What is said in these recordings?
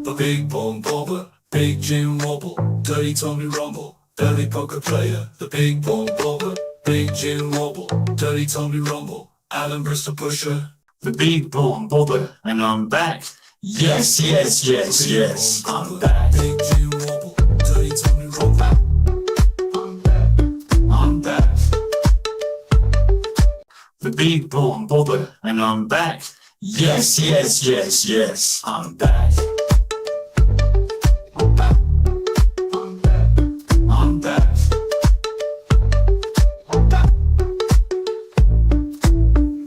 The big bone bobber, big Jim wobble, dirty Tommy rumble, belly poker player. The big bone bobber, big Jim wobble, dirty Tommy rumble, Alan Bristol pusher. The big bone bobber, and I'm back. Yes, yes, yes, yes, I'm back. Big Jim wobble, dirty Tommy rumble. I'm back. I'm back. The big bone bobber, and I'm back. Yes, yes, yes, yes, I'm back. I'm back. I'm back. I'm back. I'm back.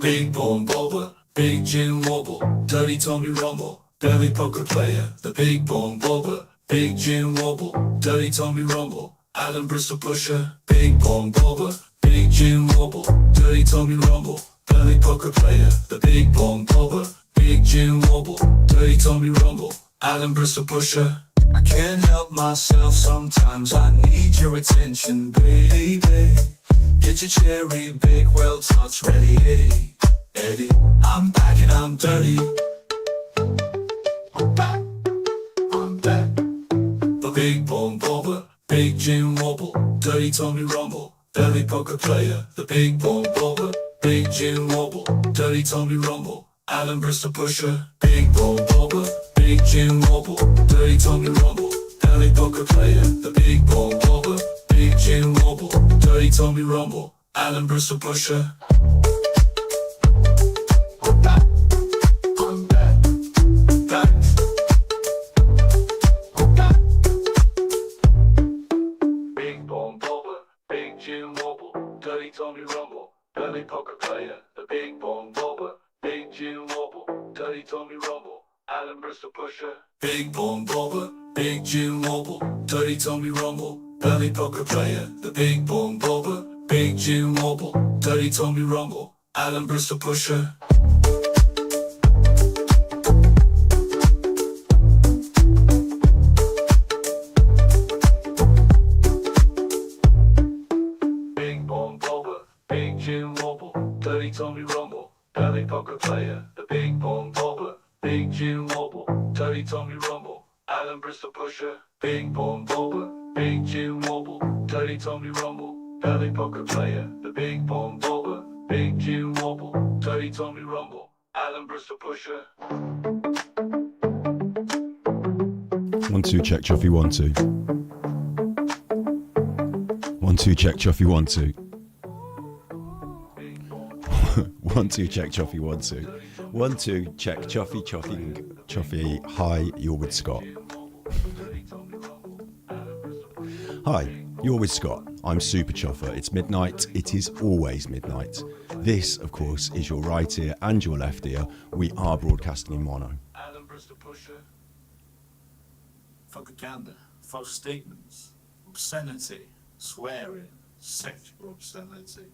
Big bone bobber, big Jim wobble, dirty Tommy rumble, belly poker player. The big bone bobber, big Jim wobble, dirty Tommy rumble, Alan Bristol pusher. Big bone bobber, big Jim wobble, dirty Tommy rumble, belly poker player. The big bone bobber, big Jim wobble, dirty Tommy rumble, Alan Bristol pusher. I can't help myself, sometimes I need your attention, baby. Get your cherry big, well touch ready, Eddie, Eddie. I'm back and I'm dirty. I'm back. I'm back. The big bone bobber, big Jim wobble, dirty Tommy rumble, belly poker player. The big bone bobber, big Jim wobble, dirty Tommy rumble, Alan Bristol pusher. Big bone bobber, big Jim wobble, dirty Tommy rumble, belly poker player. The big bone bobber, big Jim wobble, dirty Tommy rumble, Alan Bristol pusher. I'm back. I'm back. Back. I'm back. Big bone bobber, big Jim wobble, dirty Tommy rumble, belly poker player. The big bone bobber, big Jim wobble, dirty Tommy rumble, Alan Bristol pusher. Big bone bobber, big Jim wobble, dirty Tommy rumble, belly poker player. The big bone bobber, big Jim wobble, dirty Tommy rumble, Alan Bristol pusher. Big bone bobber, big Jim wobble, dirty Tommy rumble, belly poker player. The big bone bobber, big Jim wobble, dirty Tommy rumble, Alan Bristol pusher. Big bone bobber, big Jim wobble, dirty Tommy rumble, belly poker player. The big bone bobber, big Jim wobble, dirty Tommy rumble, Alan Bristol pusher. 1 2 check Chuffy 1 2. 1 2 check Chuffy 1 2. 1 2 check Chuffy 1 2. 1 2 check Chuffy. Hi, you're with Scott. Hi, you're with Scott. I'm Super Chuffer. It's midnight. It is always midnight. This, of course, is your right ear and your left ear. We are broadcasting in mono. Alan Bristol pusher. Propaganda, false statements, obscenity, swearing, sexual obscenity,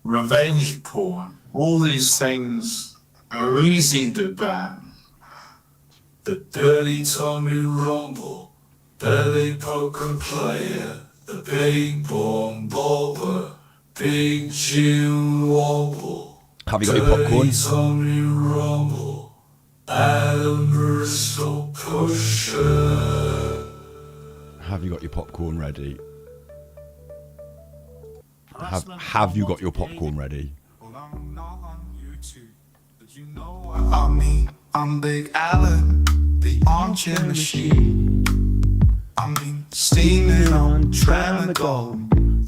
revenge porn. All these things are easy to ban. The dirty Tommy rumble, belly poker player. The big bone bobber, big Jim wobble. Have you got your popcorn? Dirty Tommy rumble, Alan Bristol pusher. Have you got your popcorn ready? Have you got your popcorn ready? Well, I'm not on YouTube, but you know what I mean. I'm Big Alan, the armchair machine. I mean, steaming on Tramadol,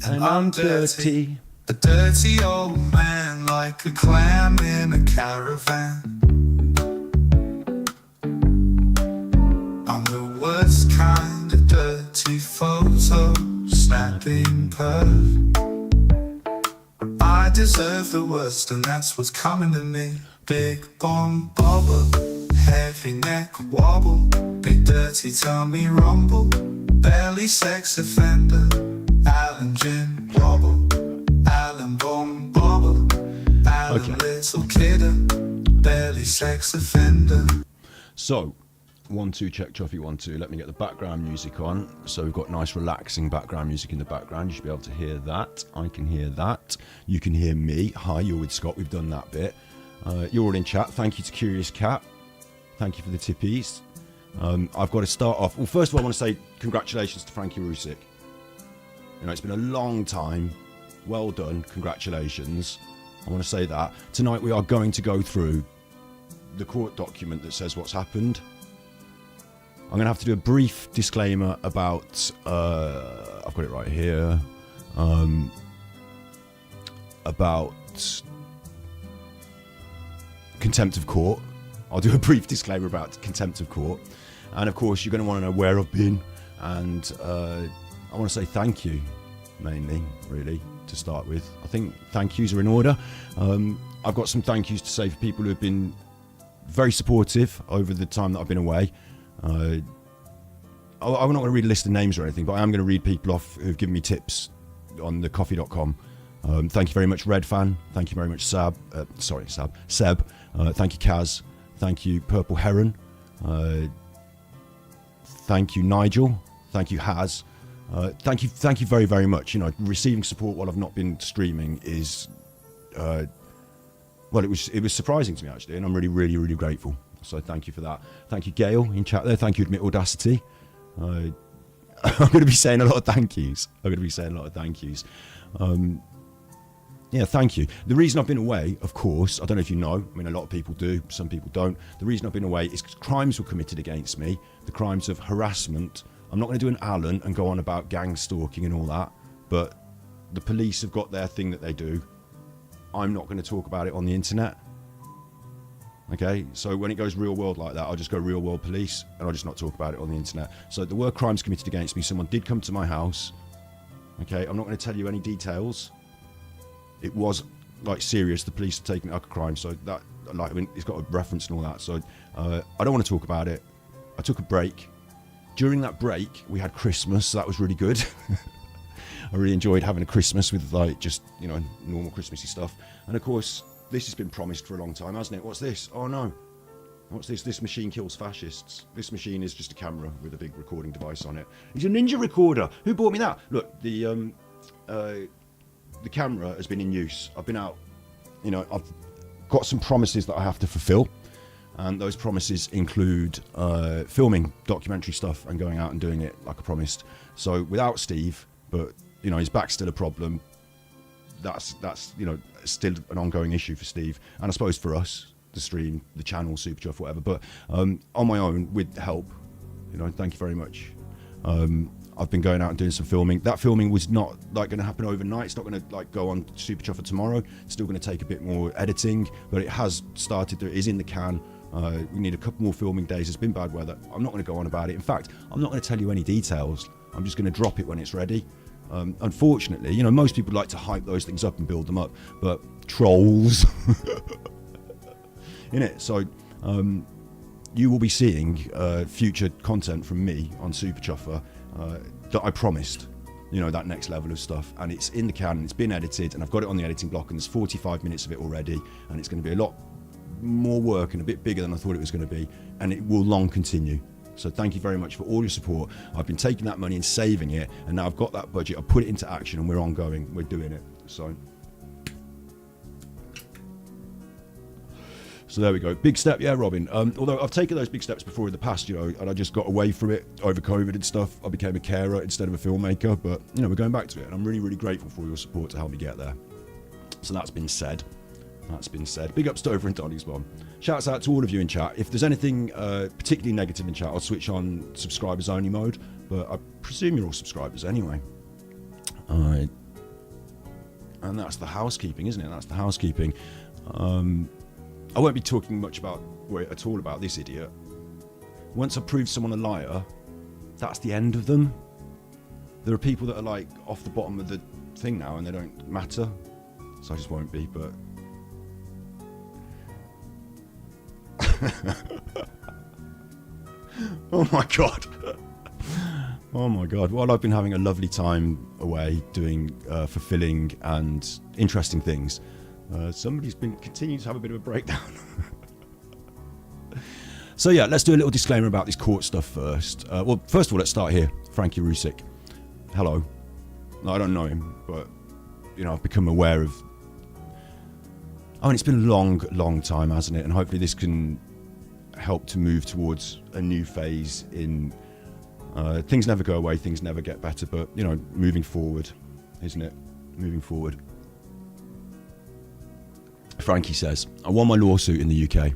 and I'm dirty. A dirty old man, like a clam in a caravan. I'm the worst kind of dirty photo snapping perv. I deserve the worst, and that's what's coming to me. Big bomb bobber, heavy neck wobble, big dirty tummy rumble, belly sex offender, Alan Jim wobble, Alan bomb bobble, Alan little kidder, belly sex offender. So, 1 2 check Chuffy 1 2. Let me get the background music on. So we've got nice relaxing background music in the background. You should be able to hear that. I can hear that. You can hear me. Hi, you're with Scott. We've done that bit. You're all in chat. Thank you to Curious Cat. Thank you for the tippies. I've got to start off. Well, first of all, I want to say congratulations to Frankie Rzuceks. You know, it's been a long time. Well done. Congratulations. I want to say that. Tonight we are going to go through the court document that says what's happened. I'm going to have to do a brief disclaimer about, I've got it right here, about contempt of court. I'll do a brief disclaimer about contempt of court. And of course, you're going to want to know where I've been. And I want to say thank you, mainly, really, to start with. I think thank yous are in order. I've got some thank yous to say for people who have been very supportive over the time that I've been away. I'm not going to read a list of names or anything, but I am going to read people off who've given me tips on thecoffee.com. Thank you very much, Red Fan. Thank you very much, Seb. Thank you, Kaz. Thank you, Purple Heron. Thank you, Nigel. Thank you, Haz. Thank you very, very much. You know, receiving support while I've not been streaming is, well, it was surprising to me, actually, and I'm really, really, really grateful. So thank you for that. Thank you, Gail, in chat there. Thank you, Admit Audacity. I'm going to be saying a lot of thank yous. Yeah, thank you. The reason I've been away, of course, I don't know if you know, I mean, a lot of people do, some people don't. The reason I've been away is because crimes were committed against me, the crimes of harassment. I'm not going to do an Alan and go on about gang stalking and all that, but the police have got their thing that they do. I'm not going to talk about it on the internet. Okay, so when it goes real world like that, I'll just go real world police and I'll just not talk about it on the internet. So there were crimes committed against me. Someone did come to my house. Okay, I'm not going to tell you any details. It was like serious. The police had taken it like a crime. So that, like, I mean, it's got a reference and all that. So I don't want to talk about it. I took a break. During that break, we had Christmas. So that was really good. I really enjoyed having a Christmas with, like, just, you know, normal Christmassy stuff. And of course, this has been promised for a long time, hasn't it? What's this? Oh no. What's this? This machine kills fascists. This machine is just a camera with a big recording device on it. It's a ninja recorder. Who bought me that? Look, the camera has been in use. I've been out, you know, I've got some promises that I have to fulfill. And those promises include filming documentary stuff and going out and doing it like I promised. So without Steve, but, you know, his back's still a problem. That's you know, still an ongoing issue for Steve. And I suppose for us, the stream, the channel, Super Chuff, whatever. But on my own, with help, you know, thank you very much. I've been going out and doing some filming. That filming was not like going to happen overnight. It's not going to like go on Super Chuffer tomorrow. It's still going to take a bit more editing, but it has started. It is in the can. We need a couple more filming days. It's been bad weather. I'm not going to go on about it. In fact, I'm not going to tell you any details. I'm just going to drop it when it's ready. Unfortunately, you know, most people like to hype those things up and build them up, but trolls, in it. So you will be seeing future content from me on Super Chuffer that I promised, you know, that next level of stuff, and it's in the can and it's been edited and I've got it on the editing block and there's 45 minutes of it already, and it's going to be a lot more work and a bit bigger than I thought it was going to be, and it will long continue. So thank you very much for all your support. I've been taking that money and saving it, and now I've got that budget. I've put it into action, and we're ongoing. We're doing it. So there we go. Big step, yeah, Robin. Although I've taken those big steps before in the past, you know, and I just got away from it over COVID and stuff. I became a carer instead of a filmmaker, but, you know, we're going back to it, and I'm really, really grateful for your support to help me get there. So that's been said. Big ups to Over and Donny's Bomb. Shouts out to all of you in chat. If there's anything particularly negative in chat, I'll switch on subscribers only mode, but I presume you're all subscribers anyway. And that's the housekeeping, isn't it? That's the housekeeping. I won't be talking much at all about this idiot. Once I prove someone a liar, that's the end of them. There are people that are like off the bottom of the thing now and they don't matter. So I just won't be, but oh my god. Well, I've been having a lovely time away doing fulfilling and interesting things. Somebody's been continuing to have a bit of a breakdown. So yeah, let's do a little disclaimer about this court stuff first. Well, first of all, let's start here. Frankie Rzuceks. Hello. No, I don't know him, but, you know, I've become aware of... I mean, it's been a long, long time, hasn't it? And hopefully this can help to move towards a new phase in things never go away, things never get better, but you know, moving forward, isn't it? Moving forward. Frankie says, I won my lawsuit in the UK.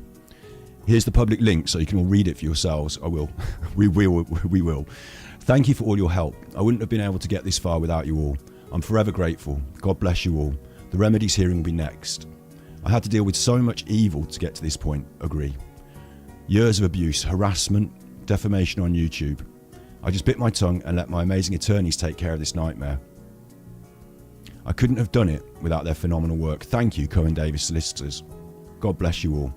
Here's the public link so you can all read it for yourselves. I will. We will. Thank you for all your help. I wouldn't have been able to get this far without you all. I'm forever grateful. God bless you all. The remedies hearing will be next. I had to deal with so much evil to get to this point. Agree. Years of abuse, harassment, defamation on YouTube. I just bit my tongue and let my amazing attorneys take care of this nightmare. I couldn't have done it without their phenomenal work. Thank you, Cohen Davis Solicitors. God bless you all.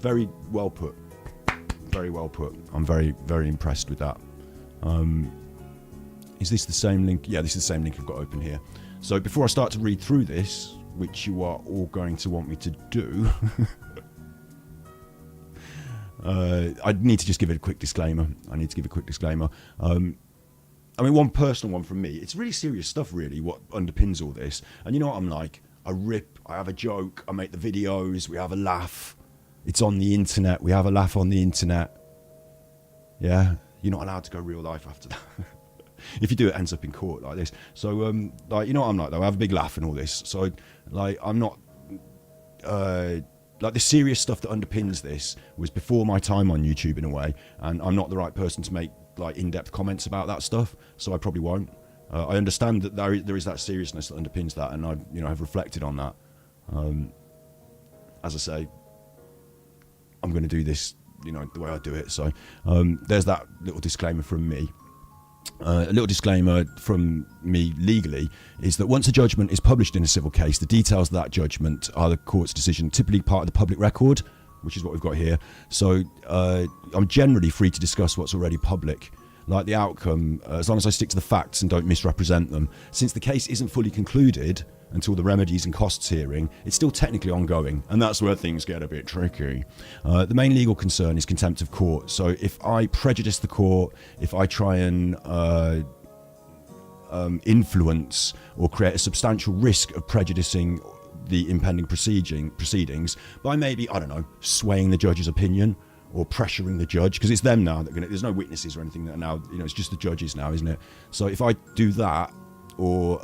Very well put. Very well put. I'm very, very impressed with that. Is this the same link? Yeah, this is the same link I've got open here. So before I start to read through this, which you are all going to want me to do, I need to just give it a quick disclaimer. I mean, one personal one from me. It's really serious stuff, really, what underpins all this. And you know what I'm like? I rip, I have a joke, I make the videos, we have a laugh. It's on the internet, we have a laugh on the internet. Yeah, you're not allowed to go real life after that. If you do, it ends up in court like this. So, like, you know what I'm like, though? I have a big laugh and all this. So, like, I'm not... like, the serious stuff that underpins this was before my time on YouTube, in a way. And I'm not the right person to make, like, in-depth comments about that stuff. So I probably won't. I understand that there is that seriousness that underpins that. And I, you know, have reflected on that. As I say, I'm going to do this, you know, the way I do it. So there's that little disclaimer from me. A little disclaimer from me legally is that once a judgment is published in a civil case, the details of that judgment are the court's decision, typically part of the public record, which is what we've got here. So I'm generally free to discuss what's already public, like the outcome, as long as I stick to the facts and don't misrepresent them. Since the case isn't fully concluded until the remedies and costs hearing, it's still technically ongoing, and that's where things get a bit tricky. The main legal concern is contempt of court. So if I prejudice the court, if I try and influence or create a substantial risk of prejudicing the impending proceedings by maybe, I don't know, swaying the judge's opinion or pressuring the judge, because it's them now that there's no witnesses or anything that are now, you know, it's just the judges now, isn't it? So if I do that or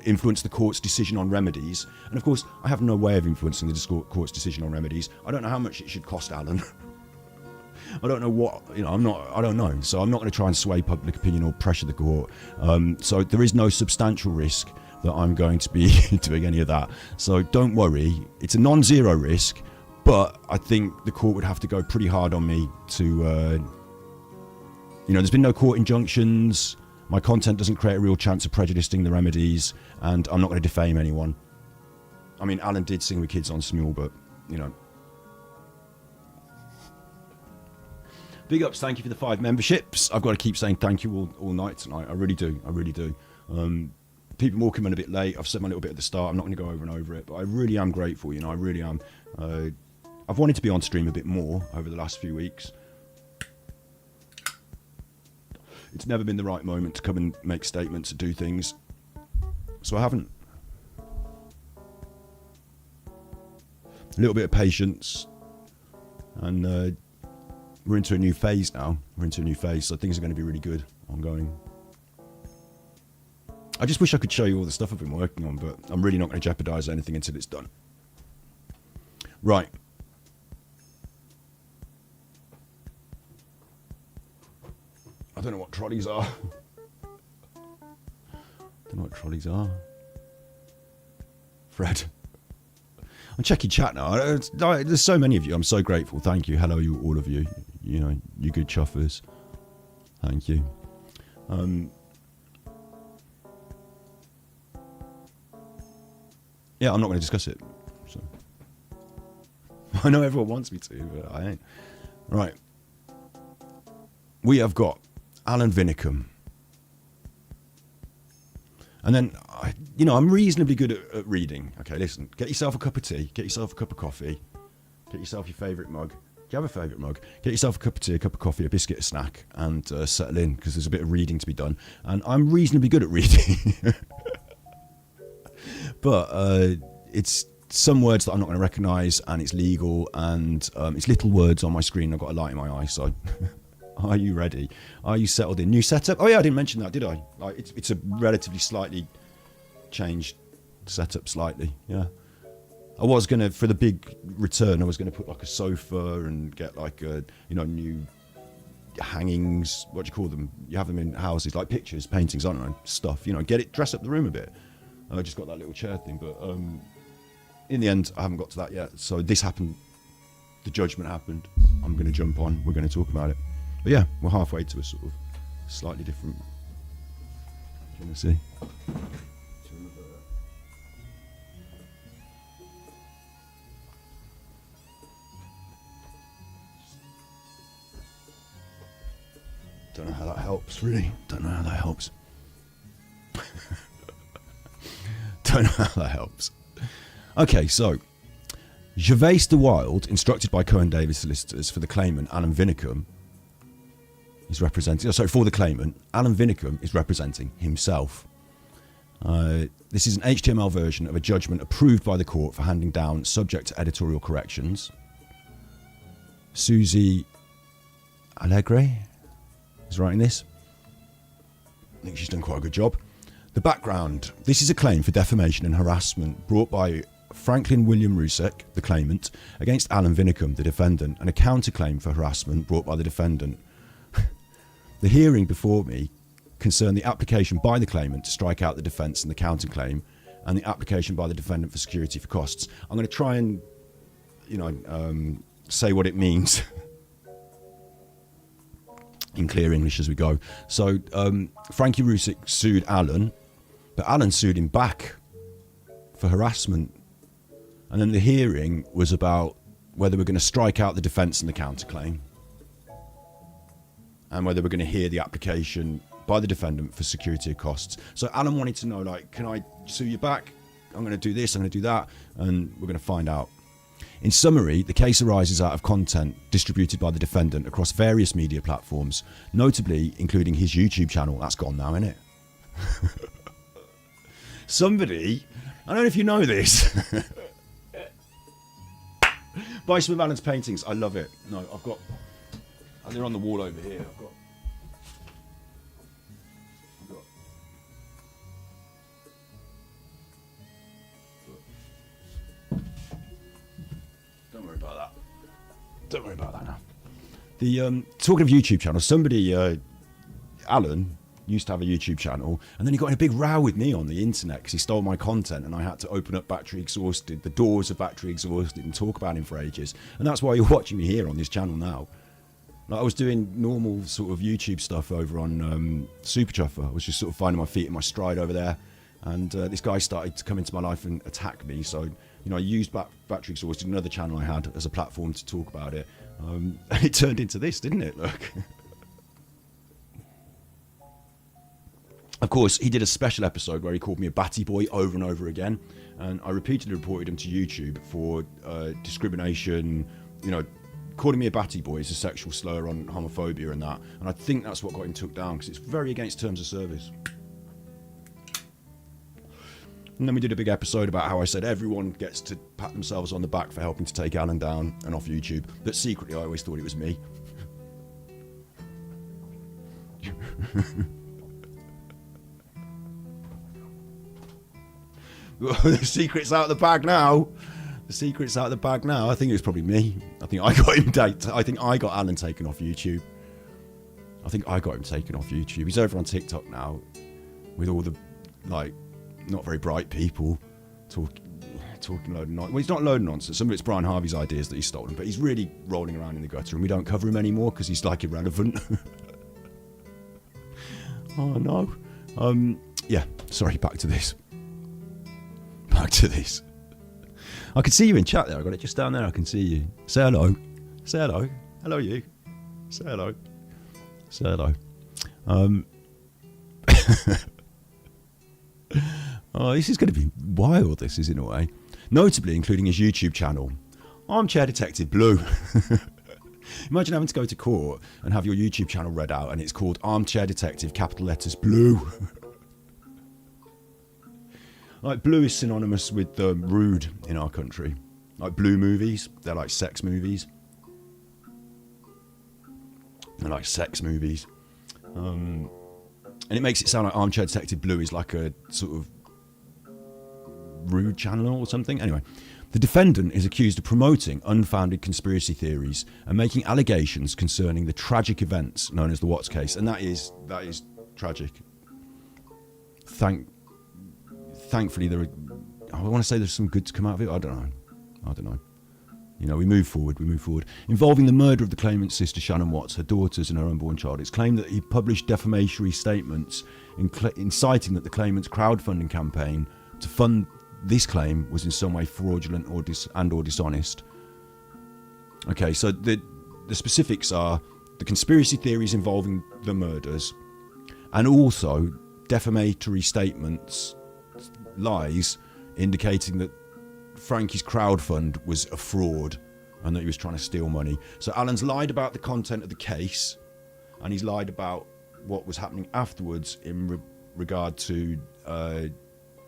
influence the court's decision on remedies. And of course, I have no way of influencing the court's decision on remedies. I don't know how much it should cost Alan. I don't know what, you know, I don't know. So I'm not going to try and sway public opinion or pressure the court. So there is no substantial risk that I'm going to be doing any of that. So don't worry. It's a non-zero risk, but I think the court would have to go pretty hard on me to, you know, there's been no court injunctions. My content doesn't create a real chance of prejudicing the remedies, and I'm not going to defame anyone. I mean, Alan did sing with kids on Smule, but, you know. Big ups, thank you for the 5 memberships. I've got to keep saying thank you all night tonight. I really do. People will come in a bit late. I've said my little bit at the start. I'm not going to go over and over it, but I really am grateful, you know, I really am. I've wanted to be on stream a bit more over the last few weeks. It's never been the right moment to come and make statements and do things, so I haven't. A little bit of patience, and we're into a new phase now. So things are going to be really good, ongoing. I just wish I could show you all the stuff I've been working on, but I'm really not going to jeopardise anything until it's done. Right. I don't know what trolleys are. Fred. I'm checking chat now. There's so many of you. I'm so grateful. Thank you. Hello, you, all of you. You know, you good chuffers. Thank you. Yeah, I'm not going to discuss it. So. I know everyone wants me to, but I ain't. Right. We have got Alan Vinnicombe. And then, you know, I'm reasonably good at reading. Okay, listen, get yourself a cup of tea, get yourself a cup of coffee, get yourself your favourite mug. Do you have a favourite mug? Get yourself a cup of tea, a cup of coffee, a biscuit, a snack, and settle in, because there's a bit of reading to be done. And I'm reasonably good at reading. But it's some words that I'm not going to recognise, and it's legal, and it's little words on my screen. I've got a light in my eye, so are you ready? Are you settled in? New setup? Oh yeah, I didn't mention that, did I? Like, it's a relatively slightly changed setup, slightly. Yeah, I was gonna, for the big return, I was gonna put like a sofa and get like a, you know, new hangings. What do you call them? You have them in houses, like pictures, paintings, I don't know, stuff. You know, get it, dress up the room a bit. I just got that little chair thing, but in the end, I haven't got to that yet. So this happened. The judgment happened. I'm going to jump on. We're going to talk about it. But yeah, we're halfway to a sort of slightly different. Do you want to see? Don't know how that helps, really. Don't know how that helps. Don't know how that helps. Okay, so Gervais de Wilde, instructed by Cohen Davis solicitors for the claimant Alan Vinnicombe, is representing. Sorry, for the claimant, Alan Vinnicombe is representing himself. This is an HTML version of a judgment approved by the court for handing down, subject to editorial corrections. Susie Allegre is writing this. I think she's done quite a good job. The background. This is a claim for defamation and harassment brought by Franklin William Rzuceks, the claimant, against Alan Vinnicombe, the defendant, and a counterclaim for harassment brought by the defendant. The hearing before me concerned the application by the claimant to strike out the defence and the counterclaim, and the application by the defendant for security for costs. I'm going to try and, say what it means in clear English as we go. So, Frankie Rzuceks sued Alan, but Alan sued him back for harassment. And then the hearing was about whether we're going to strike out the defence and the counterclaim, and whether we're going to hear the application by the defendant for security of costs. So Alan wanted to know, like, can I sue you back? I'm going to do this, I'm going to do that, and we're going to find out. In summary, the case arises out of content distributed by the defendant across various media platforms, notably including his YouTube channel. That's gone now, isn't it? Somebody, I don't know if you know this, buy some of Alan's paintings. I love it. No, I've got, they're on the wall over here. I've got don't worry about that. Don't worry about that now. The talking of YouTube channels, somebody, Alan, used to have a YouTube channel, and then he got in a big row with me on the internet because he stole my content, and I had to open up Battery Exhausted, the doors of Battery Exhausted, and talk about him for ages. And that's why you're watching me here on this channel now. Like, I was doing normal sort of YouTube stuff over on Super Chuffer. I was just sort of finding my feet in my stride over there, and this guy started to come into my life and attack me. So, I used Battery Exhausted, another channel I had, as a platform to talk about it. And it turned into this, didn't it? Look. Of course, he did a special episode where he called me a batty boy over and over again, and I repeatedly reported him to YouTube for discrimination, calling me a batty boy is a sexual slur on homophobia and that, and I think that's what got him took down, because it's very against terms of service. And then we did a big episode about how I said everyone gets to pat themselves on the back for helping to take Alan down and off YouTube, but secretly I always thought it was me. The secret's out of the bag now. The secret's out of the bag now. I think it was probably me. I think I got him. I think I got Alan taken off YouTube. I think I got him taken off YouTube. He's over on TikTok now, with all the not very bright people talking load of nonsense. Well, he's not load of nonsense. Some of it's Brian Harvey's ideas that he's stolen, but he's really rolling around in the gutter, and we don't cover him anymore because he's irrelevant. Oh no. Yeah. Sorry. Back to this. Back to this. I can see you in chat there. I got it just down there. I can see you. Say hello. Say hello. Hello, you. Say hello. Say hello. Oh, this is going to be wild. This is, in a way. Notably, including his YouTube channel, Armchair Detective Blue. Imagine having to go to court and have your YouTube channel read out, and it's called Armchair Detective, capital letters, Blue. Like blue is synonymous with rude in our country. Like blue movies, they're like sex movies. They're like sex movies. And it makes it sound like Armchair Detective Blue is like a sort of rude channel or something. Anyway, the defendant is accused of promoting unfounded conspiracy theories and making allegations concerning the tragic events known as the Watts case. And that is tragic. Thankfully, I want to say there's some good to come out of it. I don't know. You know, we move forward. Involving the murder of the claimant's sister, Shannon Watts, her daughters and her unborn child. It's claimed that he published defamatory statements inciting that the claimant's crowdfunding campaign to fund this claim was in some way fraudulent or dishonest. Okay, so the specifics are the conspiracy theories involving the murders and also defamatory statements, lies, indicating that Frankie's crowdfund was a fraud and that he was trying to steal money. So Alan's lied about the content of the case and he's lied about what was happening afterwards in regard to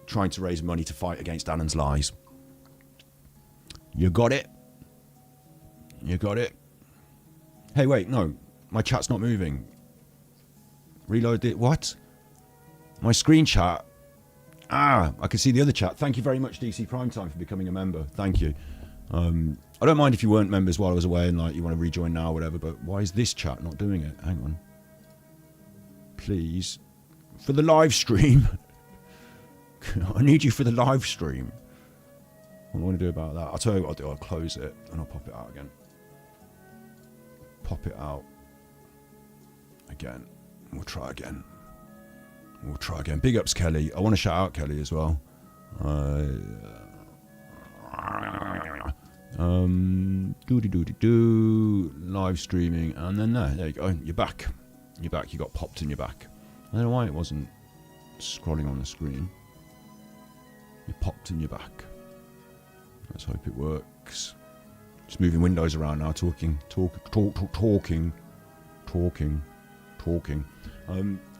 trying to raise money to fight against Alan's lies. You got it? Hey, wait, no. My chat's not moving. Reload it. What? My screen chat. I can see the other chat. Thank you very much, DC Primetime, for becoming a member. Thank you. I don't mind if you weren't members while I was away and like you want to rejoin now or whatever, but why is this chat not doing it? Hang on. Please. For the live stream. I need you for the live stream. What do I want to do about that? I'll tell you what I'll do. I'll close it and I'll pop it out again. Pop it out again. We'll try again. Big ups, Kelly. I want to shout out Kelly as well. Live streaming, and then there you go. You're back. You got popped in your back. I don't know why it wasn't scrolling on the screen. You popped in your back. Let's hope it works. Just moving windows around now, talking.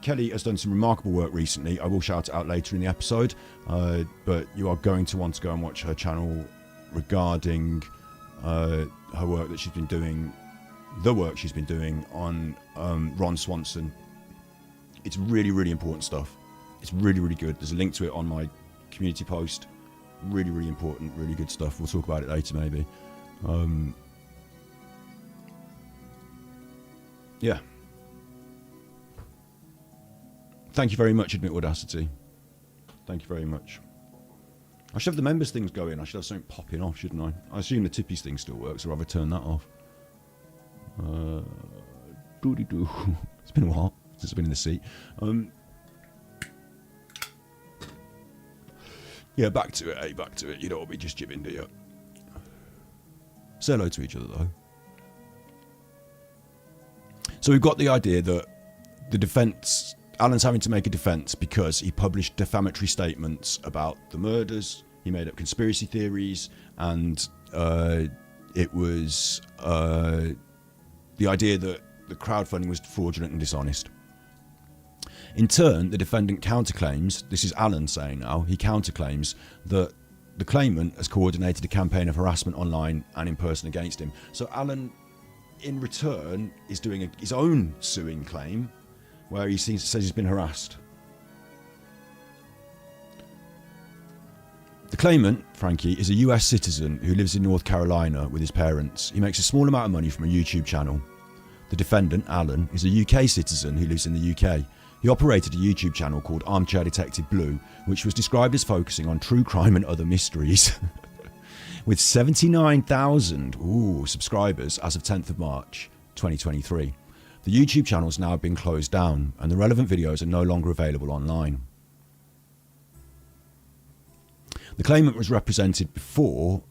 Kelly has done some remarkable work recently. I will shout it out later in the episode, but you are going to want to go and watch her channel regarding her work that she's been doing, the work she's been doing on Ron Swanson. It's really, really important stuff. It's really, really good. There's a link to it on my community post. Really, really important, really good stuff. We'll talk about it later, maybe. Yeah. Thank you very much, Admit Audacity. Thank you very much. I should have the members things going. I should have something popping off, shouldn't I? I assume the Tippies thing still works, or I've turned that off. Doody-doo. It's been a while since I've been in the seat. Yeah, back to it, back to it. You don't want me just jibbing, do you? Say hello to each other, though. So we've got the idea that the defence... Alan's having to make a defence because he published defamatory statements about the murders, he made up conspiracy theories, and it was the idea that the crowdfunding was fraudulent and dishonest. In turn, the defendant counterclaims, this is Alan saying now, he counterclaims that the claimant has coordinated a campaign of harassment online and in person against him. So Alan, in return, is doing his own suing claim, where he says he's been harassed. The claimant, Frankie, is a US citizen who lives in North Carolina with his parents. He makes a small amount of money from a YouTube channel. The defendant, Alan, is a UK citizen who lives in the UK. He operated a YouTube channel called Armchair Detective Blue, which was described as focusing on true crime and other mysteries. With 79,000 subscribers as of 10th of March 2023. The YouTube channel has now been closed down and the relevant videos are no longer available online. The claimant was represented before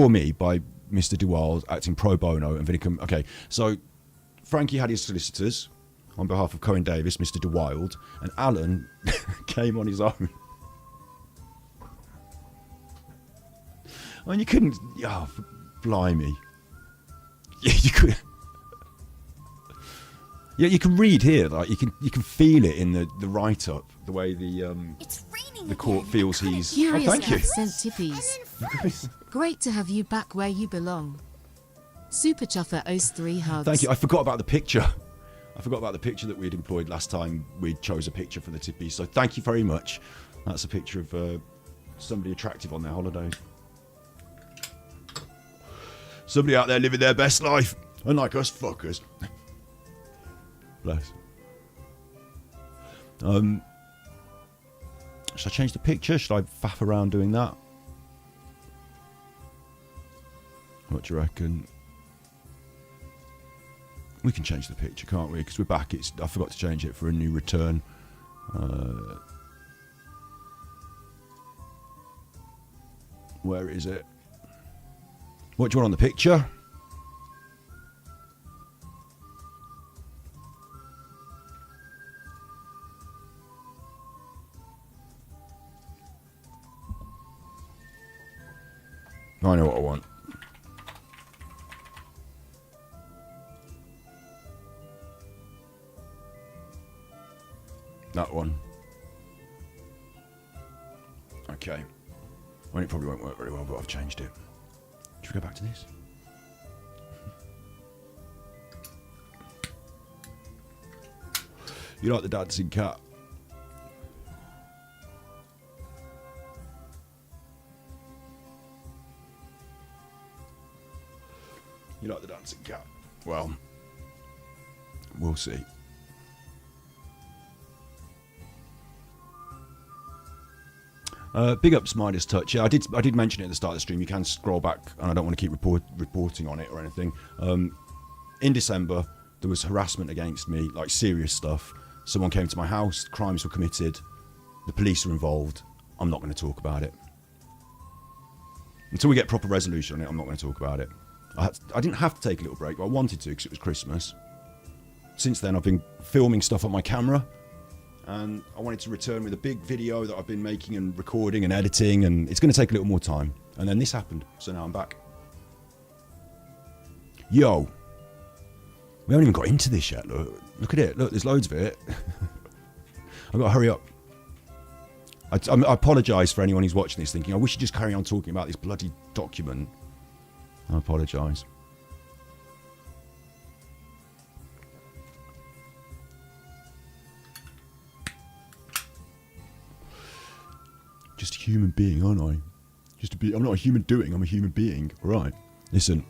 me by Mr. DeWild acting pro bono and Vinnicombe. Okay, so Frankie had his solicitors on behalf of Cohen Davis, Mr. DeWild, and Alan came on his own. And you couldn't... Oh, blimey. Yeah, you could... Yeah, you can read here, like you can feel it in the write-up, the way the It's raining the court feels he's... Oh, Curious thank you. Cat sent tippies. Great to have you back where you belong. Super Chuffer owes 3 hugs. Thank you. I forgot about the picture. I forgot about the picture that we'd employed last time we chose a picture for the tippies. So thank you very much. That's a picture of somebody attractive on their holidays. Somebody out there living their best life. Unlike us fuckers. Bless. Should I change the picture? Should I faff around doing that? What do you reckon? We can change the picture, can't we? Because we're back. I forgot to change it for a new return. Where is it? What do you want on the picture? I know what I want. That one. Okay. Well, it probably won't work very well, but I've changed it. Should we go back to this? You like the dancing cat? You like the dancing cat? Well, we'll see. Big ups Midas Touch. Yeah, I did mention it at the start of the stream. You can scroll back, and I don't want to keep reporting on it or anything. In December, there was harassment against me, like serious stuff. Someone came to my house, crimes were committed, the police are involved. I'm not going to talk about it. Until we get proper resolution on it, I'm not going to talk about it. I didn't have to take a little break, but I wanted to because it was Christmas. Since then, I've been filming stuff on my camera, and I wanted to return with a big video that I've been making and recording and editing, and it's going to take a little more time. And then this happened, so now I'm back. Yo. We haven't even got into this yet, look at it. Look, there's loads of it. I've got to hurry up. I apologise for anyone who's watching this thinking, I wish you'd just carry on talking about this bloody document. I apologise. Just a human being, aren't I? I'm not a human doing, I'm a human being. Right. Listen.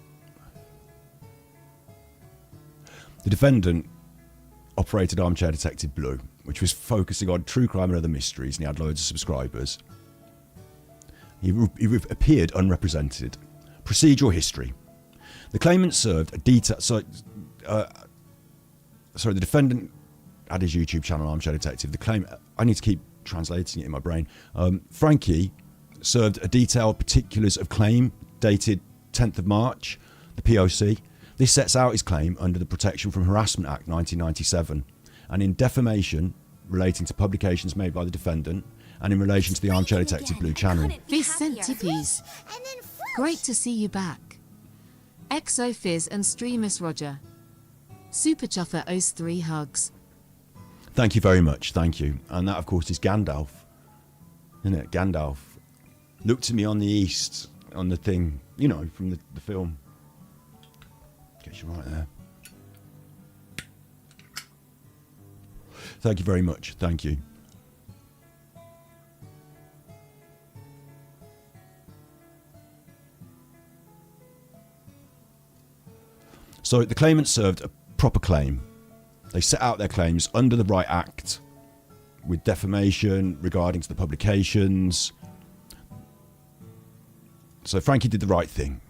The defendant operated Armchair Detective Blue, which was focusing on true crime and other mysteries, and he had loads of subscribers. He appeared unrepresented. Procedural history. The claimant served a detailed... the defendant had his YouTube channel, Armchair Detective. I need to keep translating it in my brain. Frankie served a detailed particulars of claim dated 10th of March, the POC. This sets out his claim under the Protection from Harassment Act 1997 and in defamation relating to publications made by the defendant and in relation to the Armchair Detective Blue channel. Fizz sent tippies. Great to see you back. XO Fizz and Streamus Roger. Super Chuffer owes 3 hugs. Thank you very much, thank you. And that, of course, is Gandalf. Isn't it? Gandalf. Look to me on the east, on the thing, you know, from the film. Gets you right there. Thank you very much, thank you. So the claimant served a proper claim. They set out their claims under the right act with defamation regarding to the publications. So Frankie did the right thing.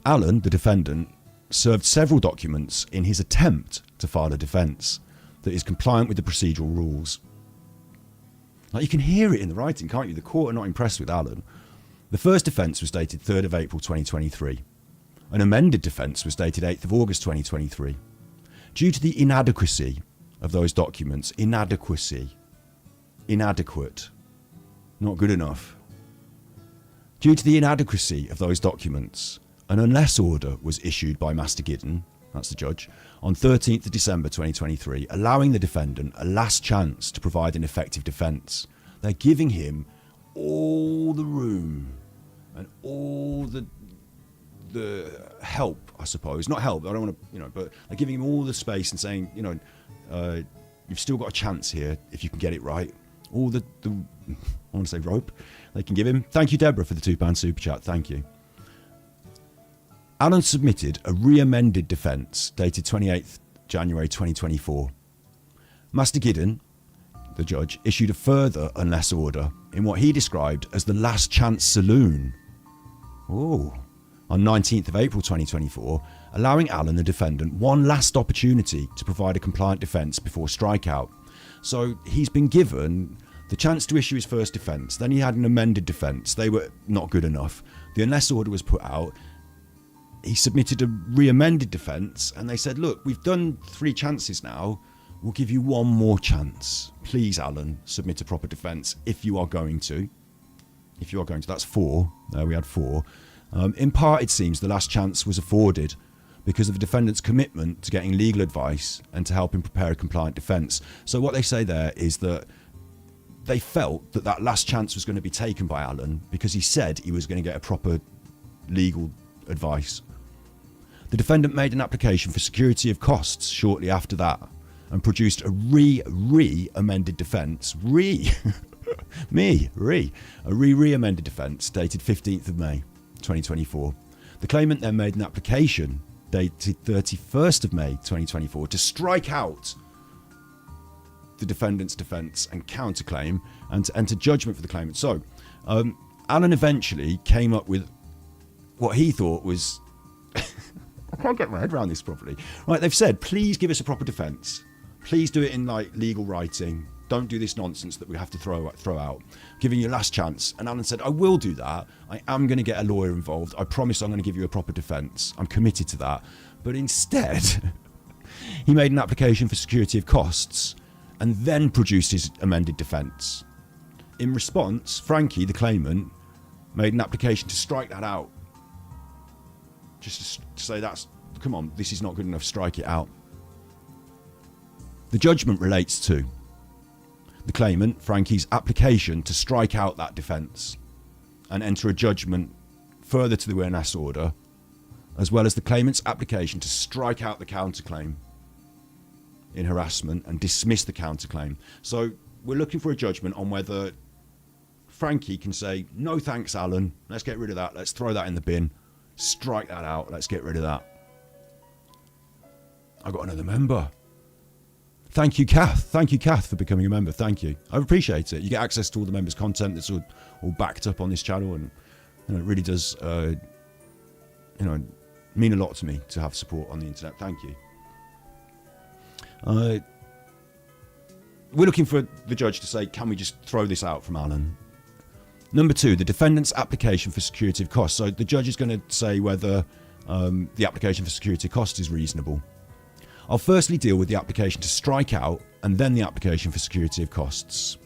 Alan, the defendant, served several documents in his attempt to file a defence that is compliant with the procedural rules. Like, you can hear it in the writing, can't you? The court are not impressed with Alan. The first defence was dated 3rd of April 2023. An amended defence was dated 8th of August 2023. Due to the inadequacy of those documents, inadequate, not good enough. Due to the inadequacy of those documents, an unless order was issued by Master Giddon, that's the judge, on 13th of December 2023, allowing the defendant a last chance to provide an effective defence. They're giving him all the room and all the help, I suppose. Not help, I don't want to, but they're giving him all the space and saying, you've still got a chance here if you can get it right. All the I want to say rope they can give him. Thank you, Deborah, for the £2 super chat. Thank you. Alan submitted a re-amended defence dated 28th January 2024. Master Giddon, the judge, issued a further unless order in what he described as the last chance saloon. Oh. On 19th of April 2024, allowing Alan, the defendant, one last opportunity to provide a compliant defence before strikeout. So he's been given the chance to issue his first defence, then he had an amended defence. They were not good enough. The unless order was put out. He submitted a re-amended defence and they said, look, we've done 3 chances now. We'll give you one more chance. Please, Alan, submit a proper defence if you are going to. If you are going to. That's 4. We had 4. In part, it seems the last chance was afforded because of the defendant's commitment to getting legal advice and to help him prepare a compliant defence. So what they say there is that they felt that that last chance was going to be taken by Alan because he said he was going to get a proper legal advice. The defendant made an application for security of costs shortly after that and produced a re-amended defence. Re-amended defence dated 15th of May 2024. The claimant then made an application dated 31st of May 2024 to strike out the defendant's defence and counterclaim and to enter judgment for the claimant. So Alan eventually came up with what he thought was I can't get my head around this properly. Right, they've said, please give us a proper defence. Please do it in legal writing. Don't do this nonsense that we have to throw out. Giving you a last chance. And Alan said, I will do that. I am going to get a lawyer involved. I promise I'm going to give you a proper defence. I'm committed to that. But instead, he made an application for security of costs and then produced his amended defence. In response, Frankie, the claimant, made an application to strike that out. Just to say, come on, this is not good enough, strike it out. The judgment relates to the claimant, Frankie's application to strike out that defence and enter a judgment further to the unless order, as well as the claimant's application to strike out the counterclaim in harassment and dismiss the counterclaim. So we're looking for a judgment on whether Frankie can say, no thanks, Alan, let's get rid of that, let's throw that in the bin, strike that out, let's get rid of that. I got another member. Thank you, Kath. Thank you, Kath, for becoming a member. Thank you. I appreciate it. You get access to all the members' content that's all backed up on this channel, and it really does mean a lot to me to have support on the internet. Thank you. We're looking for the judge to say, can we just throw this out from Alan? Number 2, the defendant's application for security of costs. So the judge is going to say whether the application for security of costs is reasonable. I'll firstly deal with the application to strike out and then the application for security of costs.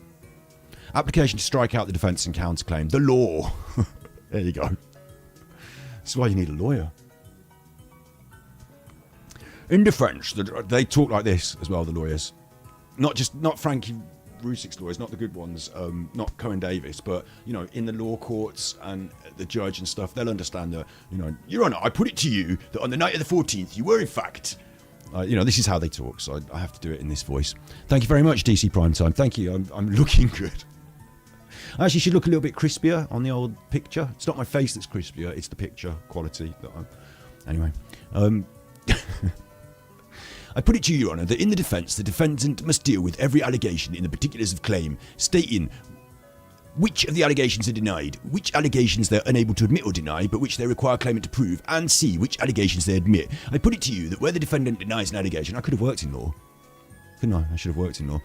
Application to strike out the defence and counterclaim. The law. There you go. This is why you need a lawyer. In defence, they talk like this as well, the lawyers. Not Frankie Rzuceks lawyers, not the good ones, not Cohen Davis, but, in the law courts and the judge and stuff, they'll understand that, Your Honour, I put it to you that on the night of the 14th, you were in fact... this is how they talk, so I have to do it in this voice. Thank you very much, DC Primetime. Thank you. I'm looking good. I actually should look a little bit crispier on the old picture. It's not my face that's crispier, it's the picture quality. Anyway. I put it to you, Your Honour, that in the defence, the defendant must deal with every allegation in the particulars of claim, stating which of the allegations are denied, which allegations they're unable to admit or deny, but which they require claimant to prove, and C, which allegations they admit. I put it to you that where the defendant denies an allegation, I could have worked in law. Couldn't I? I should have worked in law.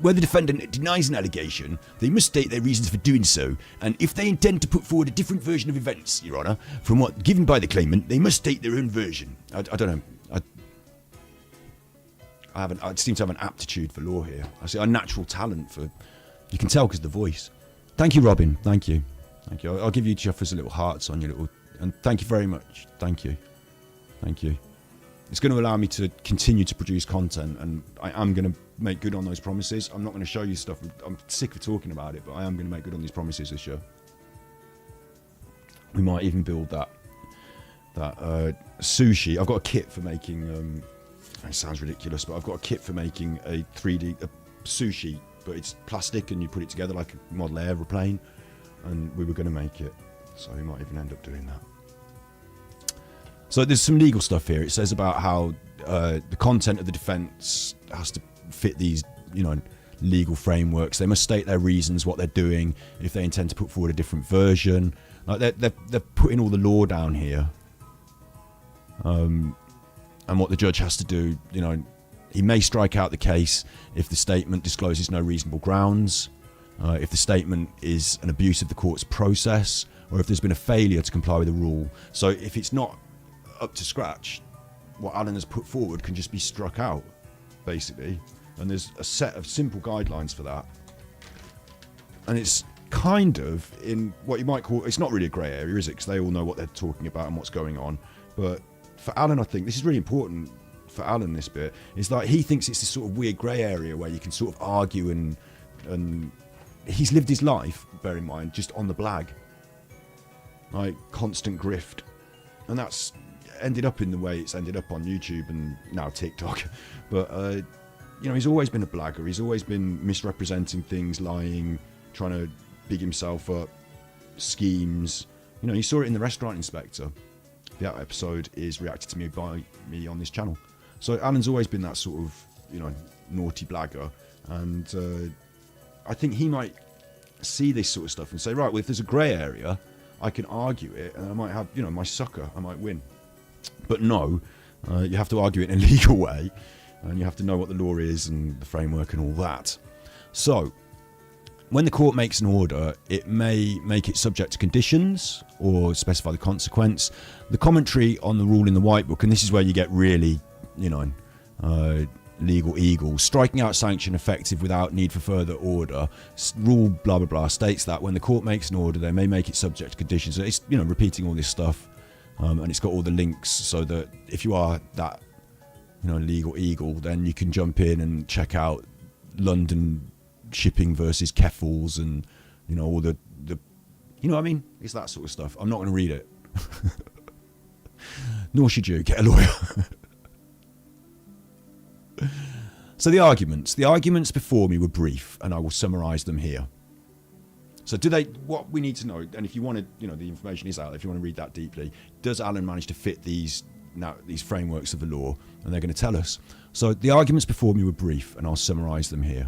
Where the defendant denies an allegation, they must state their reasons for doing so, and if they intend to put forward a different version of events, Your Honour, from what given by the claimant, they must state their own version. I don't know. I seem to have an aptitude for law here. I see a natural talent for... You can tell because of the voice. Thank you, Robin. Thank you. Thank you. I'll give you Jeffers little hearts on your little... And thank you very much. Thank you. Thank you. it's going to allow me to continue to produce content, and I am going to make good on those promises. I'm not going to show you stuff. I'm sick of talking about it, but I am going to make good on these promises this year. We might even build that sushi. I've got a kit for making. It sounds ridiculous, but I've got a kit for making a 3D sushi, but it's plastic and you put it together like a model aeroplane, and we were going to make it, so we might even end up doing that. So there's some legal stuff here. It says about how the content of the defence has to fit these, legal frameworks. They must state their reasons, what they're doing, if they intend to put forward a different version. Like they're putting all the law down here, and what the judge has to do. He may strike out the case if the statement discloses no reasonable grounds, if the statement is an abuse of the court's process, or if there's been a failure to comply with the rule. So if it's not up to scratch, what Alan has put forward can just be struck out, basically. And there's a set of simple guidelines for that. And it's kind of in what you might call, it's not really a grey area, is it? Because they all know what they're talking about and what's going on. But for Alan, I think this is really important for Alan, this bit, is like he thinks it's this sort of weird grey area where you can sort of argue and he's lived his life, bear in mind, just on the blag. Like constant grift. And that's ended up in the way it's ended up on YouTube and now TikTok. But he's always been a blagger. He's always been misrepresenting things, lying, trying to big himself up, schemes. You saw it in the Restaurant Inspector. That episode is reacted to me by me on this channel. So Alan's always been that sort of naughty blagger, and I think he might see this sort of stuff and say, right, well, if there's a grey area, I can argue it and I might have my sucker, I might win. But no, you have to argue it in a legal way, and you have to know what the law is and the framework and all that. So when the court makes an order, it may make it subject to conditions or specify the consequence. The commentary on the rule in the White Book, and this is where you get really, legal eagles. Striking out sanction effective without need for further order. Rule blah blah blah states that when the court makes an order, they may make it subject to conditions. So it's repeating all this stuff, and it's got all the links so that if you are that legal eagle, then you can jump in and check out London shipping versus Keffels and all the what I mean? It's that sort of stuff. I'm not going to read it. Nor should you. Get a lawyer. So the arguments before me were brief, and I will summarise them here. So what we need to know, and if you want to, the information is out, if you want to read that deeply, does Alan manage to fit these frameworks of the law? And they're going to tell us. So the arguments before me were brief, and I'll summarise them here.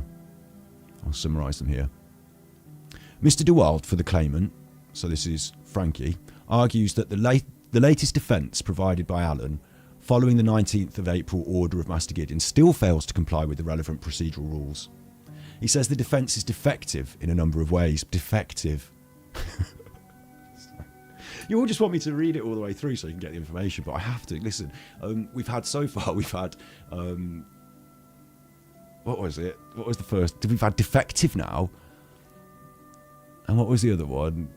Mr. DeWild, for the claimant, so this is Frankie, argues that the latest defence provided by Alan following the 19th of April order of Master Gideon still fails to comply with the relevant procedural rules. He says the defence is defective in a number of ways. Defective. You all just want me to read it all the way through so you can get the information, but I have to. Listen, we've had what was it? What was the first? We've had defective now. And what was the other one?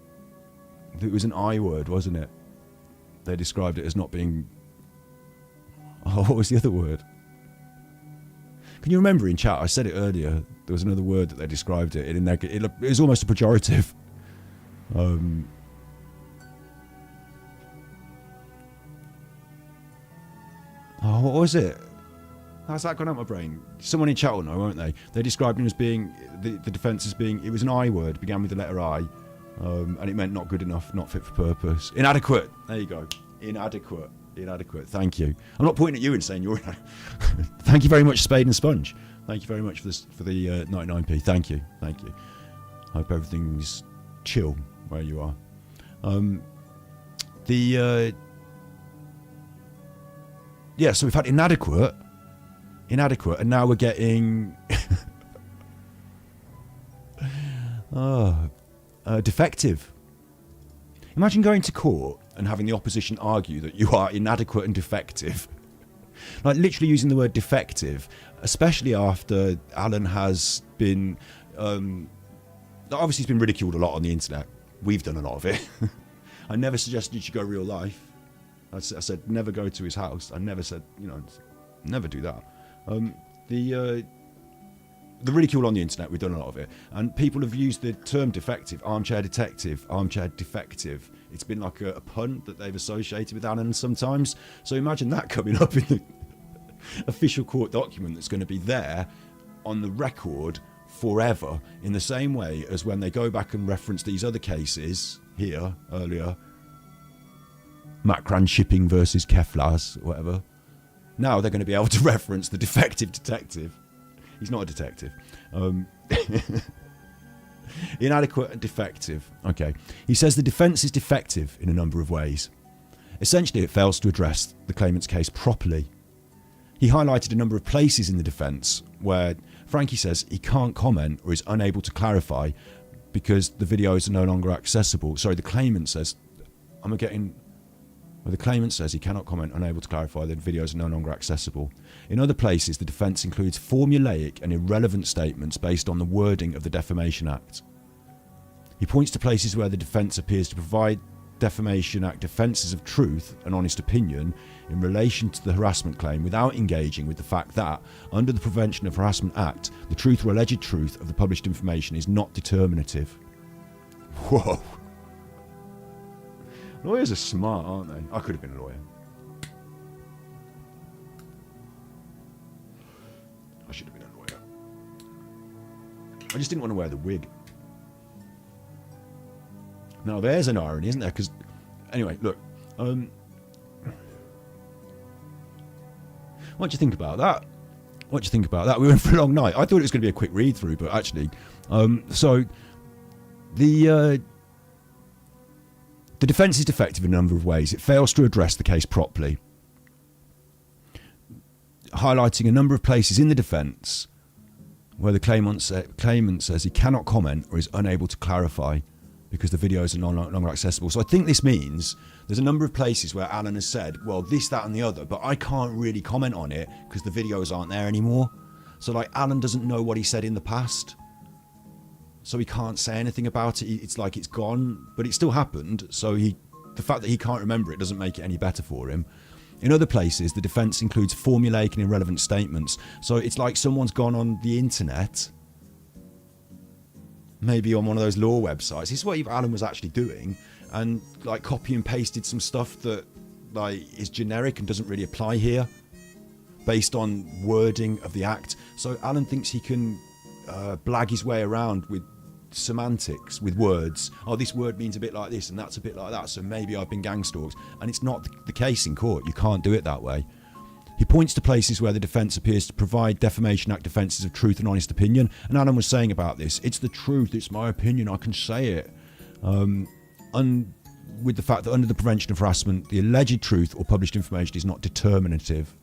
It was an I word, wasn't it? They described it as not being... Oh, what was the other word? Can you remember in chat? I said it earlier. There was another word that they described it in. It was almost a pejorative. Oh, what was it? How's that gone out my brain? Someone in chat will know, won't they? They described him as being, the defence as being, it was an I word, began with the letter I, and it meant not good enough, not fit for purpose. Inadequate. There you go. Inadequate. Thank you. I'm not pointing at you and saying you're inadequate. Thank you very much, Spade and Sponge. Thank you very much for the 99p. Thank you. Hope everything's chill where you are. So we've had inadequate, and now we're getting defective. Imagine going to court and having the opposition argue that you are inadequate and defective. Like literally using the word defective, especially after Alan has been, obviously he's been ridiculed a lot on the internet. We've done a lot of it. I never suggested you should go real life. I said never go to his house. I never said, never do that. The ridicule on the internet, we've done a lot of it, and people have used the term defective, armchair detective, armchair defective. It's been like a pun that they've associated with Alan sometimes. So imagine that coming up in the official court document that's going to be there on the record forever, in the same way as when they go back and reference these other cases here earlier, Macran Shipping versus Keflas, whatever. Now they're going to be able to reference the defective detective. He's not a detective. Inadequate and defective. Okay. He says the defence is defective in a number of ways. Essentially, it fails to address the claimant's case properly. He highlighted a number of places in the defence where Frankie says he can't comment or is unable to clarify because the videos are no longer accessible. Sorry, the claimant says, the claimant says he cannot comment, unable to clarify that videos are no longer accessible. In other places, the defence includes formulaic and irrelevant statements based on the wording of the Defamation Act. He points to places where the defence appears to provide Defamation Act defences of truth and honest opinion in relation to the harassment claim without engaging with the fact that, under the Prevention of Harassment Act, the truth or alleged truth of the published information is not determinative. Whoa. Lawyers are smart, aren't they? I could have been a lawyer. I should have been a lawyer. I just didn't want to wear the wig. Now, there's an irony, isn't there? Because, anyway, look. What do you think about that? What do you think about that? We went for a long night. I thought it was going to be a quick read-through, but actually... so, the defence is defective in a number of ways. It fails to address the case properly, highlighting a number of places in the defence where the claimant says he cannot comment or is unable to clarify because the videos are no longer accessible. So I think this means there's a number of places where Alan has said, well, this, that and the other, but I can't really comment on it because the videos aren't there anymore. So like Alan doesn't know what he said in the past. So he can't say anything about it. It's like it's gone, but it still happened. So the fact that he can't remember it doesn't make it any better for him. In other places, the defence includes formulaic and irrelevant statements. So it's like someone's gone on the internet, maybe on one of those law websites. This is what Alan was actually doing, and like copy and pasted some stuff that like is generic and doesn't really apply here, based on wording of the act. So Alan thinks he can blag his way around with semantics, with words. Oh, this word means a bit like this and that's a bit like that, so maybe I've been gang stalked. And it's not the case in court. You can't do it that way. He points to places where the defence appears to provide Defamation Act defences of truth and honest opinion. And Alan was saying about this, it's the truth, it's my opinion, I can say it. With the fact that under the Prevention of Harassment, the alleged truth or published information is not determinative.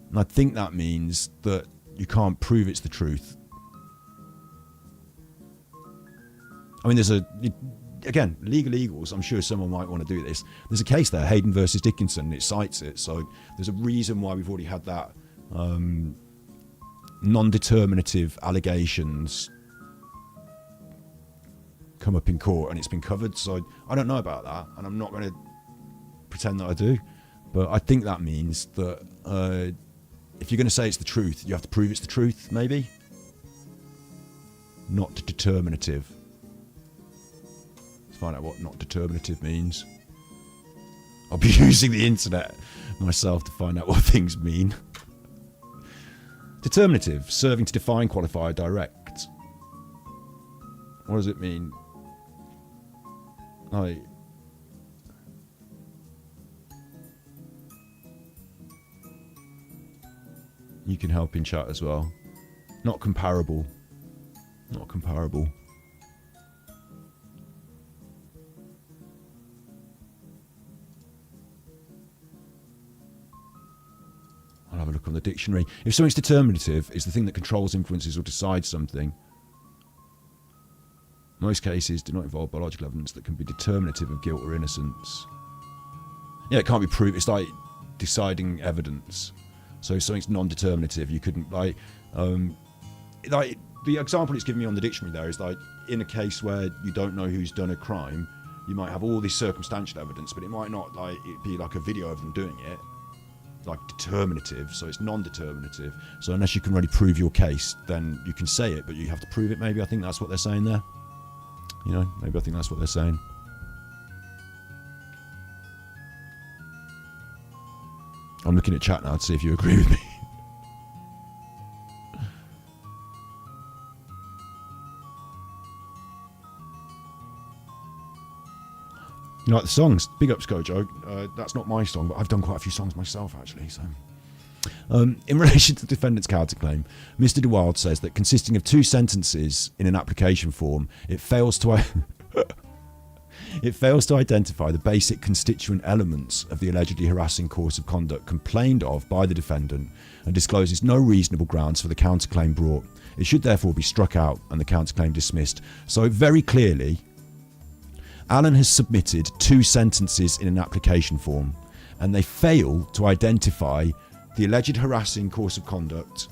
And I think that means that you can't prove it's the truth. I mean, again, legal eagles, I'm sure someone might want to do this. There's a case there, Hayden versus Dickinson, and it cites it. So there's a reason why we've already had that non-determinative allegations come up in court, and it's been covered. So I don't know about that, and I'm not going to pretend that I do. But I think that means that if you're going to say it's the truth, you have to prove it's the truth, maybe. Not determinative. Find out what not determinative means. I'll be using the internet myself to find out what things mean. Determinative, serving to define, qualify, direct. What does it mean? You can help in chat as well. Not comparable. Not comparable. I'll have a look on the dictionary. If something's determinative, it's the thing that controls, influences, or decides something. Most cases do not involve biological evidence that can be determinative of guilt or innocence. Yeah, it can't be proved. It's like deciding evidence. So if something's non-determinative, you couldn't like the example it's giving me on the dictionary there is like in a case where you don't know who's done a crime, you might have all this circumstantial evidence, but it might not like it be like a video of them doing it, like determinative. So it's non-determinative. So unless you can really prove your case, then you can say it, but you have to prove it. Maybe I think that's what they're saying there. You know, maybe I think that's what they're saying. I'm looking at chat now to see if you agree with me. You like the songs? Big ups, Gojo. That's not my song, but I've done quite a few songs myself, actually. So, in relation to the defendant's counterclaim, Mr. DeWild says that consisting of 2 sentences in an application form, it fails to identify the basic constituent elements of the allegedly harassing course of conduct complained of by the defendant and discloses no reasonable grounds for the counterclaim brought. It should therefore be struck out and the counterclaim dismissed. So very clearly, Alan has submitted 2 sentences in an application form and they fail to identify the alleged harassing course of conduct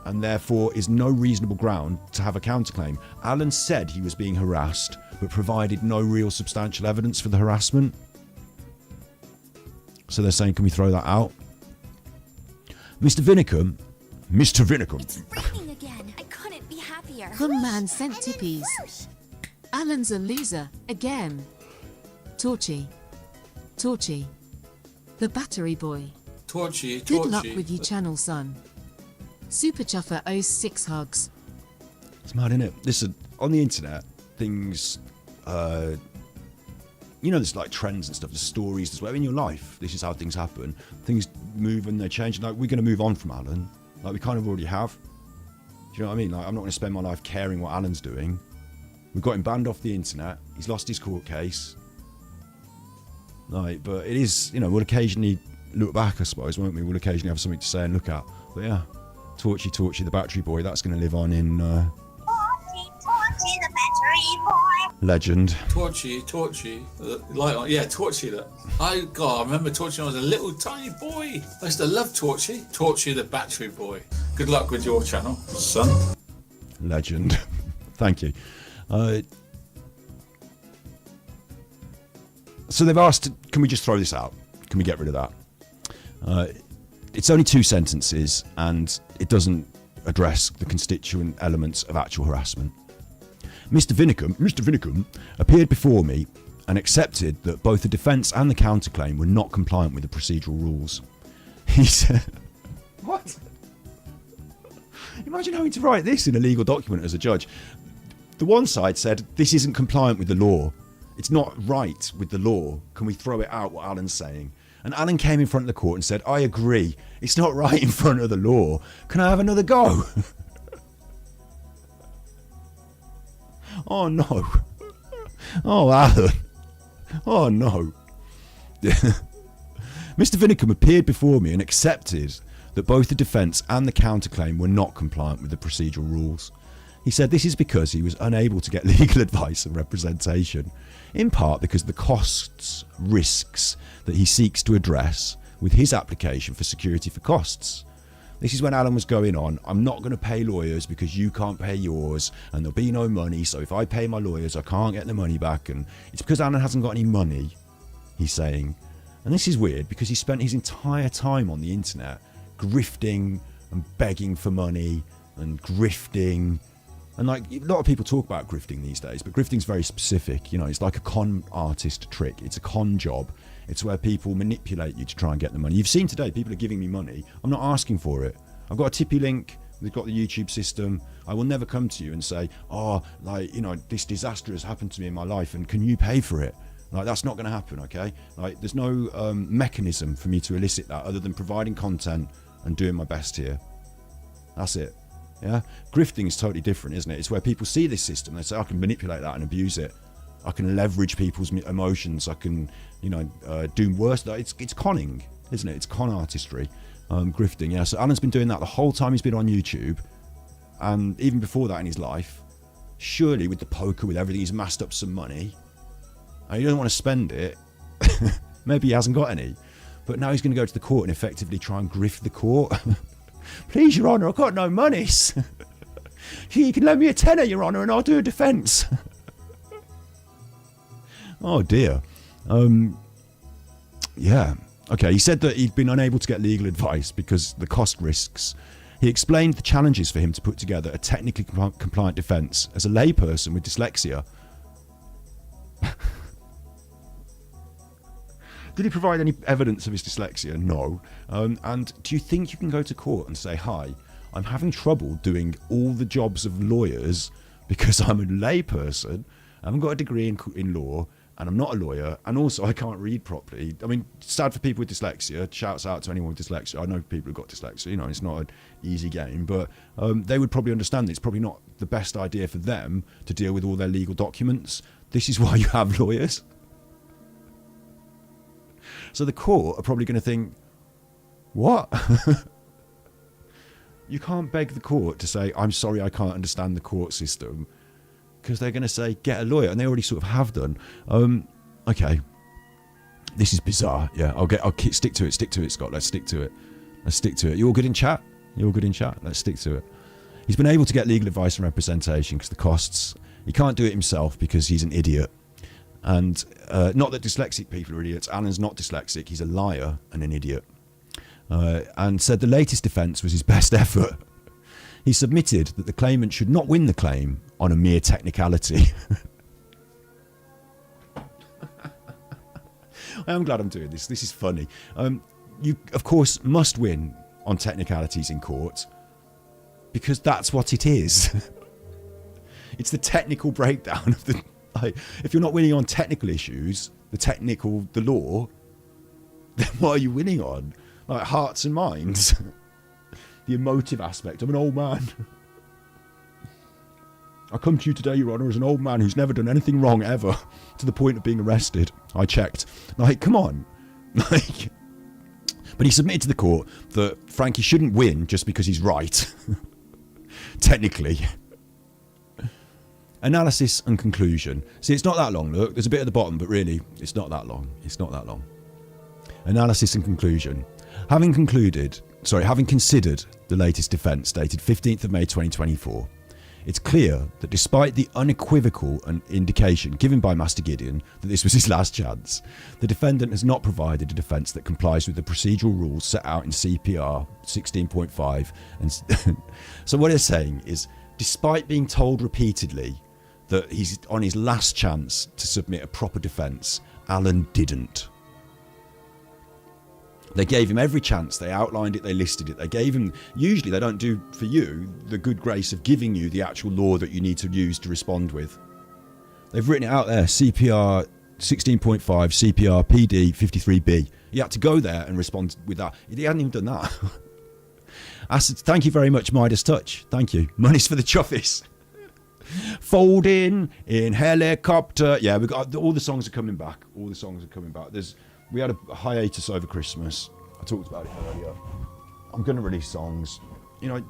and therefore is no reasonable ground to have a counterclaim. Alan said he was being harassed but provided no real substantial evidence for the harassment. So they're saying, can we throw that out? Mr. Vinnicombe. It's raining again. I couldn't be happier. Come man sent tippies. Alan's a loser, again. Torchy. The battery boy. Torchy. Good luck with your channel, son. Super Chuffer owes 6 hugs. It's mad, isn't it? Listen, on the internet, things, you know, there's like trends and stuff, there's stories, there's whatever in your life. This is how things happen. Things move and they change. Like, we're going to move on from Alan. Like, we kind of already have. Do you know what I mean? Like, I'm not going to spend my life caring what Alan's doing. We've got him banned off the internet. He's lost his court case. Like, but it is, you know, we'll occasionally look back, I suppose, won't we? We'll occasionally have something to say and look at. But yeah, Torchy, the battery boy, that's going to live on in Torchy, the battery boy. legend. Torchy. Torchy. I remember Torchy when I was a little tiny boy. I used to love Torchy. Torchy, the battery boy. Good luck with your channel, son. Legend. Thank you. So they've asked, can we just throw this out? Can we get rid of that? It's only 2 sentences and it doesn't address the constituent elements of actual harassment. Mr. Vinnicombe appeared before me and accepted that both the defence and the counterclaim were not compliant with the procedural rules. He said, what? Imagine having to write this in a legal document as a judge. The one side said, this isn't compliant with the law. It's not right with the law. Can we throw it out, what Alan's saying? And Alan came in front of the court and said, I agree. It's not right in front of the law. Can I have another go? Oh, no. Oh, Alan. Oh, no. Mr. Vinnicombe appeared before me and accepted that both the defence and the counterclaim were not compliant with the procedural rules. He said this is because he was unable to get legal advice and representation, in part because of the costs, risks that he seeks to address with his application for security for costs. This is when Alan was going on, I'm not going to pay lawyers because you can't pay yours and there'll be no money, so if I pay my lawyers I can't get the money back, and it's because Alan hasn't got any money, he's saying. And this is weird because he spent his entire time on the internet grifting and begging for money and grifting. And like, a lot of people talk about grifting these days, but grifting's very specific. You know, it's like a con artist trick. It's a con job. It's where people manipulate you to try and get the money. You've seen today, people are giving me money. I'm not asking for it. I've got a Tippy link. We've got the YouTube system. I will never come to you and say, oh, like, you know, this disaster has happened to me in my life and can you pay for it? Like, that's not going to happen, okay? Like, there's no mechanism for me to elicit that other than providing content and doing my best here. That's it. Yeah, grifting is totally different, isn't it? It's where people see this system, they say, I can manipulate that and abuse it. I can leverage people's emotions. I can, you know, do worse. It's conning, isn't it? It's con artistry, grifting. Yeah. So Alan's been doing that the whole time he's been on YouTube, and even before that in his life. Surely with the poker, with everything, he's massed up some money, and he doesn't want to spend it. Maybe he hasn't got any, but now he's going to go to the court and effectively try and grift the court. Please, Your Honour, I've got no monies. You can lend me a tenner, Your Honour, and I'll do a defence. Oh dear. Yeah. Okay, he said that he'd been unable to get legal advice because the cost risks. He explained the challenges for him to put together a technically compliant defence as a layperson with dyslexia. Did he provide any evidence of his dyslexia? No. And do you think you can go to court and say, hi, I'm having trouble doing all the jobs of lawyers because I'm a layperson, I haven't got a degree in law, and I'm not a lawyer, and also I can't read properly. I mean, sad for people with dyslexia. Shouts out to anyone with dyslexia. I know people who've got dyslexia. You know, it's not an easy game, but they would probably understand that it's probably not the best idea for them to deal with all their legal documents. This is why you have lawyers. So the court are probably going to think, what? You can't beg the court to say, I'm sorry, I can't understand the court system, because they're going to say, get a lawyer, and they already sort of have done. Okay, this is bizarre. Yeah, I'll stick to it, Scott. Let's stick to it. You all good in chat? Let's stick to it. He's been able to get legal advice and representation because the costs. He can't do it himself because he's an idiot. And not that dyslexic people are idiots. Alan's not dyslexic. He's a liar and an idiot. And said the latest defence was his best effort. He submitted that the claimant should not win the claim on a mere technicality. I am glad I'm doing this. This is funny. You, of course, must win on technicalities in court because that's what it is. It's the technical breakdown of the... Like, if you're not winning on technical issues, the law, then what are you winning on? Like hearts and minds. The emotive aspect. I'm an old man. I come to you today, Your Honour, as an old man who's never done anything wrong ever, to the point of being arrested. I checked. Like, come on. Like, but he submitted to the court that Frankie shouldn't win just because he's right. Technically. Analysis and conclusion. See, it's not that long, look. There's a bit at the bottom, but really, it's not that long. It's not that long. Analysis and conclusion. Having considered the latest defence dated 15th of May 2024, it's clear that despite the unequivocal indication given by Master Gideon that this was his last chance, the defendant has not provided a defence that complies with the procedural rules set out in CPR 16.5. And so what they're saying is, despite being told repeatedly that he's on his last chance to submit a proper defence, Alan didn't. They gave him every chance. They outlined it. They listed it. They gave him... Usually they don't do for you the good grace of giving you the actual law that you need to use to respond with. They've written it out there. CPR 16.5, CPR PD 53B. You had to go there and respond with that. He hadn't even done that. Thank you very much, Midas Touch. Thank you. Money's for the chuffies. Folding in helicopter. Yeah, we got all the songs are coming back. All the songs are coming back. We had a hiatus over Christmas. I talked about it earlier. I'm going to release songs. You know,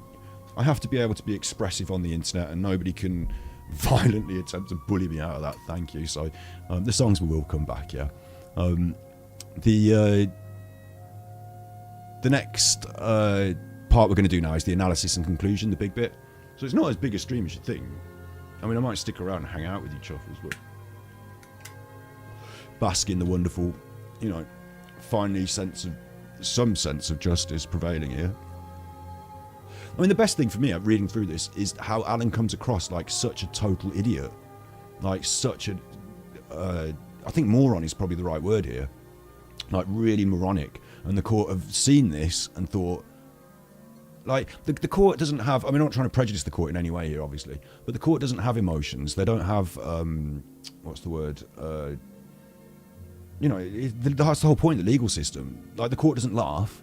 I have to be able to be expressive on the internet, and nobody can violently attempt to bully me out of that. Thank you. So the songs will come back. Yeah. The next part we're going to do now is the analysis and conclusion, the big bit. So it's not as big a stream as you think. I mean, I might stick around and hang out with you chuffers, but bask in the wonderful, you know, finally some sense of justice prevailing here. I mean, the best thing for me reading through this is how Alan comes across like such a total idiot, like such a I think moron is probably the right word here, like really moronic. And the court have seen this and thought, like, the court doesn't have, I mean, I'm not trying to prejudice the court in any way here, obviously, but the court doesn't have emotions. They don't have, what's the word? You know, that's the whole point of the legal system. Like, the court doesn't laugh.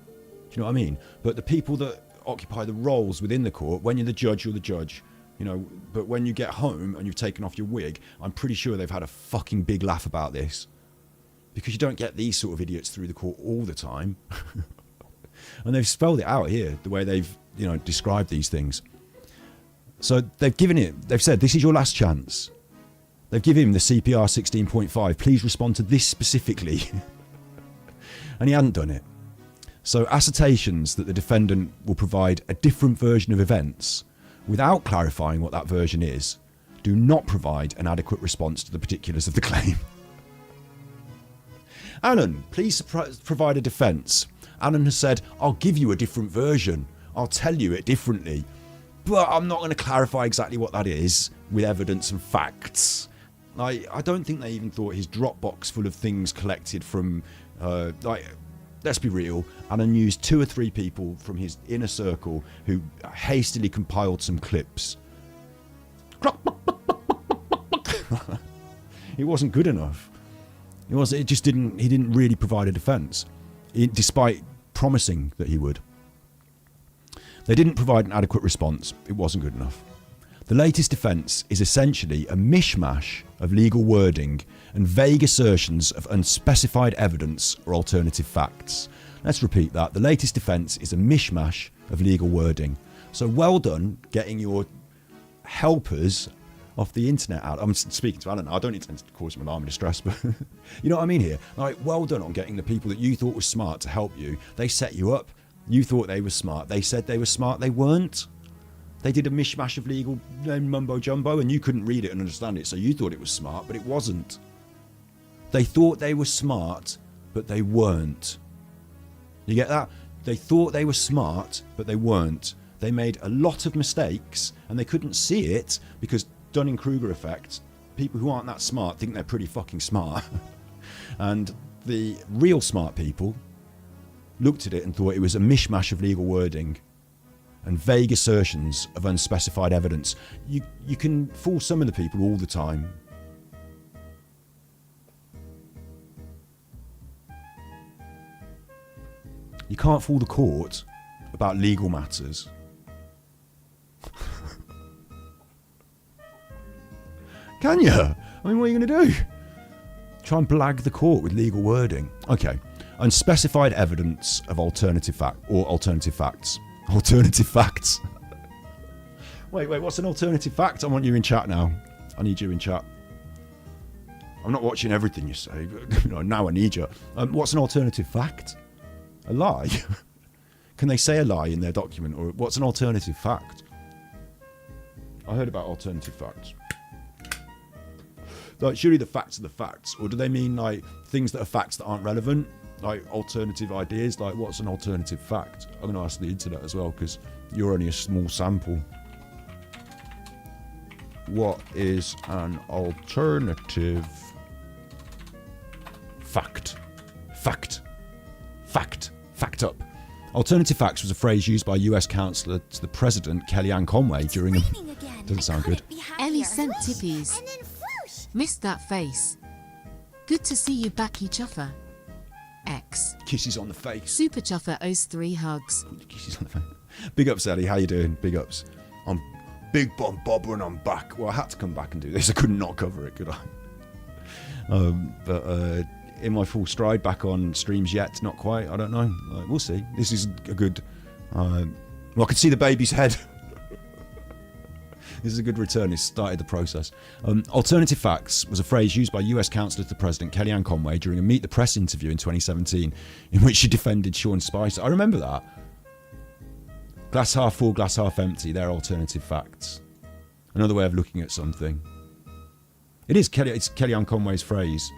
Do you know what I mean? But the people that occupy the roles within the court, when you're the judge, you're the judge. You know, but when you get home and you've taken off your wig, I'm pretty sure they've had a fucking big laugh about this. Because you don't get these sort of idiots through the court all the time. And they've spelled it out here, the way they've, you know, described these things. So they've said, this is your last chance. They've given him the CPR 16.5, please respond to this specifically. And he hadn't done it. So assertions that the defendant will provide a different version of events without clarifying what that version is, do not provide an adequate response to the particulars of the claim. Alan, please provide a defence. Alan has said, I'll give you a different version. I'll tell you it differently. But I'm not going to clarify exactly what that is with evidence and facts. I don't think they even thought his Dropbox full of things collected from, let's be real, Alan used 2 or 3 people from his inner circle who hastily compiled some clips. It wasn't good enough. He didn't really provide a defence, despite promising that he would. They didn't provide an adequate response. It wasn't good enough. The latest defence is essentially a mishmash of legal wording and vague assertions of unspecified evidence or alternative facts. Let's repeat that. The latest defence is a mishmash of legal wording. So well done getting your helpers off the internet out. I'm speaking to Alan. I don't intend to cause him alarm and distress, but you know what I mean here? Like, well done on getting the people that you thought were smart to help you. They set you up. You thought they were smart. They said they were smart. They weren't. They did a mishmash of legal mumbo jumbo and you couldn't read it and understand it, so you thought it was smart, but it wasn't. They thought they were smart, but they weren't. You get that? They thought they were smart, but they weren't. They made a lot of mistakes and they couldn't see it because Dunning-Kruger effect, people who aren't that smart think they're pretty fucking smart. And the real smart people looked at it and thought it was a mishmash of legal wording and vague assertions of unspecified evidence. You can fool some of the people all the time. You can't fool the court about legal matters. Can you? I mean, what are you going to do? Try and blag the court with legal wording. Okay. Unspecified evidence of alternative facts. Alternative facts. Wait, what's an alternative fact? I want you in chat now. I need you in chat. I'm not watching everything you say, but now I need you. What's an alternative fact? A lie? Can they say a lie in their document? Or what's an alternative fact? I heard about alternative facts. Like, surely the facts are the facts. Or do they mean like things that are facts that aren't relevant? Like alternative ideas? Like, what's an alternative fact? I'm going to ask the internet as well, because you're only a small sample. What is an alternative fact? Fact up. Alternative facts was a phrase used by US Counselor to the President, Kellyanne Conway, during a... Doesn't sound good. Ellie sent tippies. Missed that face. Good to see you back, you chuffer. X. Kisses on the face. Super chuffer owes 3 hugs. Kisses on the face. Big ups, Ellie. How you doing? Big ups. I'm Big Bomb Bobber and I'm back. Well, I had to come back and do this. I could not cover it, could I? But in my full stride, back on streams yet? Not quite. I don't know. We'll see. This is a good... well, I can see the baby's head. This is a good return. It started the process. Alternative facts was a phrase used by US Counselor to the President, Kellyanne Conway, during a Meet the Press interview in 2017, in which she defended Sean Spicer. I remember that. Glass half full, glass half empty. They're alternative facts. Another way of looking at something. It's Kellyanne Conway's phrase.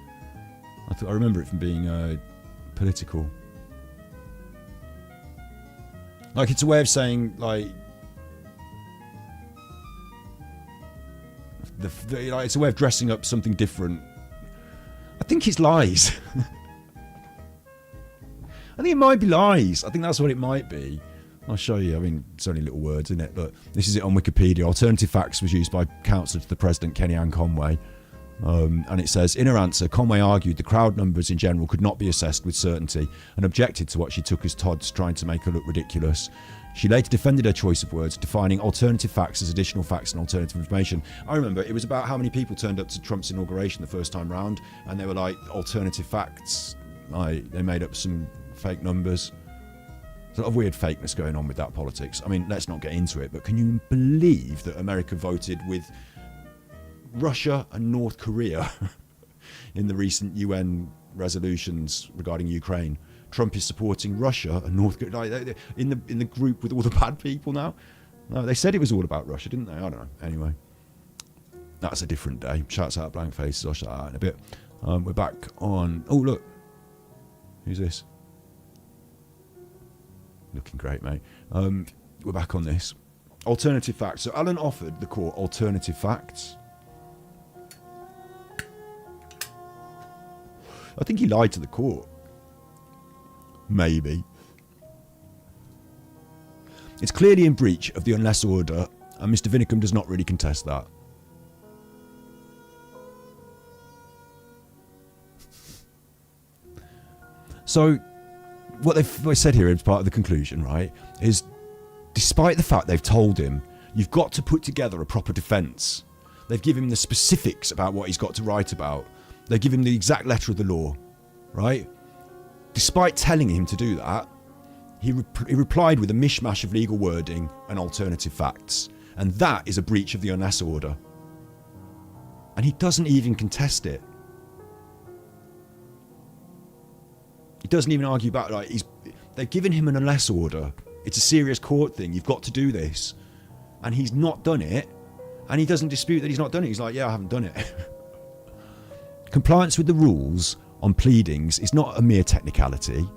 I remember it from being political. Like, it's a way of saying, like... it's a way of dressing up something different. I think it's lies. I think it might be lies. I think that's what it might be. I'll show you. I mean, it's only little words, isn't it? But this is it on Wikipedia. Alternative facts was used by Counselor to the President, Kellyanne Conway. And it says, in her answer, Conway argued the crowd numbers in general could not be assessed with certainty and objected to what she took as Todd's trying to make her look ridiculous. She later defended her choice of words, defining alternative facts as additional facts and alternative information. I remember it was about how many people turned up to Trump's inauguration the first time round, and they were like, alternative facts. They made up some fake numbers. There's a lot of weird fakeness going on with that politics. I mean, let's not get into it, but can you believe that America voted with Russia and North Korea in the recent UN resolutions regarding Ukraine? Trump is supporting Russia and North Korea, like, in the group with all the bad people now. No, they said it was all about Russia, didn't they? I don't know. Anyway, that's a different day. Shouts out Blank Faces. I'll shout out in a bit. We're back on. Oh look, Who's this? Looking great, mate. We're back on this. Alternative facts. So Alan offered the court alternative facts. I think he lied to the court. Maybe. It's clearly in breach of the unless order, and Mr. Vinnicombe does not really contest that. So, what they've said here as part of the conclusion, right, is despite the fact they've told him, you've got to put together a proper defence. They've given him the specifics about what he's got to write about. They give him the exact letter of the law, right? Despite telling him to do that, he replied with a mishmash of legal wording and alternative facts. And that is a breach of the unless order. And he doesn't even contest it. He doesn't even argue about it. They've given him an unless order. It's a serious court thing. You've got to do this. And he's not done it. And he doesn't dispute that he's not done it. He's like, yeah, I haven't done it. Compliance with the rules on pleadings is not a mere technicality.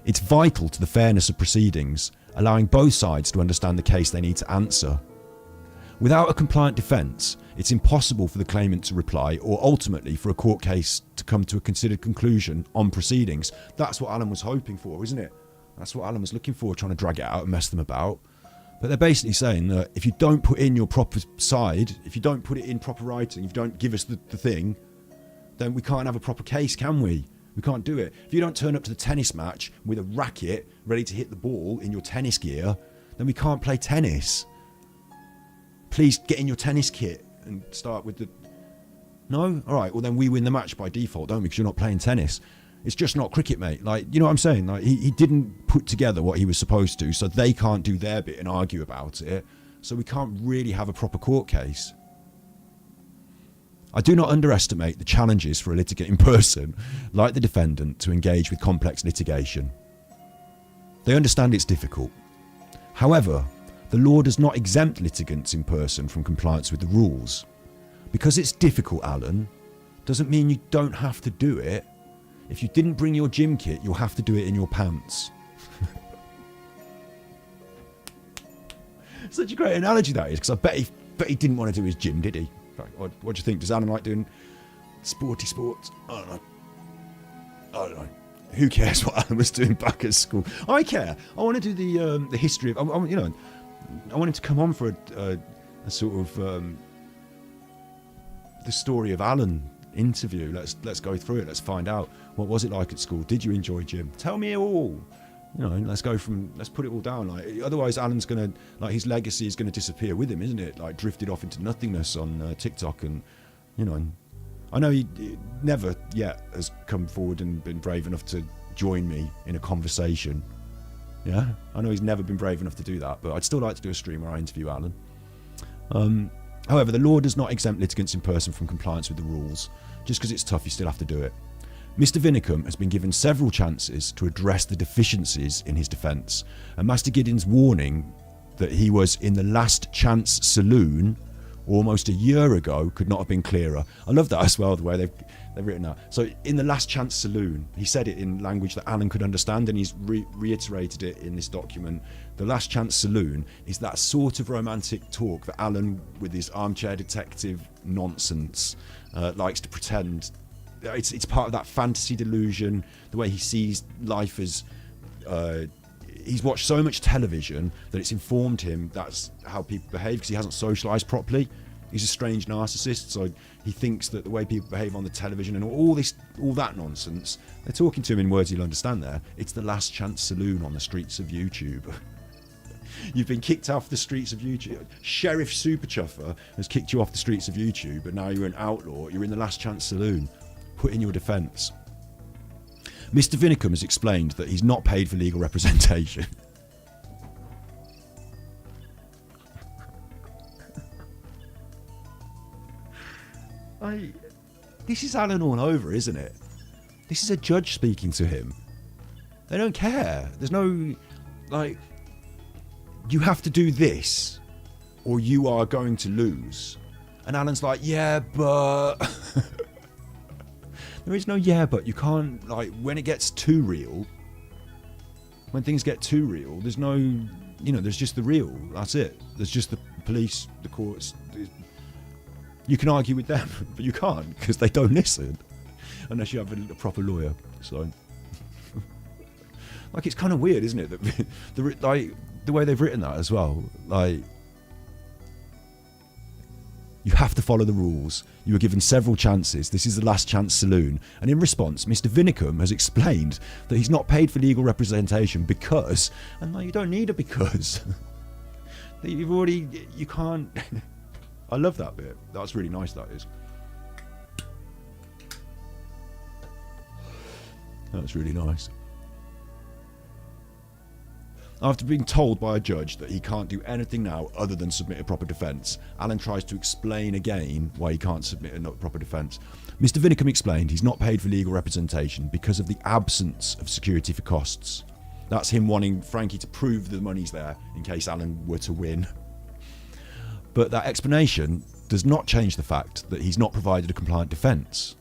It's vital to the fairness of proceedings, allowing both sides to understand the case they need to answer. Without a compliant defence, it's impossible for the claimant to reply or ultimately for a court case to come to a considered conclusion on proceedings. That's what Alan was hoping for, isn't it? That's what Alan was looking for, trying to drag it out and mess them about. But they're basically saying that if you don't put in your proper side, if you don't put it in proper writing, if you don't give us the thing, then we can't have a proper case, can we? We can't do it. If you don't turn up to the tennis match with a racket ready to hit the ball in your tennis gear, then we can't play tennis. Please get in your tennis kit and start with the... No? Alright, well then we win the match by default, don't we? Because you're not playing tennis. It's just not cricket, mate. Like, you know what I'm saying? Like, he didn't put together what he was supposed to, so they can't do their bit and argue about it. So we can't really have a proper court case. I do not underestimate the challenges for a litigant in person, like the defendant, to engage with complex litigation. They understand it's difficult. However, the law does not exempt litigants in person from compliance with the rules. Because it's difficult, Alan, doesn't mean you don't have to do it. If you didn't bring your gym kit, you'll have to do it in your pants. Such a great analogy that is, because I bet he didn't want to do his gym, did he? What do you think? Does Alan like doing sporty sports? I don't know. Who cares what Alan was doing back at school? I care. I want to do the history of... I want him to come on for a sort of the story of Alan interview. Let's go through it. Let's find out, what was it like at school? Did you enjoy gym? Tell me it all. Let's put it all down. Like, otherwise Alan's gonna, like, his legacy is gonna disappear with him, isn't it? Like, drifted off into nothingness on TikTok, and I know he never yet has come forward and been brave enough to join me in a conversation. Yeah, I know he's never been brave enough to do that, but I'd still like to do a stream where I interview Alan. However, the law does not exempt litigants in person from compliance with the rules. Just because it's tough, you still have to do it. Mr. Vinnicombe has been given several chances to address the deficiencies in his defence, and Master Gideon's warning that he was in the last chance saloon almost a year ago could not have been clearer. I love that as well, the way they've written that. So, in the last chance saloon, he said it in language that Alan could understand, and he's reiterated it in this document. The last chance saloon is that sort of romantic talk that Alan, with his armchair detective nonsense, likes to pretend. It's part of that fantasy delusion, the way he sees life as... he's watched so much television that it's informed him that's how people behave, because he hasn't socialised properly. He's a strange narcissist, so he thinks that the way people behave on the television and all that nonsense, they're talking to him in words he'll understand there. It's the last chance saloon on the streets of YouTube. You've been kicked off the streets of YouTube. Sheriff Super Chuffer has kicked you off the streets of YouTube, but now you're an outlaw. You're in the last chance saloon. Put in your defence. Mr. Vinnicombe has explained that he's not paid for legal representation. This is Alan all over, isn't it? This is a judge speaking to him. They don't care. There's no, like, you have to do this or you are going to lose. And Alan's like, yeah, but... There is no yeah, but you can't, like, when it gets too real, when things get too real, there's no, you know, there's just the real. That's it. There's just the police, the courts. You can argue with them, but you can't because they don't listen unless you have a proper lawyer. So, like, it's kind of weird, isn't it? That the way they've written that as well. Like, you have to follow the rules. You were given several chances. This is the last chance saloon. And in response, Mr. Vinnicombe has explained that he's not paid for legal representation because, and no, you don't need a because. You've already, you can't. I love that bit. That's really nice, that is. That's really nice. After being told by a judge that he can't do anything now other than submit a proper defence, Alan tries to explain again why he can't submit a proper defence. Mr. Vinnicombe explained he's not paid for legal representation because of the absence of security for costs. That's him wanting Frankie to prove the money's there in case Alan were to win. But that explanation does not change the fact that he's not provided a compliant defence.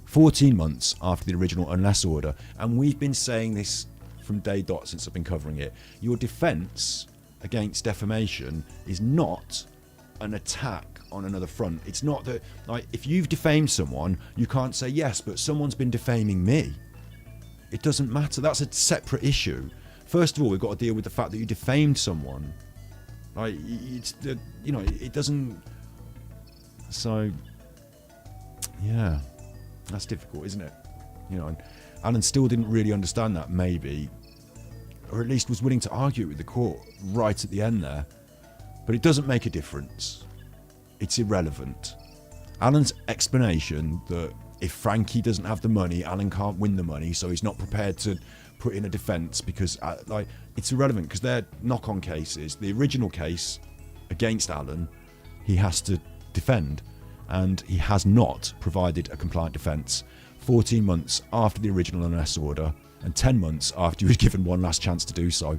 14 months after the original unless order, and we've been saying this from day dot since I've been covering it, your defence against defamation is not an attack on another front. It's not that, like, if you've defamed someone, you can't say, yes, but someone's been defaming me. It doesn't matter. That's a separate issue. First of all, we've got to deal with the fact that you defamed someone. Like, it's, you know, it doesn't. So, yeah, that's difficult, isn't it? You know, and Alan still didn't really understand that, maybe, or at least was willing to argue it with the court right at the end there. But it doesn't make a difference. It's irrelevant. Alan's explanation that if Frankie doesn't have the money, Alan can't win the money, so he's not prepared to put in a defence because, like, it's irrelevant because they're knock-on cases. The original case against Alan, he has to defend, and he has not provided a compliant defence 14 months after the original unless order and 10 months after he was given one last chance to do so.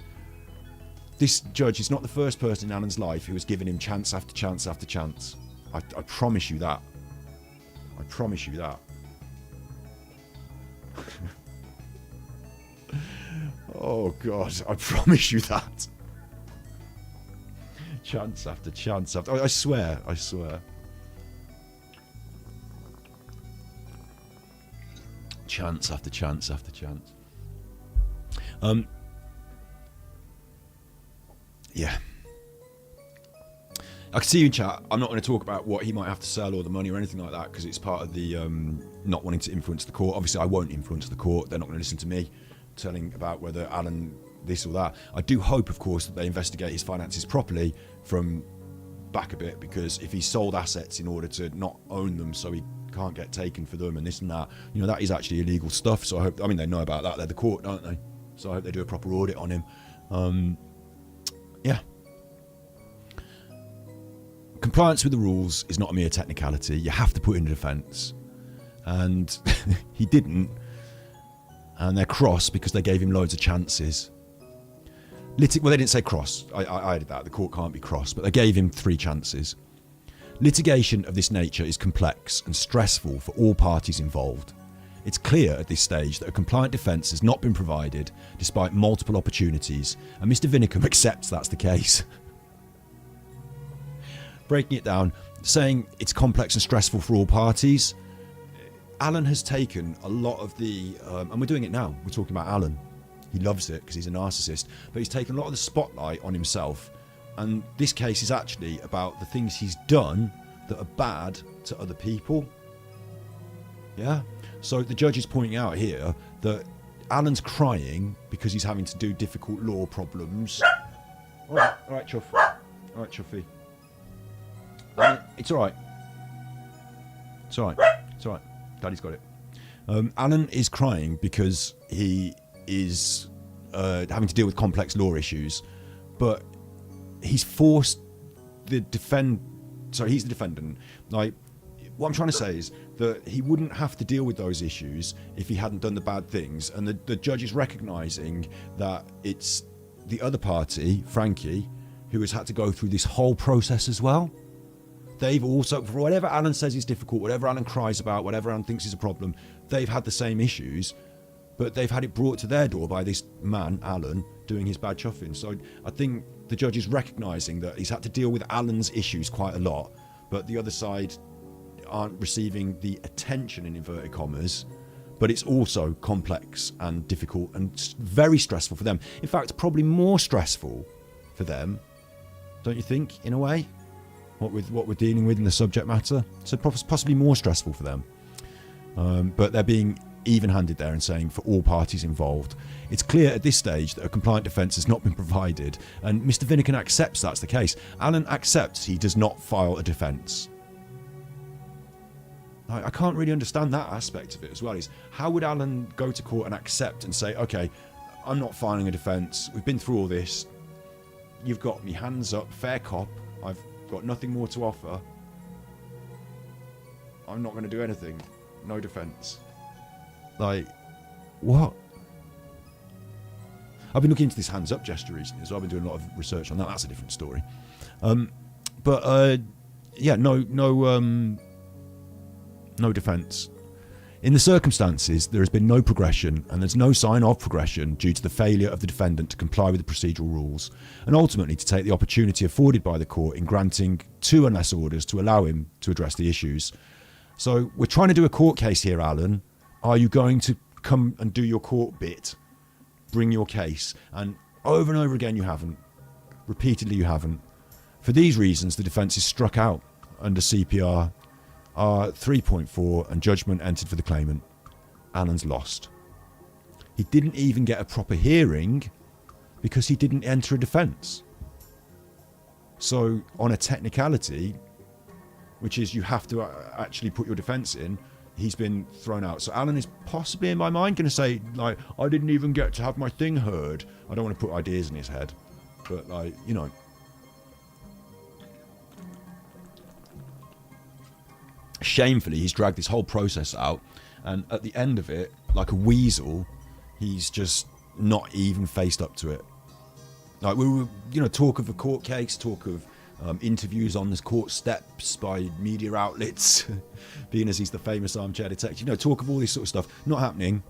This judge is not the first person in Alan's life who has given him chance after chance after chance. I promise you that. I promise you that. Oh God, I promise you that. Chance after chance after. I swear, I swear. Chance after chance after chance. Yeah. I can see you in chat. I'm not going to talk about what he might have to sell or the money or anything like that because it's part of the not wanting to influence the court. Obviously, I won't influence the court. They're not going to listen to me telling about whether Alan this or that. I do hope, of course, that they investigate his finances properly from back a bit, because if he sold assets in order to not own them so he can't get taken for them and this and that, you know, that is actually illegal stuff. So I hope, I mean, they know about that. They're the court, don't they? So I hope they do a proper audit on him. Yeah. Compliance with the rules is not a mere technicality. You have to put in a defence. And he didn't. And they're cross because they gave him loads of chances. Well, they didn't say cross. I added that. The court can't be cross. But they gave him 3 chances. Litigation of this nature is complex and stressful for all parties involved. It's clear at this stage that a compliant defence has not been provided despite multiple opportunities. And Mr. Vinnicombe accepts that's the case. Breaking it down, saying it's complex and stressful for all parties. Alan has taken a lot of the, and we're doing it now, we're talking about Alan. He loves it because he's a narcissist, but he's taken a lot of the spotlight on himself. And this case is actually about the things he's done that are bad to other people. Yeah? So the judge is pointing out here that Alan's crying because he's having to do difficult law problems. All right, Chuff. All right, Chuffy. It's all right. It's all right. It's all right. Daddy's got it. Alan is crying because he is having to deal with complex law issues, but he's forced he's the defendant. Like, what I'm trying to say is that he wouldn't have to deal with those issues if he hadn't done the bad things, and the judge is recognising that it's the other party, Frankie, who has had to go through this whole process as well. they've also, for whatever Alan says is difficult, whatever Alan cries about, whatever Alan thinks is a problem, they've had the same issues, but they've had it brought to their door by this man, Alan, doing his bad chuffing. So I think the judge is recognising that he's had to deal with Alan's issues quite a lot, but the other side aren't receiving the attention, in inverted commas, but it's also complex and difficult and very stressful for them. In fact, probably more stressful for them, don't you think, in a way? What we're dealing with in the subject matter. So possibly more stressful for them. But they're being even-handed there and saying for all parties involved. It's clear at this stage that a compliant defence has not been provided, and Mr. Vinnicombe accepts that's the case. Alan accepts he does not file a defence. I can't really understand that aspect of it as well. Is how would Alan go to court and accept and say, okay, I'm not filing a defence, we've been through all this, you've got me hands up, fair cop, I've got nothing more to offer, I'm not going to do anything, no defence. Like, what? I've been looking into this hands up gesture recently, so I've been doing a lot of research on that. That's a different story. Yeah, no defence. In the circumstances, there has been no progression, and there's no sign of progression due to the failure of the defendant to comply with the procedural rules, and ultimately to take the opportunity afforded by the court in granting 2 and less orders to allow him to address the issues. So we're trying to do a court case here, Alan. Are you going to come and do your court bit? Bring your case? And over and over again you haven't. Repeatedly you haven't. For these reasons, the defence is struck out under CPR 3.4 and judgment entered for the claimant. Alan's lost. He didn't even get a proper hearing because he didn't enter a defence. So on a technicality, which is you have to actually put your defence in, he's been thrown out. So Alan is possibly, in my mind, going to say, like, I didn't even get to have my thing heard. I don't want to put ideas in his head, but, like, you know. Shamefully, he's dragged this whole process out, and at the end of it, like a weasel, he's just not even faced up to it. Like, we were, you know, talk of a court case, talk of interviews on the court steps by media outlets, being as he's the famous Armchair Detective, you know, talk of all this sort of stuff. Not happening.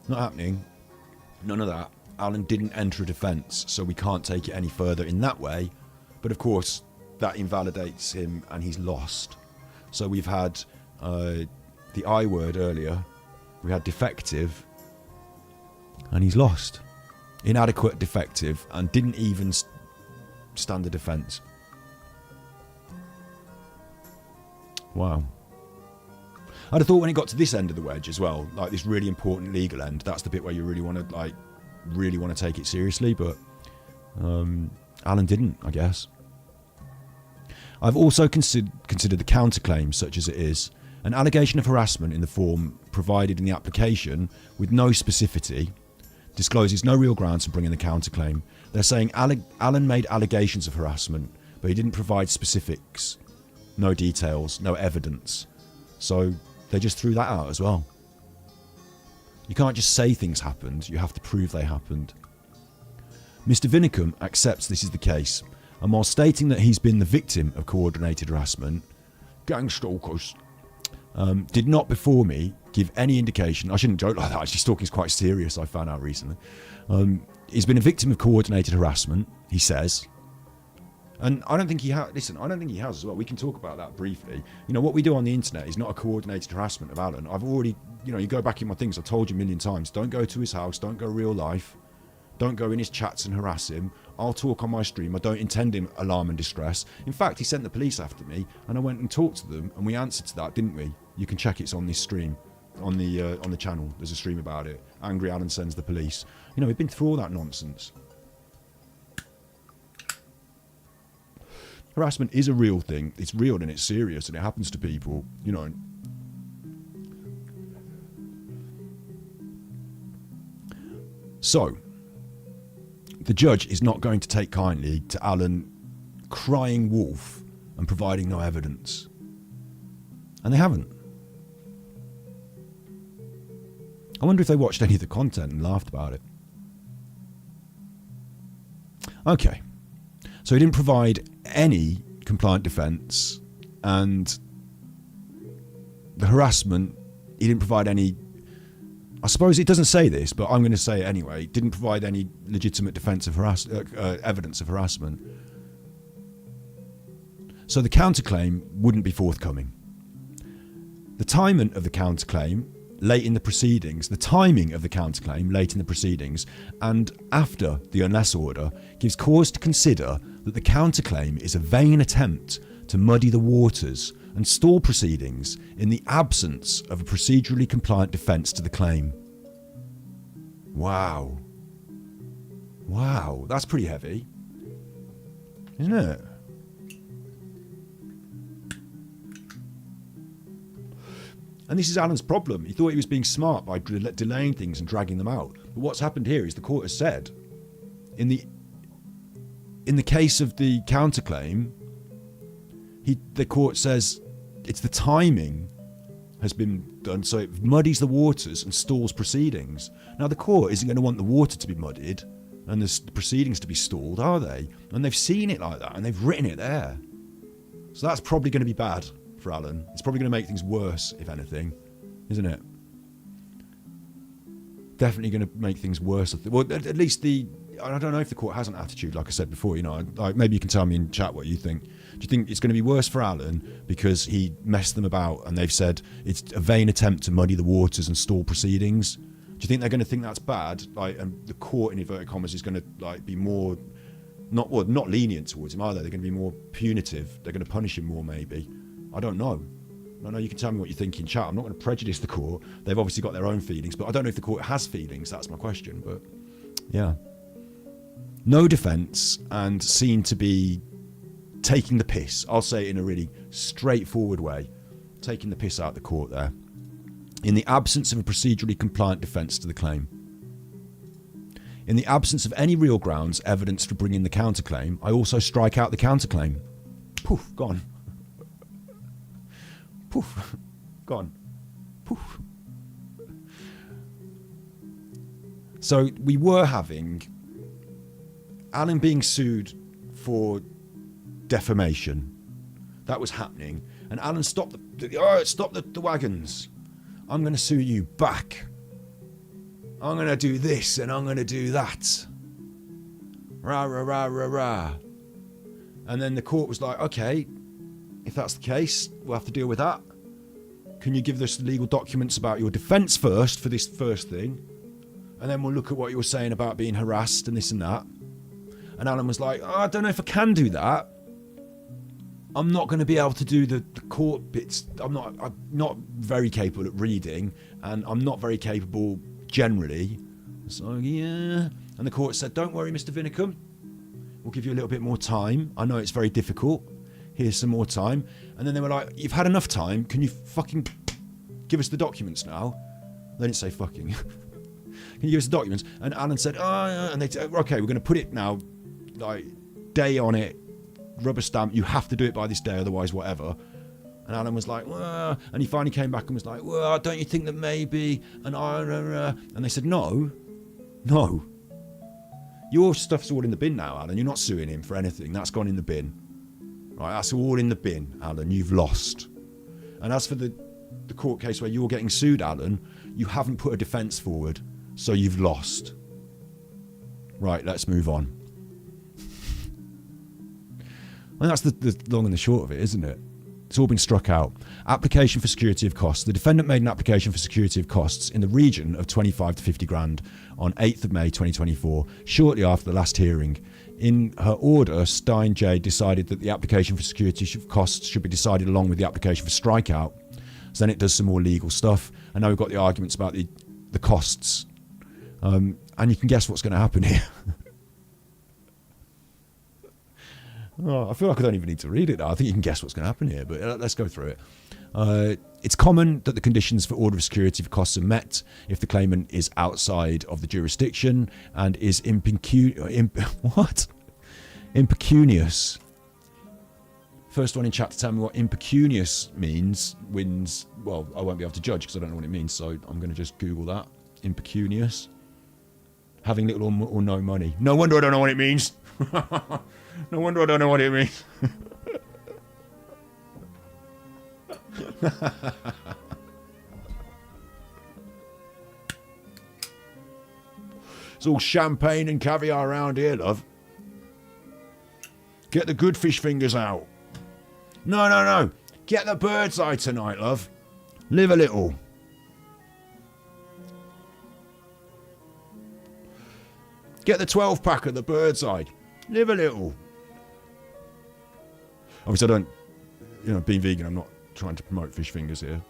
Not happening. None of that. Alan didn't enter a defence, so we can't take it any further in that way. But of course, that invalidates him and he's lost. So we've had the I word earlier, we had defective, and he's lost. Inadequate defective, and didn't even stand a defence. Wow. I'd have thought when it got to this end of the wedge as well, like this really important legal end, that's the bit where you really want to take it seriously, but Alan didn't, I guess. I've also considered the counterclaim, such as it is, an allegation of harassment in the form provided in the application with no specificity, discloses no real grounds for bringing the counterclaim. They're saying Alan made allegations of harassment, but he didn't provide specifics, no details, no evidence. So they just threw that out as well. You can't just say things happened, you have to prove they happened. Mr. Vinnicombe accepts this is the case, and while stating that he's been the victim of coordinated harassment, gang stalkers, did not before me give any indication. I shouldn't joke like that, actually stalking's quite serious, I found out recently. He's been a victim of coordinated harassment, he says. And I don't think he has. Listen, I don't think he has as well. We can talk about that briefly. You know, what we do on the internet is not a coordinated harassment of Alan. I've already, you know, you go back in my things, I've told you a million times, don't go to his house, don't go real life, don't go in his chats and harass him. I'll talk on my stream. I don't intend him alarm and distress. In fact, he sent the police after me, and I went and talked to them, and we answered to that, didn't we? You can check it's on this stream, on the channel. There's a stream about it. Angry Alan sends the police. You know, we've been through all that nonsense. Harassment is a real thing. It's real and it's serious, and it happens to people, you know. So, the judge is not going to take kindly to Alan crying wolf and providing no evidence. And they haven't. I wonder if they watched any of the content and laughed about it. Okay. So he didn't provide any compliant defence and the harassment, he didn't provide any, I suppose it doesn't say this, but I'm going to say it anyway, didn't provide any legitimate defence of evidence of harassment. So the counterclaim wouldn't be forthcoming. The timing of the counterclaim late in the proceedings, and after the unless order gives cause to consider that the counterclaim is a vain attempt to muddy the waters and stall proceedings in the absence of a procedurally compliant defence to the claim. Wow. Wow, that's pretty heavy, isn't it? And this is Alan's problem. He thought he was being smart by delaying things and dragging them out. But what's happened here is the court has said, in the case of the counterclaim, the court says it's the timing has been done, so it muddies the waters and stalls proceedings. Now the court isn't going to want the water to be muddied and the proceedings to be stalled, are they? And they've seen it like that and they've written it there. So that's probably going to be bad for Alan. It's probably going to make things worse, if anything, isn't it? Definitely going to make things worse. Well, at least I don't know if the court has an attitude, like I said before, you know, like maybe you can tell me in chat what you think. Do you think it's going to be worse for Alan because he messed them about and they've said it's a vain attempt to muddy the waters and stall proceedings? Do you think they're going to think that's bad? Like, and the court, in inverted commas, is going to like be more, not lenient towards him, are they? They're going to be more punitive. They're going to punish him more, maybe. I don't know. I know you can tell me what you think in chat. I'm not going to prejudice the court. They've obviously got their own feelings, but I don't know if the court has feelings. That's my question. But yeah, no defence and seen to be taking the piss. I'll say it in a really straightforward way. Taking the piss out of the court there. In the absence of a procedurally compliant defence to the claim. In the absence of any real grounds evidenced for bringing the counterclaim, I also strike out the counterclaim. Poof, gone. Poof, gone. Poof. So we were having Alan being sued for defamation. That was happening. And Alan stopped the wagons. I'm going to sue you back. I'm going to do this and I'm going to do that. Rah, rah, rah, rah, rah. And then the court was like, okay, if that's the case, we'll have to deal with that. Can you give us legal documents about your defence first for this first thing? And then we'll look at what you were saying about being harassed and this and that. And Alan was like, I don't know if I can do that. I'm not going to be able to do the court bits. I'm not very capable at reading, and I'm not very capable generally. So yeah. And the court said, don't worry, Mr. Vinnicombe. We'll give you a little bit more time. I know it's very difficult. Here's some more time. And then they were like, you've had enough time. Can you fucking give us the documents now? They didn't say fucking. Can you give us the documents? And Alan said, and they said, okay, we're going to put it now, like, day on it, rubber stamp, you have to do it by this day, otherwise whatever. And Alan was like, well, and he finally came back and was like, well, don't you think that maybe, and they said, no, your stuff's all in the bin now, Alan. You're not suing him for anything. That's gone in the bin. Right, that's all in the bin, Alan. You've lost. And as for the court case where you're getting sued, Alan, you haven't put a defence forward, so you've lost. Right, let's move on. And that's the long and the short of it, isn't it? It's all been struck out. Application for security of costs. The defendant made an application for security of costs in the region of 25 to 50 grand on 8th of May 2024, shortly after the last hearing. In her order, Stein J decided that the application for security of costs should be decided along with the application for strikeout. So then it does some more legal stuff. And now we've got the arguments about the costs. And you can guess what's going to happen here. Oh, I feel like I don't even need to read it now. I think you can guess what's going to happen here, but let's go through it. It's common that the conditions for order of security of costs are met if the claimant is outside of the jurisdiction and is impecunious. First one in chat to tell me what impecunious means wins. Well, I won't be able to judge because I don't know what it means, so I'm going to just Google that. Impecunious. Having little or no money. No wonder I don't know what it means. No wonder I don't know what it means. It's all champagne and caviar around here, love. Get the good fish fingers out. No. Get the bird's eye tonight, love. Live a little. Get the 12-pack of the bird's eye. Live a little. Obviously, I don't, being vegan, I'm not trying to promote fish fingers here.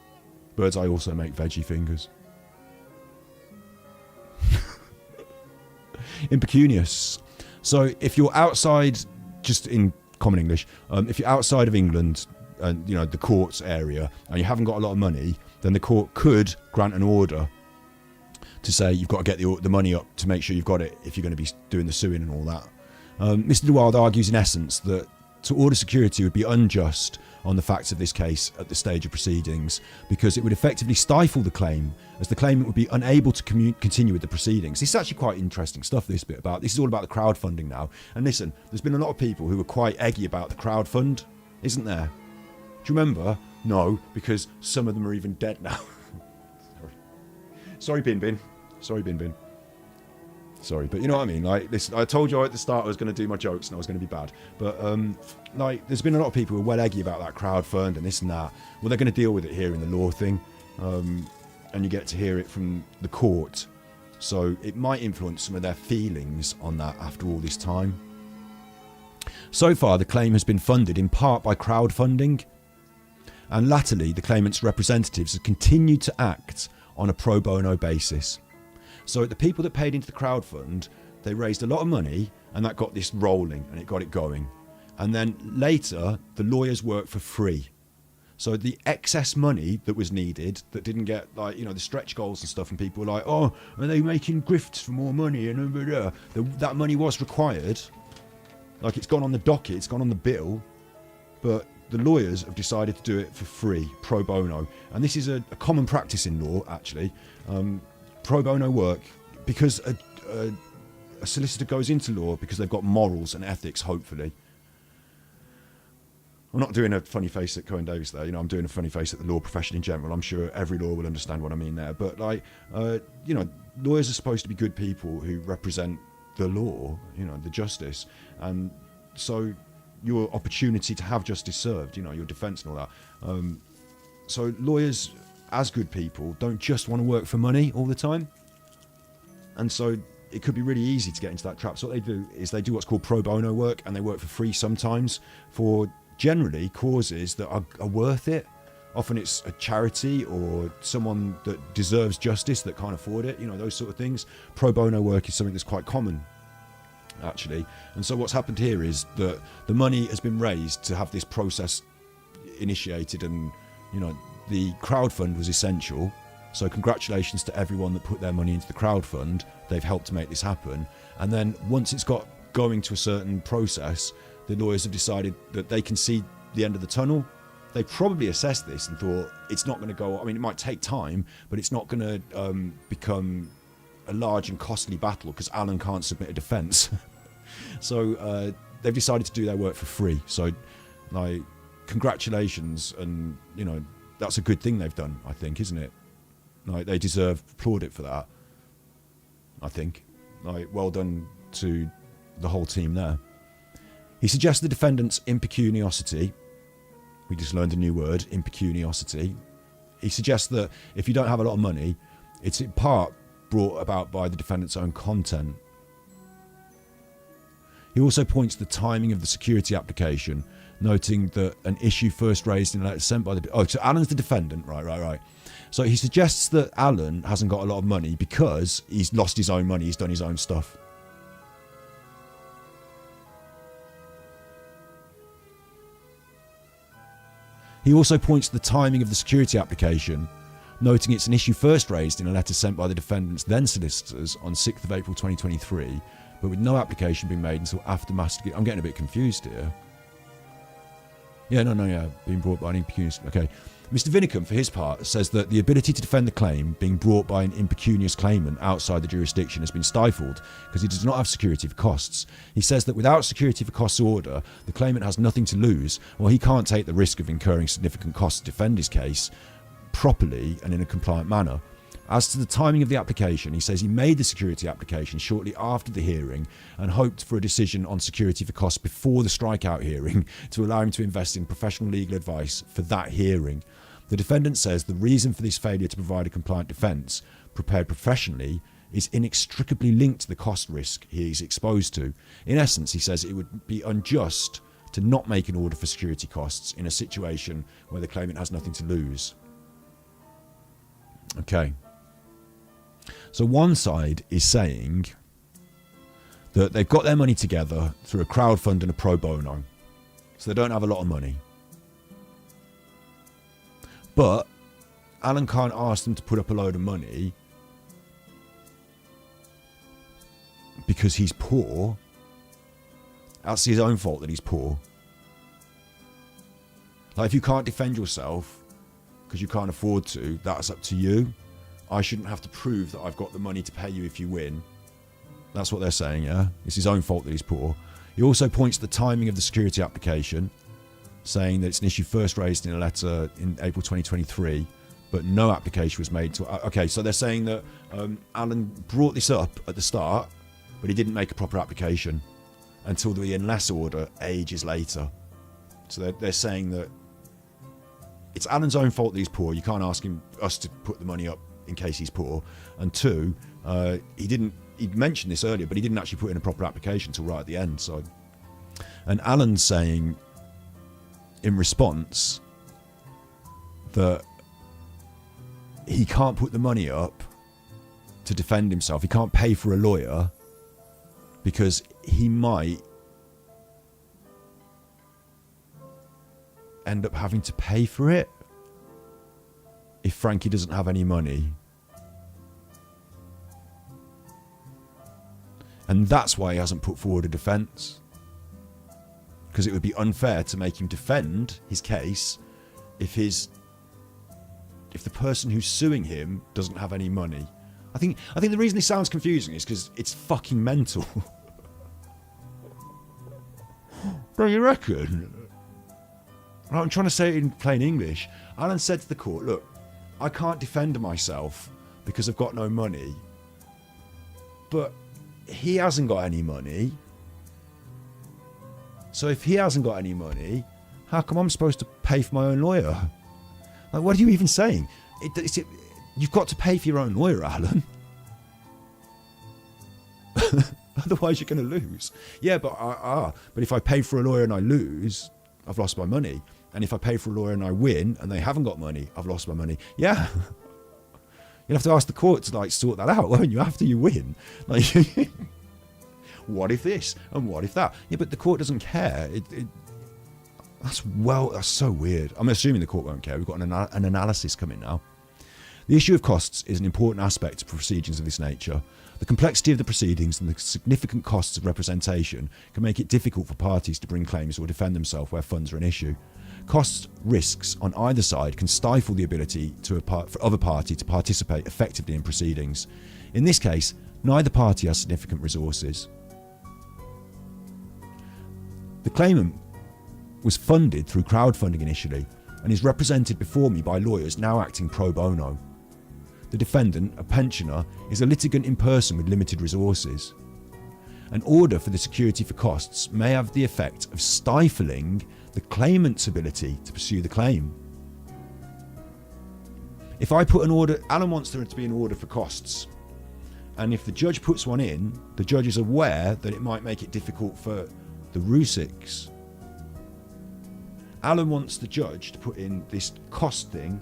Bird's eye also make veggie fingers. Impecunious. So if you're outside, just in common English, if you're outside of England and the courts area and you haven't got a lot of money, then the court could grant an order to say you've got to get the money up to make sure you've got it if you're going to be doing the suing and all that. Mr. DeWild argues in essence that to order security would be unjust on the facts of this case at the stage of proceedings because it would effectively stifle the claim as the claimant would be unable to continue with the proceedings. This is actually quite interesting stuff, this is all about the crowdfunding now. And listen, there's been a lot of people who were quite eggy about the crowdfund, isn't there? Do you remember? No, because some of them are even dead now. Sorry, Bin Bin. Sorry, but you know what I mean? Like, listen, I told you at the start I was going to do my jokes and I was going to be bad. But, there's been a lot of people who are well eggy about that crowdfund and this and that. Well, they're going to deal with it here in the law thing. And you get to hear it from the court. So it might influence some of their feelings on that after all this time. So far, the claim has been funded in part by crowdfunding. And latterly, the claimant's representatives have continued to act on a pro bono basis. So the people that paid into the crowdfund, they raised a lot of money and that got this rolling and it got it going. And then later, the lawyers worked for free. So the excess money that was needed, that didn't get the stretch goals and stuff, and people were like, oh, are they making grifts for more money? And that money was required. Like, it's gone on the docket, it's gone on the bill, but the lawyers have decided to do it for free, pro bono. And this is a common practice in law, actually. Pro bono work, because a solicitor goes into law because they've got morals and ethics, hopefully. I'm not doing a funny face at Cohen Davis there, I'm doing a funny face at the law profession in general. I'm sure every law will understand what I mean there. But lawyers are supposed to be good people who represent the law, the justice. And so your opportunity to have justice served, your defence and all that. So lawyers, as good people, don't just want to work for money all the time. And so it could be really easy to get into that trap. So what they do is they do what's called pro bono work, and they work for free sometimes for generally causes that are worth it. Often it's a charity or someone that deserves justice that can't afford it, those sort of things. Pro bono work is something that's quite common, actually. And so what's happened here is that the money has been raised to have this process initiated, and the crowdfund was essential. So congratulations to everyone that put their money into the crowdfund. They've helped to make this happen. And then once it's got going to a certain process, the lawyers have decided that they can see the end of the tunnel. They probably assessed this and thought it's not going to go, it might take time, but it's not going to become a large and costly battle because Alan can't submit a defence. So they've decided to do their work for free. So congratulations, and that's a good thing they've done, I think, isn't it? They deserve plaudit for that, I think. Well done to the whole team there. He suggests the defendant's impecuniosity. We just learned a new word, impecuniosity. He suggests that if you don't have a lot of money, it's in part brought about by the defendant's own content. He also points to the timing of the security application, noting that an issue first raised in a letter sent by the... Oh, so Alan's the defendant, right. So he suggests that Alan hasn't got a lot of money because he's lost his own money, he's done his own stuff. He also points to the timing of the security application, noting it's an issue first raised in a letter sent by the defendant's then solicitors on 6th of April 2023, but with no application being made until after master... I'm getting a bit confused here. Yeah, no, being brought by an impecunious... Okay. Mr. Vinnicombe, for his part, says that the ability to defend the claim being brought by an impecunious claimant outside the jurisdiction has been stifled because he does not have security for costs. He says that without security for costs order, the claimant has nothing to lose, or he can't take the risk of incurring significant costs to defend his case properly and in a compliant manner. As to the timing of the application, he says he made the security application shortly after the hearing and hoped for a decision on security for costs before the strikeout hearing to allow him to invest in professional legal advice for that hearing. The defendant says the reason for this failure to provide a compliant defence, prepared professionally, is inextricably linked to the cost risk he is exposed to. In essence, he says it would be unjust to not make an order for security costs in a situation where the claimant has nothing to lose. Okay. So one side is saying that they've got their money together through a crowdfund and a pro bono. So they don't have a lot of money. But Alan can't ask them to put up a load of money because he's poor. That's his own fault that he's poor. Like, if you can't defend yourself because you can't afford to, that's up to you. I shouldn't have to prove that I've got the money to pay you if you win. That's what they're saying, yeah? It's his own fault that he's poor. He also points to the timing of the security application, saying that it's an issue first raised in a letter in April 2023, but no application was made to... Okay, so they're saying that Alan brought this up at the start, but he didn't make a proper application until the unless order ages later. So they're saying that it's Alan's own fault that he's poor. You can't ask us to put the money up in case he's poor. And two, he'd mentioned this earlier, but he didn't actually put in a proper application till right at the end. So, and Alan's saying in response that he can't put the money up to defend himself. He can't pay for a lawyer because he might end up having to pay for it if Frankie doesn't have any money. And that's why he hasn't put forward a defence. Because it would be unfair to make him defend his case if the person who's suing him doesn't have any money. I think the reason this sounds confusing is because it's fucking mental. Don't you reckon? I'm trying to say it in plain English. Alan said to the court, look, I can't defend myself because I've got no money. But he hasn't got any money. So if he hasn't got any money, how come I'm supposed to pay for my own lawyer? Like, what are you even saying? You've got to pay for your own lawyer, Alan. Otherwise you're going to lose. Yeah, but if I pay for a lawyer and I lose, I've lost my money. And if I pay for a lawyer and I win and they haven't got money, I've lost my money. Yeah. You'll have to ask the court to sort that out, won't you, after you win? Like, what if this and what if that? Yeah, but the court doesn't care. That's so weird. I'm assuming the court won't care. We've got an analysis coming now. The issue of costs is an important aspect of proceedings of this nature. The complexity of the proceedings and the significant costs of representation can make it difficult for parties to bring claims or defend themselves where funds are an issue. Cost risks on either side can stifle the ability for other party to participate effectively in proceedings. In this case, neither party has significant resources. The claimant was funded through crowdfunding initially and is represented before me by lawyers now acting pro bono. The defendant, a pensioner, is a litigant in person with limited resources. An order for the security for costs may have the effect of stifling the claimant's ability to pursue the claim. If I put an order, Alan wants there to be an order for costs, and if the judge puts one in, the judge is aware that it might make it difficult for the Rzuceks. Alan wants the judge to put in this cost thing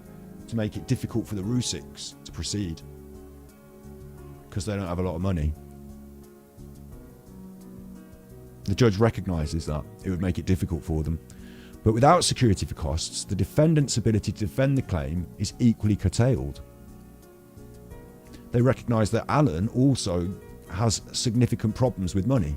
to make it difficult for the Rzuceks to proceed because they don't have a lot of money. The judge recognises that it would make it difficult for them. But without security for costs, the defendant's ability to defend the claim is equally curtailed. They recognise that Alan also has significant problems with money.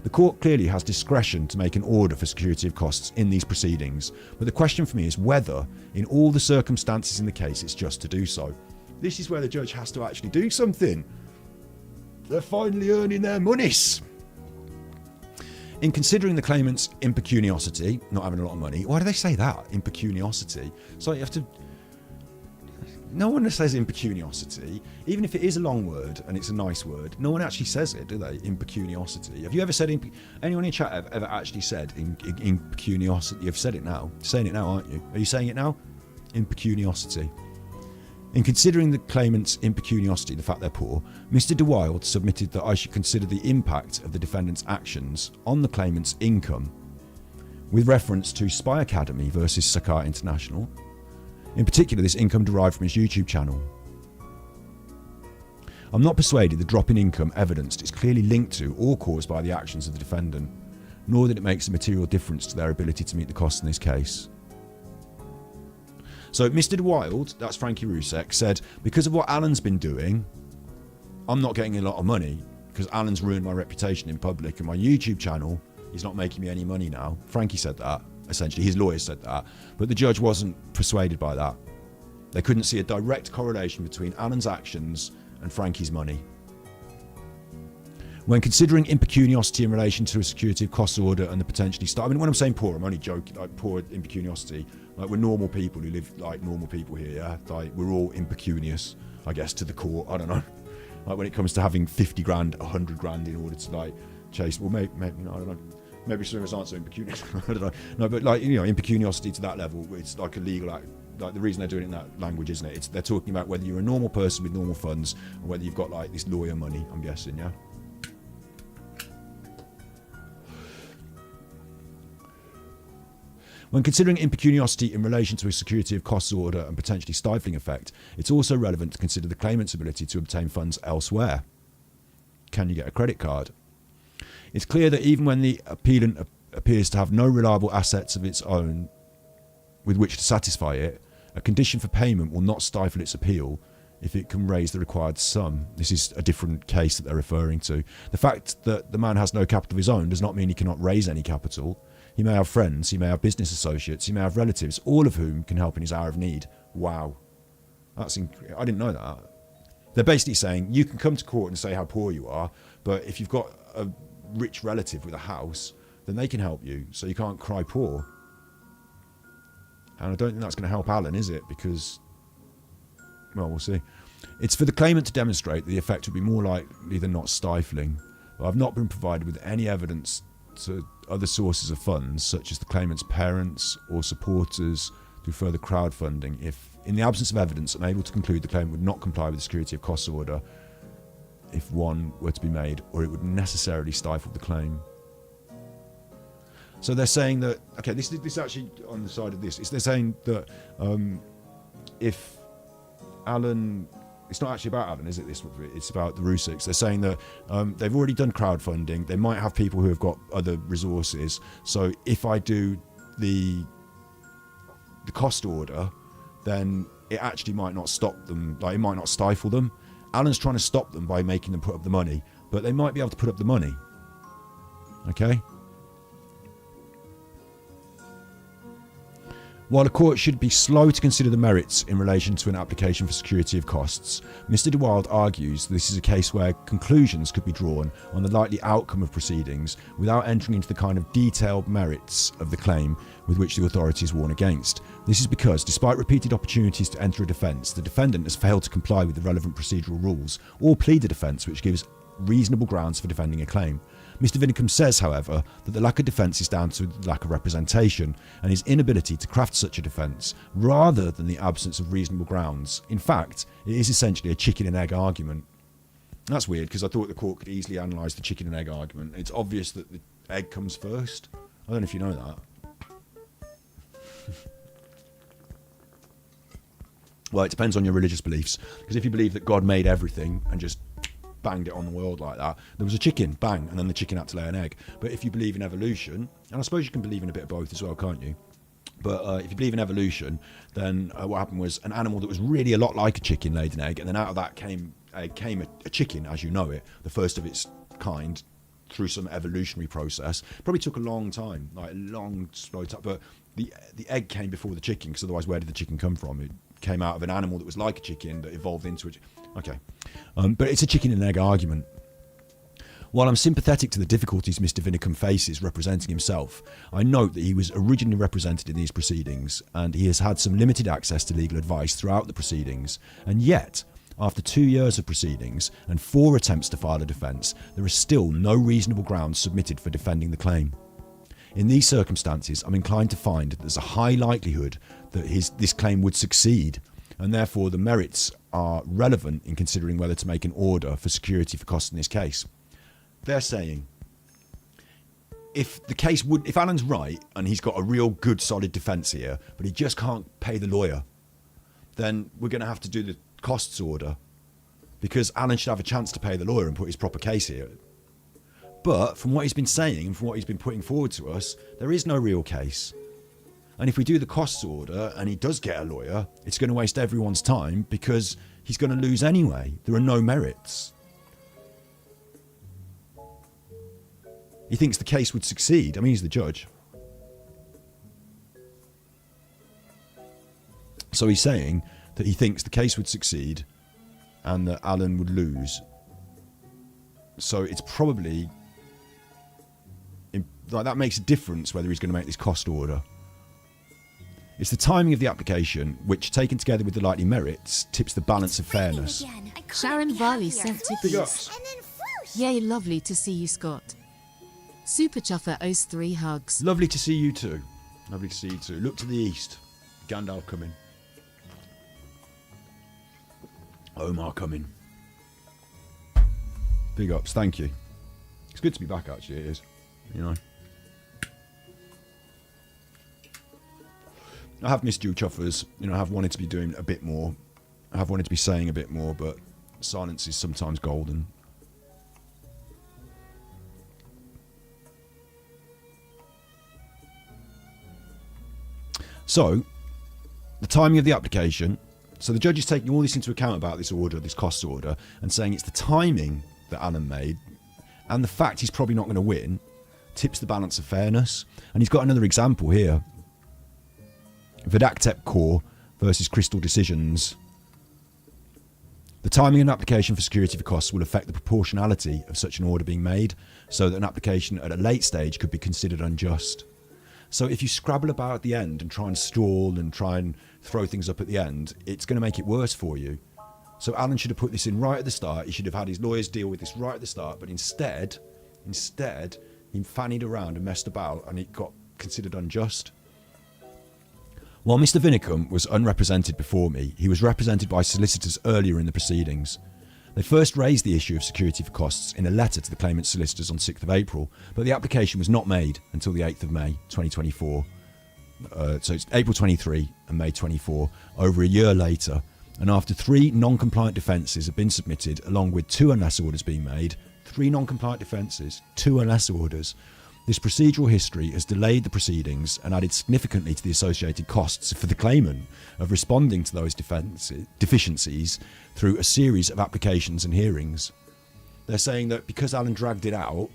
The court clearly has discretion to make an order for security of costs in these proceedings, but the question for me is whether, in all the circumstances in the case, it's just to do so. This is where the judge has to actually do something. They're finally earning their monies. In considering the claimant's impecuniosity, not having a lot of money, why do they say that? Impecuniosity? So you have to... No one says impecuniosity, even if it is a long word and it's a nice word. No one actually says it, do they? Impecuniosity. Have you ever said anyone in chat ever actually said impecuniosity? You've said it now. You're saying it now, aren't you? Are you saying it now? Impecuniosity. In considering the claimant's impecuniosity, the fact they're poor, Mr. De Wilde submitted that I should consider the impact of the defendant's actions on the claimant's income, with reference to Spy Academy versus Sakai International. In particular, this income derived from his YouTube channel. I'm not persuaded the drop in income evidenced is clearly linked to or caused by the actions of the defendant, nor that it makes a material difference to their ability to meet the costs in this case. So Mr. De Wilde, that's Frankie Rzuceks, said, because of what Alan's been doing, I'm not getting a lot of money because Alan's ruined my reputation in public and my YouTube channel is not making me any money now. Frankie said that. Essentially, his lawyers said that, but the judge wasn't persuaded by that. They couldn't see a direct correlation between Alan's actions and Frankie's money. When considering impecuniosity in relation to a security of costs order and the potentially I mean, when I'm saying poor, I'm only joking, like poor impecuniosity, like we're normal people who live like normal people here, yeah? Like we're all impecunious, I guess, to the court, I don't know. Like when it comes to having 50 grand, 100 grand in order to like chase, well maybe you know, I don't know. Maybe some of us aren't so impecunious. I don't know. No, but like, you know, impecuniosity to that level, it's like a legal act. Like the reason they're doing it in that language, isn't it? They're talking about whether you're a normal person with normal funds or whether you've got like this lawyer money, I'm guessing, yeah? When considering impecuniosity in relation to a security of costs order and potentially stifling effect, it's also relevant to consider the claimant's ability to obtain funds elsewhere. Can you get a credit card? It's clear that even when the appellant appears to have no reliable assets of its own with which to satisfy it, a condition for payment will not stifle its appeal if it can raise the required sum. This is a different case that they're referring to. The fact that the man has no capital of his own does not mean he cannot raise any capital. He may have friends, he may have business associates, he may have relatives, all of whom can help in his hour of need. Wow. I didn't know that. They're basically saying you can come to court and say how poor you are, but if you've got a rich relative with a house, then they can help you, so you can't cry poor. And I don't think that's going to help Alan, is it? Because, well, we'll see. It's for the claimant to demonstrate that the effect would be more likely than not stifling. But I've not been provided with any evidence to other sources of funds, such as the claimant's parents or supporters through further crowdfunding. If, in the absence of evidence, I'm able to conclude the claimant would not comply with the security of costs order if one were to be made, or it would necessarily stifle the claim. So they're saying that, okay, this actually on the side of this, they're saying that if Alan, it's not actually about Alan, is it? It's about the Rzuceks. They're saying that they've already done crowdfunding. They might have people who have got other resources. So if I do the cost order, then it actually might not stop them. Like it might not stifle them. Alan's trying to stop them by making them put up the money, but they might be able to put up the money. Okay? While a court should be slow to consider the merits in relation to an application for security of costs, Mr. De Wilde argues this is a case where conclusions could be drawn on the likely outcome of proceedings without entering into the kind of detailed merits of the claim with which the authorities warn against. This is because, despite repeated opportunities to enter a defence, the defendant has failed to comply with the relevant procedural rules or plead a defence which gives reasonable grounds for defending a claim. Mr. Vinnicombe says, however, that the lack of defence is down to the lack of representation and his inability to craft such a defence, rather than the absence of reasonable grounds. In fact, it is essentially a chicken and egg argument. That's weird, because I thought the court could easily analyse the chicken and egg argument. It's obvious that the egg comes first. I don't know if you know that. Well, it depends on your religious beliefs, because if you believe that God made everything and just banged it on the world like that, there was a chicken, bang, and then the chicken had to lay an egg. But if you believe in evolution, and I suppose you can believe in a bit of both as well, can't you? But if you believe in evolution, then what happened was an animal that was really a lot like a chicken laid an egg, and then out of that came a chicken as you know it, the first of its kind, through some evolutionary process. Probably took a long time, like a long, slow time. But the egg came before the chicken, because otherwise, where did the chicken come from? It came out of an animal that was like a chicken that evolved into a. Okay, but it's a chicken and egg argument. While I'm sympathetic to the difficulties Mr. Vinnicombe faces representing himself, I note that he was originally represented in these proceedings, and he has had some limited access to legal advice throughout the proceedings, and yet, after 2 years of proceedings and 4 attempts to file a defence, there is still no reasonable grounds submitted for defending the claim. In these circumstances, I'm inclined to find that there's a high likelihood that this claim would succeed, and therefore the merits are relevant in considering whether to make an order for security for costs in this case. They're saying, if Alan's right and he's got a real good solid defence here, but he just can't pay the lawyer, then we're going to have to do the costs order, because Alan should have a chance to pay the lawyer and put his proper case here. But from what he's been saying and from what he's been putting forward to us, there is no real case. And if we do the costs order and he does get a lawyer, it's going to waste everyone's time, because he's going to lose anyway. There are no merits. He thinks the case would succeed. I mean, he's the judge. So he's saying that he thinks the case would succeed and that Alan would lose. So it's probably... like, that makes a difference whether he's going to make this cost order. It's the timing of the application which, taken together with the likely merits, tips the balance of fairness. Sharon Varley sent 2 Big keys. ups. Yay, lovely to see you, Scott. Super Chuffer owes 3 hugs. Lovely to see you too. Lovely to see you too. Look to the east. Gandalf coming. Omar coming. Big ups, thank you. It's good to be back, actually, it is. You know. I have missed you, Chuffers. You know, I have wanted to be doing a bit more. I have wanted to be saying a bit more, but silence is sometimes golden. So, the timing of the application. So the judge is taking all this into account about this order, this costs order, and saying it's the timing that Alan made and the fact he's probably not going to win tips the balance of fairness. And he's got another example here. Vedactep Core versus Crystal Decisions. The timing of an application for security for costs will affect the proportionality of such an order being made, so that an application at a late stage could be considered unjust. So if you scrabble about at the end and try and stall and try and throw things up at the end, it's going to make it worse for you. So Alan should have put this in right at the start. He should have had his lawyers deal with this right at the start, but instead, he fannied around and messed about, and it got considered unjust. While Mr. Vinnicombe was unrepresented before me, he was represented by solicitors earlier in the proceedings. They first raised the issue of security for costs in a letter to the claimant's solicitors on 6th of April, but the application was not made until the 8th of May 2024. So it's April 23 and May 24, over a year later, and after 3 non-compliant defences have been submitted, along with 2 unless orders being made. 3 non-compliant defences, 2 unless orders. This procedural history has delayed the proceedings and added significantly to the associated costs for the claimant of responding to those deficiencies through a series of applications and hearings. They're saying that because Alan dragged it out,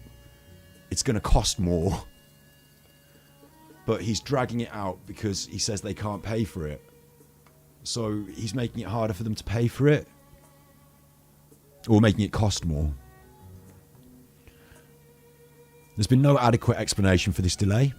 it's going to cost more. But he's dragging it out because he says they can't pay for it. So he's making it harder for them to pay for it. Or making it cost more. There's been no adequate explanation for this delay.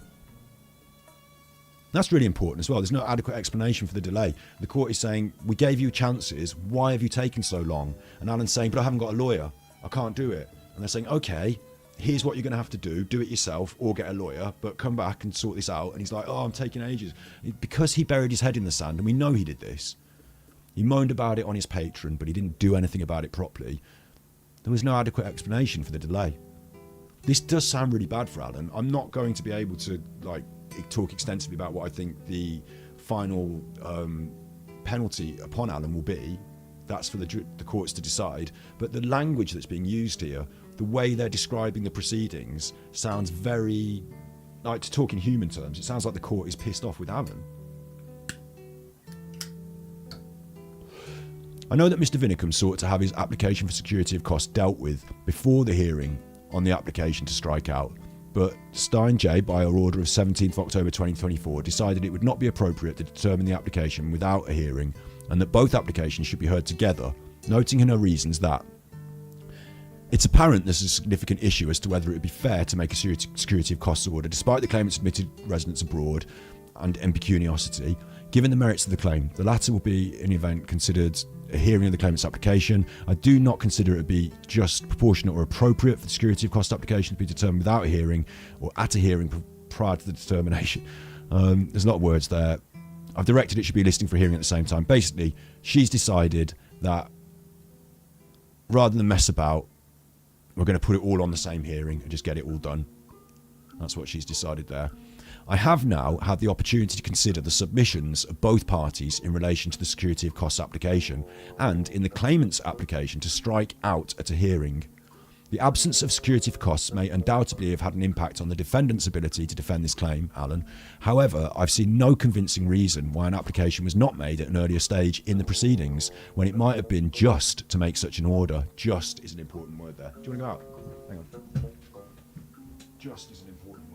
That's really important as well. There's no adequate explanation for the delay. The court is saying, we gave you chances. Why have you taken so long? And Alan's saying, but I haven't got a lawyer. I can't do it. And they're saying, okay, here's what you're going to have to do. Do it yourself or get a lawyer, but come back and sort this out. And he's like, oh, I'm taking ages. Because he buried his head in the sand, and we know he did this. He moaned about it on his Patreon, but he didn't do anything about it properly. There was no adequate explanation for the delay. This does sound really bad for Alan. I'm not going to be able to talk extensively about what I think the final penalty upon Alan will be. That's for the courts to decide. But the language that's being used here, the way they're describing the proceedings, sounds very, like, to talk in human terms, it sounds like the court is pissed off with Alan. I know that Mr. Vinnicombe sought to have his application for security of costs dealt with before the hearing on the application to strike out. But Stein J, by her order of 17th October 2024, decided it would not be appropriate to determine the application without a hearing, and that both applications should be heard together, noting in her reasons that it's apparent there's a significant issue as to whether it would be fair to make a security of costs order, despite the claimant's admitted residence abroad and impecuniosity. Given the merits of the claim, the latter will be, in event, considered a hearing of the claimant's application. I do not consider it to be just, proportionate or appropriate for the security of cost application to be determined without a hearing or at a hearing prior to the determination. There's a lot of words there. I've directed it should be listing for hearing at the same time. Basically, she's decided that rather than mess about, we're going to put it all on the same hearing and just get it all done. That's what she's decided there. I have now had the opportunity to consider the submissions of both parties in relation to the security of costs application and in the claimant's application to strike out at a hearing. The absence of security of costs may undoubtedly have had an impact on the defendant's ability to defend this claim, Alan. However, I've seen no convincing reason why an application was not made at an earlier stage in the proceedings when it might have been just to make such an order. Just is an important word there. Do you want to go out? Hang on. Just is an important word.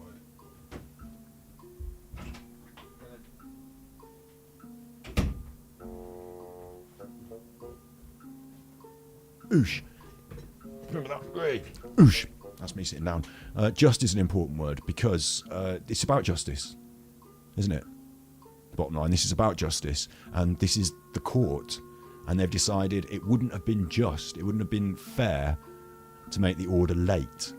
Oosh. Remember that? Great. Oosh. That's me sitting down. Just is an important word because it's about justice, isn't it? Bottom line, this is about justice, and this is the court, and they've decided it wouldn't have been just, it wouldn't have been fair to make the order late.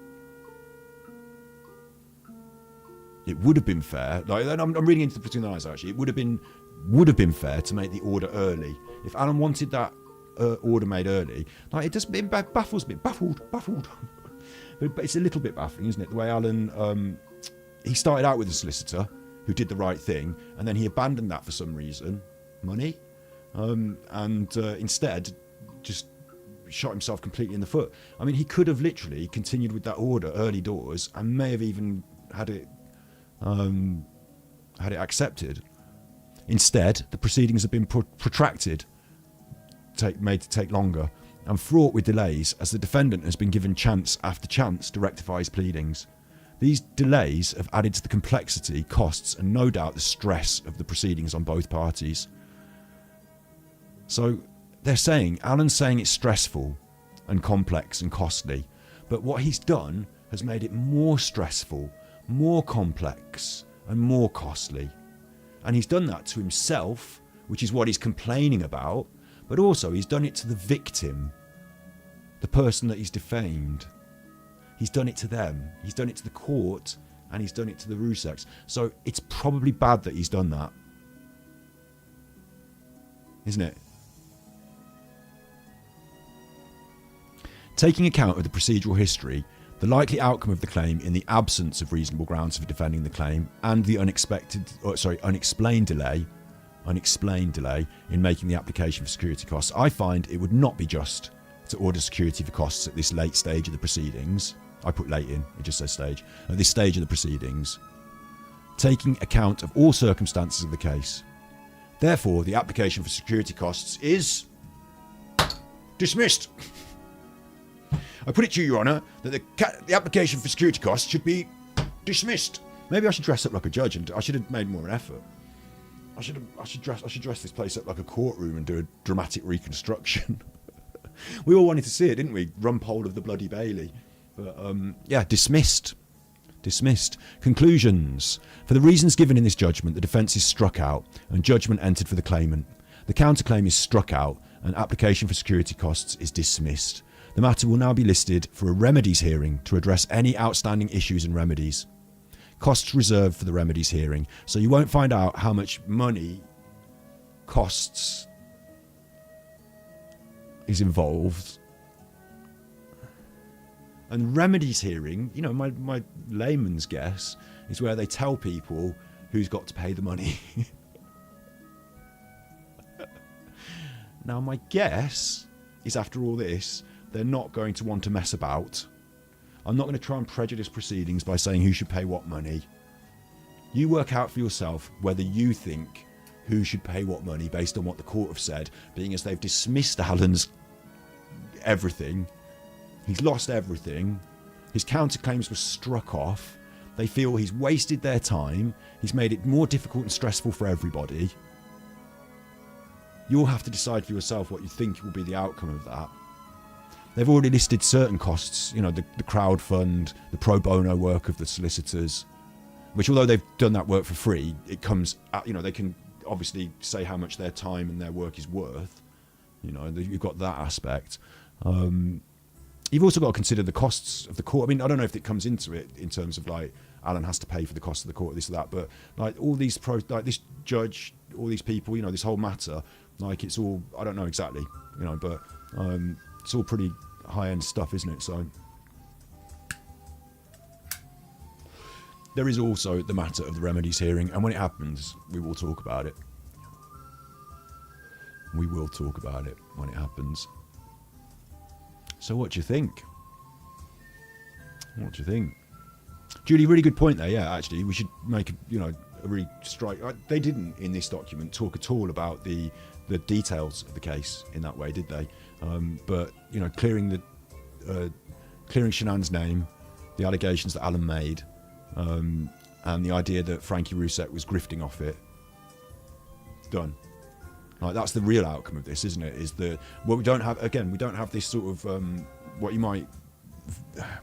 It would have been fair. Like, I'm reading into between the lines actually. It would have been fair to make the order early. If Alan wanted that order made early, like it baffles me. Baffled. but it's a little bit baffling, isn't it? The way Alan, he started out with a solicitor who did the right thing, and then he abandoned that for some reason, money, and instead just shot himself completely in the foot. I mean, he could have literally continued with that order early doors and may have even had it accepted. Instead, the proceedings have been protracted, made to take longer, and fraught with delays as the defendant has been given chance after chance to rectify his pleadings. These delays have added to the complexity, costs, and no doubt the stress of the proceedings on both parties. So they're saying, Alan's saying it's stressful and complex and costly, but what he's done has made it more stressful, more complex, and more costly. And he's done that to himself, which is what he's complaining about, but also he's done it to the victim, the person that he's defamed. He's done it to them. He's done it to the court, and he's done it to the Rzuceks. So it's probably bad that he's done that, isn't it? Taking account of the procedural history, the likely outcome of the claim in the absence of reasonable grounds for defending the claim, and the unexplained delay in making the application for security costs, I find it would not be just to order security for costs at this late stage of the proceedings. I put late in, it just says stage. At this stage of the proceedings, taking account of all circumstances of the case. Therefore, the application for security costs is dismissed. I put it to you, Your Honour, that the application for security costs should be dismissed. Maybe I should dress up like a judge, and I should have made more of an effort. I should dress this place up like a courtroom and do a dramatic reconstruction. We all wanted to see it, didn't we? Rumpole of the Bloody Bailey. But yeah, dismissed. Conclusions. For the reasons given in this judgment, the defence is struck out and judgment entered for the claimant. The counterclaim is struck out and application for security costs is dismissed. The matter will now be listed for a remedies hearing to address any outstanding issues and remedies. Costs reserved for the remedies hearing, so you won't find out how much money costs is involved. And remedies hearing, you know, my layman's guess is where they tell people who's got to pay the money. Now my guess is after all this, they're not going to want to mess about. I'm not going to try and prejudice proceedings by saying who should pay what money. You work out for yourself whether you think who should pay what money based on what the court have said, being as they've dismissed Alan's everything. He's lost everything. His counterclaims were struck off. They feel he's wasted their time. He's made it more difficult and stressful for everybody. You'll have to decide for yourself what you think will be the outcome of that. They've already listed certain costs, you know, the crowdfund, the pro bono work of the solicitors, which although they've done that work for free, it comes at, you know, they can obviously say how much their time and their work is worth. You know, you've got that aspect. You've also got to consider the costs of the court. I mean, I don't know if it comes into it in terms of like Alan has to pay for the cost of the court, this or that, but like all these like this judge, all these people, you know, this whole matter, like it's all, I don't know exactly, you know, but it's all pretty high-end stuff, isn't it? So there is also the matter of the remedies hearing, and when it happens, we will talk about it. We will talk about it when it happens. So what do you think? What do you think? Julie, really good point there. Yeah, actually, we should make a really strike. They didn't in this document talk at all about the details of the case in that way, did they? But you know, clearing Shanann's name, the allegations that Alan made, and the idea that Frankie Rzuceks was grifting off it. Done. Like that's the real outcome of this, isn't it? Is the what we don't have again? We don't have this sort of what you might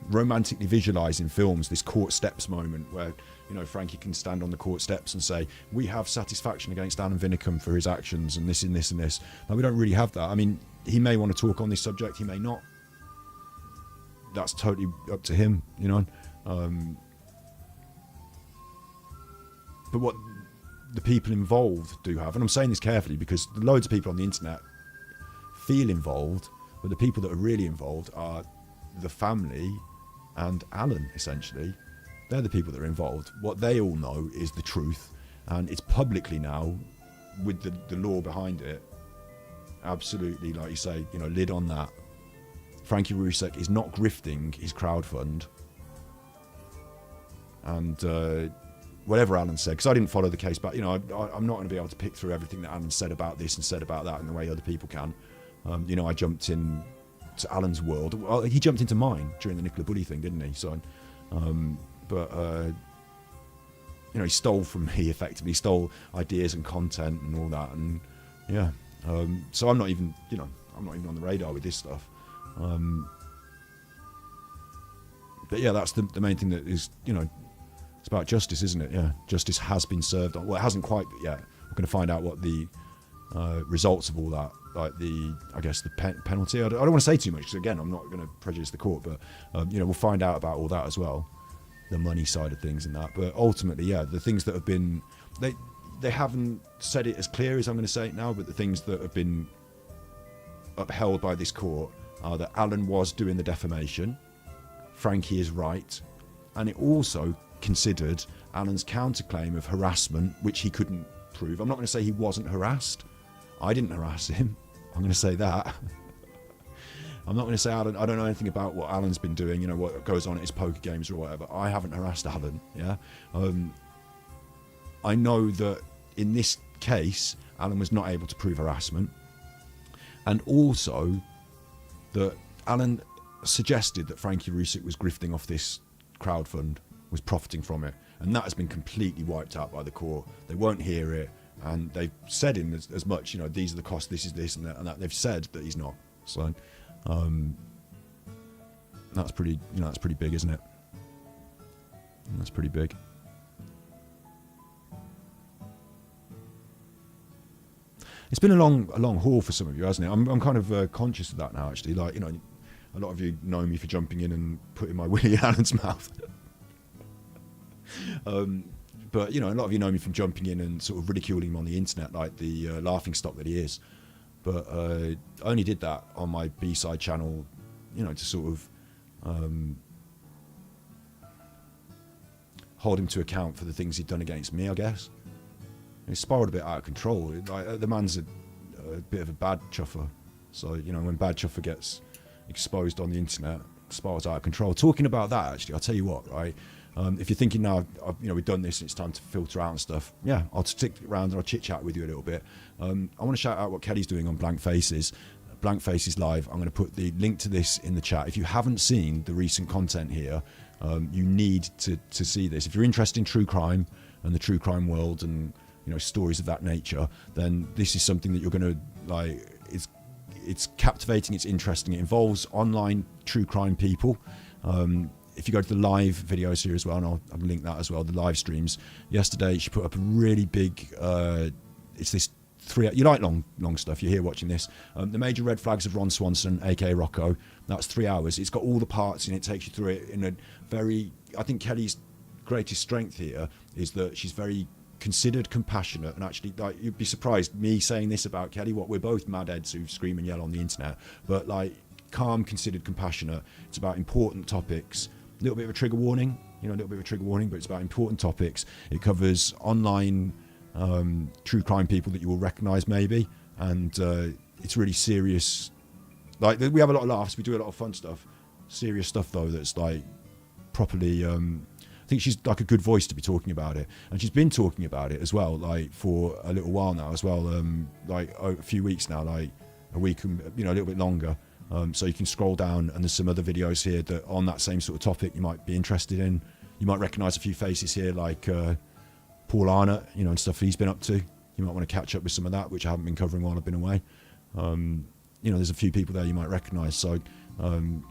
romantically visualize in films, this court steps moment where, you know, Frankie can stand on the court steps and say, we have satisfaction against Alan Vinnicombe for his actions and this and this and this. Now, we don't really have that. I mean, he may want to talk on this subject, he may not. That's totally up to him, you know. But what the people involved do have, and I'm saying this carefully because loads of people on the internet feel involved, but the people that are really involved are the family and Alan, essentially. They're the people that are involved. What they all know is the truth, and it's publicly now, with the law behind it, absolutely, like you say, you know, lid on that. Frankie Rzuceks is not grifting his crowdfund, and whatever Alan said, because I didn't follow the case back, you know, I'm not going to be able to pick through everything that Alan said about this and said about that in the way other people can. You know, I jumped in to Alan's world. Well, he jumped into mine during the Nicola Bulley thing, didn't he? So, but you know, he stole from me effectively. He stole ideas and content and all that, and yeah. So I'm not even, you know, I'm not even on the radar with this stuff. But yeah, that's the main thing that is, you know, it's about justice, isn't it? Yeah, justice has been served on. Well, it hasn't quite yet. We're going to find out what the results of all that, like I guess the penalty. I don't want to say too much because again, I'm not going to prejudice the court, but you know, we'll find out about all that as well, the money side of things and that. But ultimately, yeah, the things that have been, they haven't said it as clear as I'm going to say it now, but the things that have been upheld by this court are that Alan was doing the defamation, Frankie is right, and it also considered Alan's counterclaim of harassment, which he couldn't prove. I'm not going to say he wasn't harassed. I didn't harass him. I'm going to say that. I'm not going to say Alan. I don't know anything about what Alan's been doing, you know, what goes on at his poker games or whatever. I haven't harassed Alan, yeah? I know that in this case, Alan was not able to prove harassment. And also that Alan suggested that Frankie Rzuceks was grifting off this crowdfund, was profiting from it, and that has been completely wiped out by the court. They won't hear it, and they've said in as much, you know, these are the costs, this is this and that, and that. They've said that he's not. So that's pretty, you know, that's pretty big, isn't it? That's pretty big. It's been a long haul for some of you, hasn't it? I'm kind of conscious of that now, actually. Like, you know, a lot of you know me for jumping in and putting my willy in Alan's mouth. But, you know, a lot of you know me from jumping in and sort of ridiculing him on the internet like the laughing stock that he is. But I only did that on my B-side channel, you know, to sort of hold him to account for the things he'd done against me, I guess. He spiraled a bit out of control. Like, the man's a bit of a bad chuffer. So, you know, when bad chuffer gets exposed on the internet, it spirals out of control. Talking about that, actually, I'll tell you what, right? If you're thinking now, you know, we've done this and it's time to filter out and stuff, yeah, I'll stick around and I'll chit-chat with you a little bit. I want to shout out what Kelly's doing on Blank Faces. Blank Faces Live. I'm going to put the link to this in the chat. If you haven't seen the recent content here, you need to see this. If you're interested in true crime and the true crime world and stories of that nature, then this is something that you're going to like. It's captivating, it's interesting. It involves online true crime people. If you go to the live videos here as well, and I'll link that as well, the live streams. Yesterday, she put up a really big, it's this 3, you like long stuff, you're here watching this. The Major Red Flags of Ron Swanson, aka Rocco, that's 3 hours. It's got all the parts and it takes you through it in a very, I think Kelly's greatest strength here is that she's very considered, compassionate, and actually, like, you'd be surprised me saying this about Kelly. We're both mad heads who scream and yell on the internet, but like calm, considered, compassionate. It's about important topics. A little bit of a trigger warning, but it's about important topics. It covers online true crime people that you will recognise maybe, and it's really serious. Like, we have a lot of laughs, we do a lot of fun stuff. Serious stuff though, that's like properly. I think she's like a good voice to be talking about it, and she's been talking about it as well, like for a little while now as well, like a few weeks now, like a week, a little bit longer. So you can scroll down, and there's some other videos here that on that same sort of topic you might be interested in. You might recognise a few faces here, like Paul Arnott, and stuff he's been up to. You might want to catch up with some of that, which I haven't been covering while I've been away. There's a few people there you might recognise. So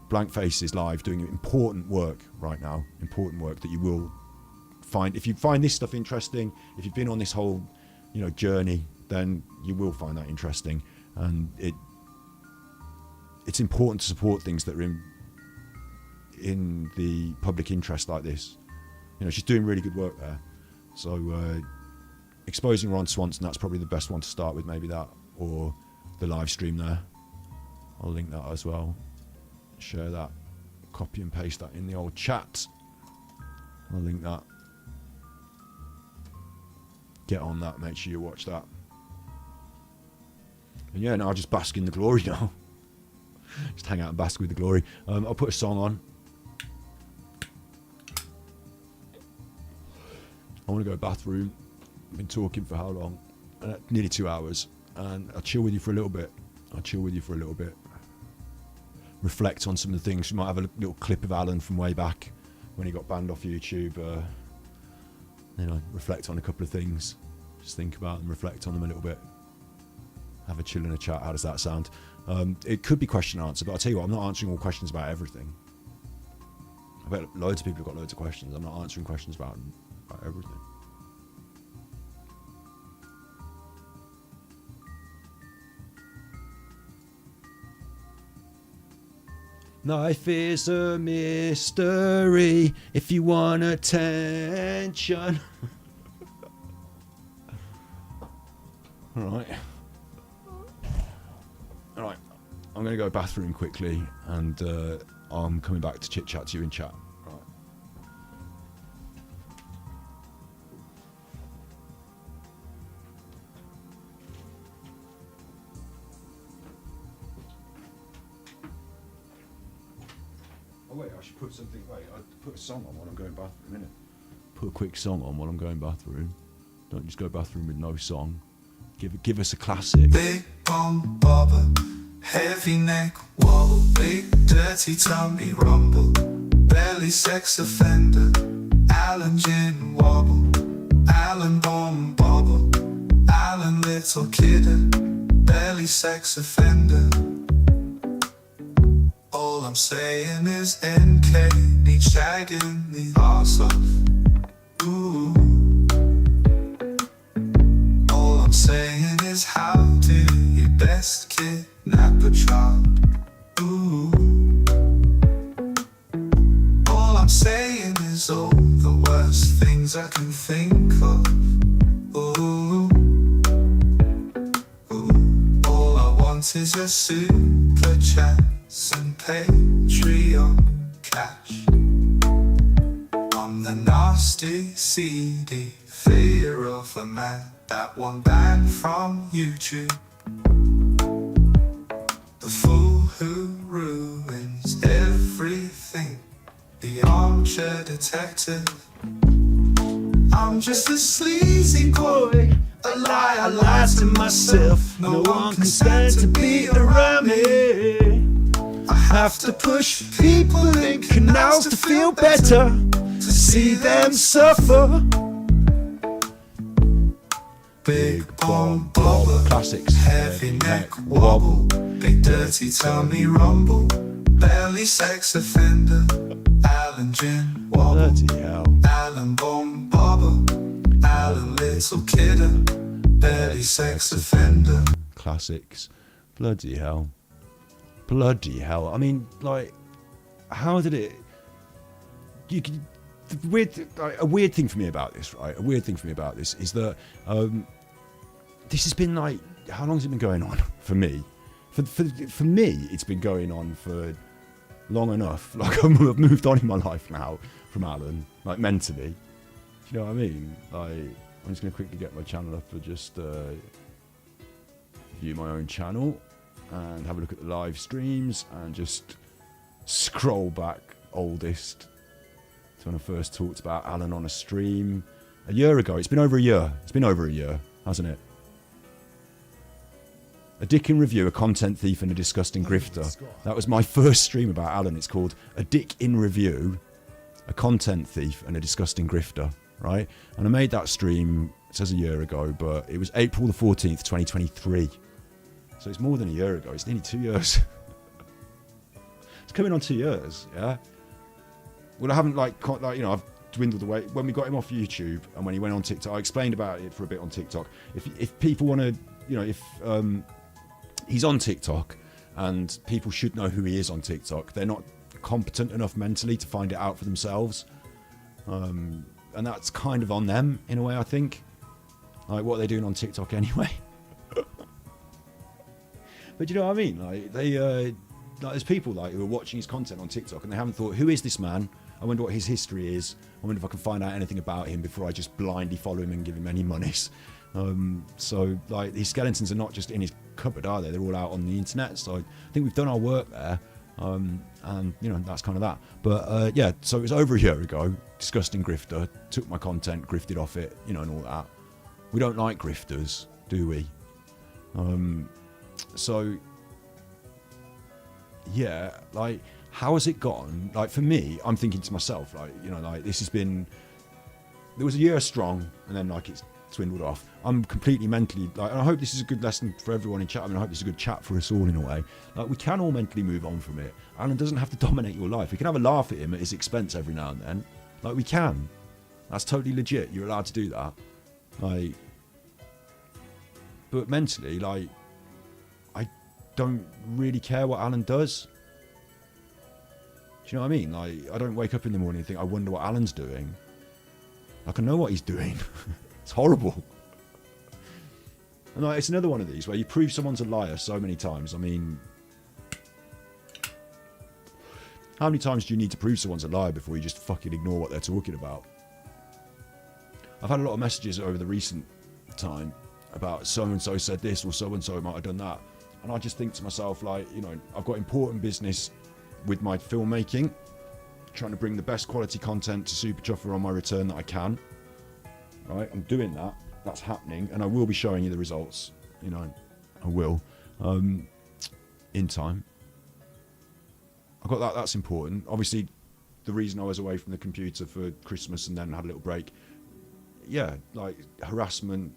Blank Faces Live doing important work right now, important work that you will find. If you find this stuff interesting, if you've been on this whole journey, then you will find that interesting, and it's important to support things that are in the public interest like this. She's doing really good work there. So exposing Ron Swanson, that's probably the best one to start with, maybe that, or the live stream there. I'll link that as well. Share that, copy and paste that in the old chat. I'll link that. Get on that, make sure you watch that. And yeah, now I'll just bask in the glory now. Just hang out and bask with the glory. I'll put a song on. I want to go bathroom. I've been talking for how long? Nearly 2 hours. And I'll chill with you for a little bit. Reflect on some of the things. You might have a little clip of Alan from way back when he got banned off YouTube. Reflect on a couple of things. Just think about them, reflect on them a little bit. Have a chill in a chat. How does that sound? It could be question and answer, but I'll tell you what, I'm not answering all questions about everything. I bet loads of people have got loads of questions. I'm not answering questions about everything. Life is a mystery if you want attention. Alright. I'm going to go bathroom quickly, and I'm coming back to chit chat to you in chat. Right. Oh wait, I should put something. Wait, I'll put a song on while I'm going bathroom. Innit? Put a quick song on while I'm going bathroom. Don't just go bathroom with no song. Give us a classic. Big bum bobber, heavy neck wobble, big dirty tummy rumble, belly sex offender, Alan gin wobble, Alan bomb bobble, Alan little kidder, belly sex offender. All I'm saying is NK, need shagging the arse off. Ooh. All I'm saying is how do you best kidnap a child? Ooh. All I'm saying is all the worst things I can think of. Ooh. Ooh. All I want is your super chats and Patreon cash. I'm the nasty, seedy fear of a man, that one banned from YouTube. The fool who ruins everything, the Armchair Detective. I'm just a sleazy boy A lie, I lied to myself. No one can stand to be around me. I have to push people in canals to feel better, to see them suffer. Big bomb bobber, Classics. heavy neck wobble, big dirty tummy rumble, belly sex offender, Alan gin wobble, Bloody hell. Alan bomb bobber, Alan little kidder, belly sex offender. Classics. Bloody hell. Bloody hell. I mean, like, how did it... You could... A weird thing for me about this, right? A weird thing for me about this is that this has been like... How long has it been going on for me? For me, it's been going on for long enough. Like, I've moved on in my life now from Alan, like, mentally. Do you know what I mean? Like, I'm just going to quickly get my channel up for just view my own channel and have a look at the live streams and just scroll back oldest to when I first talked about Alan on a stream a year ago. It's been over a year. It's been over a year, hasn't it? A dick in review, a content thief and a disgusting grifter. That was my first stream about Alan. It's called A Dick in Review, a content thief and a disgusting grifter, right? And I made that stream, it says a year ago, but it was April the 14th, 2023. So it's more than a year ago. It's nearly 2 years. It's coming on 2 years, yeah? Well, I haven't, like, you know, I've dwindled away. When we got him off YouTube and when he went on TikTok, I explained about it for a bit on TikTok. If people want to, you know, if he's on TikTok and people should know who he is on TikTok, they're not competent enough mentally to find it out for themselves. And that's kind of on them, in a way, I think. Like, what are they doing on TikTok anyway? But you know what I mean? Like, they, like, there's people like who are watching his content on TikTok and they haven't thought, who is this man? I wonder what his history is. I wonder if I can find out anything about him before I just blindly follow him and give him any monies. So, like, these skeletons are not just in his cupboard, are they? They're all out on the internet. So I think we've done our work there. And, you know, that's kind of that. But, yeah, so it was over a year ago. Disgusting grifter. Took my content, grifted off it, you know, and all that. We don't like grifters, do we? So, yeah, like, how has it gone? Like, for me, I'm thinking to myself, like, you know, like, this has been... There was a year strong, and then, like, it's dwindled off. I'm completely mentally... Like, and I hope this is a good lesson for everyone in chat. I mean, I hope this is a good chat for us all, in a way. Like, we can all mentally move on from it. Alan doesn't have to dominate your life. We can have a laugh at him at his expense every now and then. Like, we can. That's totally legit. You're allowed to do that. Like... But mentally, like... I don't really care what Alan does. Do you know what I mean? Like, I don't wake up in the morning and think, I wonder what Alan's doing. Like, I know what he's doing. It's horrible. And like, it's another one of these where you prove someone's a liar so many times. I mean, how many times do you need to prove someone's a liar before you just fucking ignore what they're talking about? I've had a lot of messages over the recent time about so-and-so said this or so-and-so might have done that. And I just think to myself, like, you know, I've got important business with my filmmaking, trying to bring the best quality content to Super Chuffer on my return that I can. Right, I'm doing that. That's happening, and I will be showing you the results. You know, I will, in time. I got that. That's important. Obviously, the reason I was away from the computer for Christmas and then had a little break. Yeah, like harassment.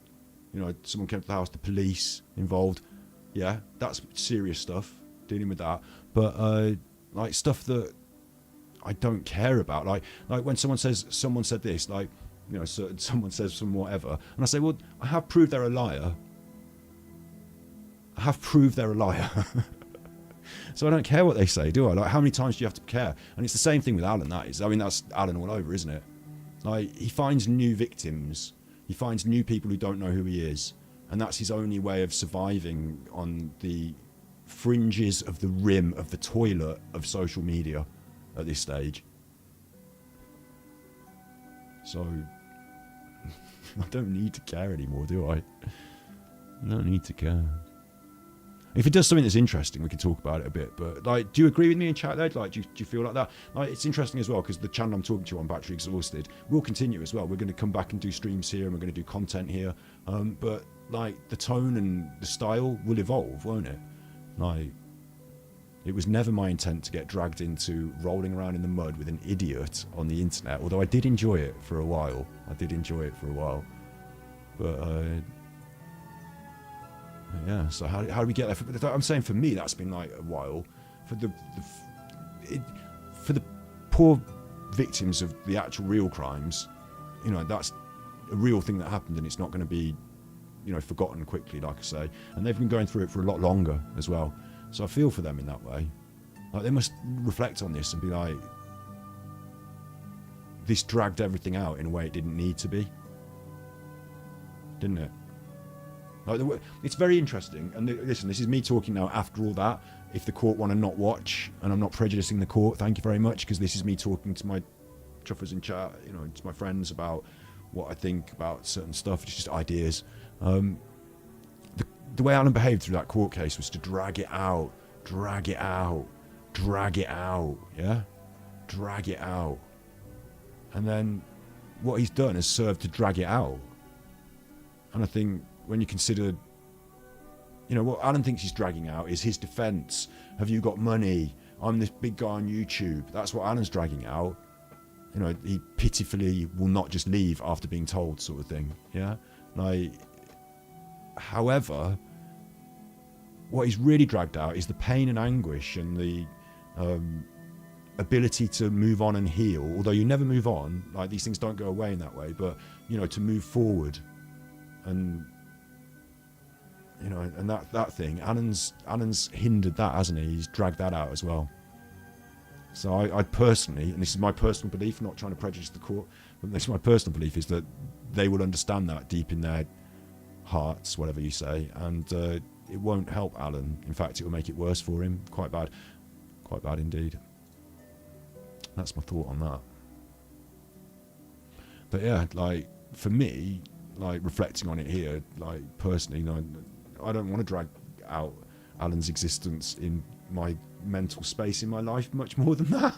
You know, someone came to the house, the police involved. Yeah, that's serious stuff. Dealing with that, but like stuff that I don't care about. Like when someone says someone said this, like, you know, so someone says some whatever, and I say, well, I have proved they're a liar. I have proved they're a liar. So I don't care what they say, do I? Like, how many times do you have to care? And it's the same thing with Alan. That is, I mean, that's Alan all over, isn't it? Like, he finds new victims. He finds new people who don't know who he is. And that's his only way of surviving on the fringes of the rim of the toilet of social media at this stage. So, I don't need to care anymore, do I? I don't need to care. If it does something that's interesting, we can talk about it a bit. But like, do you agree with me in chat there? Like, do you feel like that? Like, it's interesting as well because the channel I'm talking to on Battery Exhausted will continue as well. We're going to come back and do streams here, and we're going to do content here. But like, the tone and the style will evolve, won't it? Like, it was never my intent to get dragged into rolling around in the mud with an idiot on the internet. Although I did enjoy it for a while. But yeah, so how do we get there? I'm saying for me, that's been like a while. For the poor victims of the actual real crimes, you know, that's a real thing that happened, and it's not going to be, you know, forgotten quickly, like I say. And they've been going through it for a lot longer as well. So I feel for them in that way. Like, they must reflect on this and be like, this dragged everything out in a way it didn't need to be, didn't it? Like, it's very interesting. And listen, this is me talking now after all that. If the court want to not watch, and I'm not prejudicing the court, thank you very much, because this is me talking to my chuffers in chat, you know, to my friends about what I think about certain stuff. It's just ideas. The way Alan behaved through that court case was to drag it out, yeah? Drag it out. And then what he's done has served to drag it out. And I think when you consider, you know, what Alan thinks he's dragging out is his defence. Have you got money? I'm this big guy on YouTube. That's what Alan's dragging out. You know, he pitifully will not just leave after being told, sort of thing. Yeah? Like, however, what he's really dragged out is the pain and anguish and the ability to move on and heal. Although you never move on, like, these things don't go away in that way, but, you know, to move forward. And, you know, and that thing, Alan's hindered that, hasn't he? He's dragged that out as well. So I personally, and this is my personal belief, not trying to prejudice the court, but this is my personal belief, is that they will understand that deep in their hearts, whatever you say, and it won't help Alan. In fact, it will make it worse for him. Quite bad indeed. That's my thought on that. But yeah, like, for me, like, reflecting on it here, like, personally, you know, I don't want to drag out Alan's existence in my mental space in my life much more than that.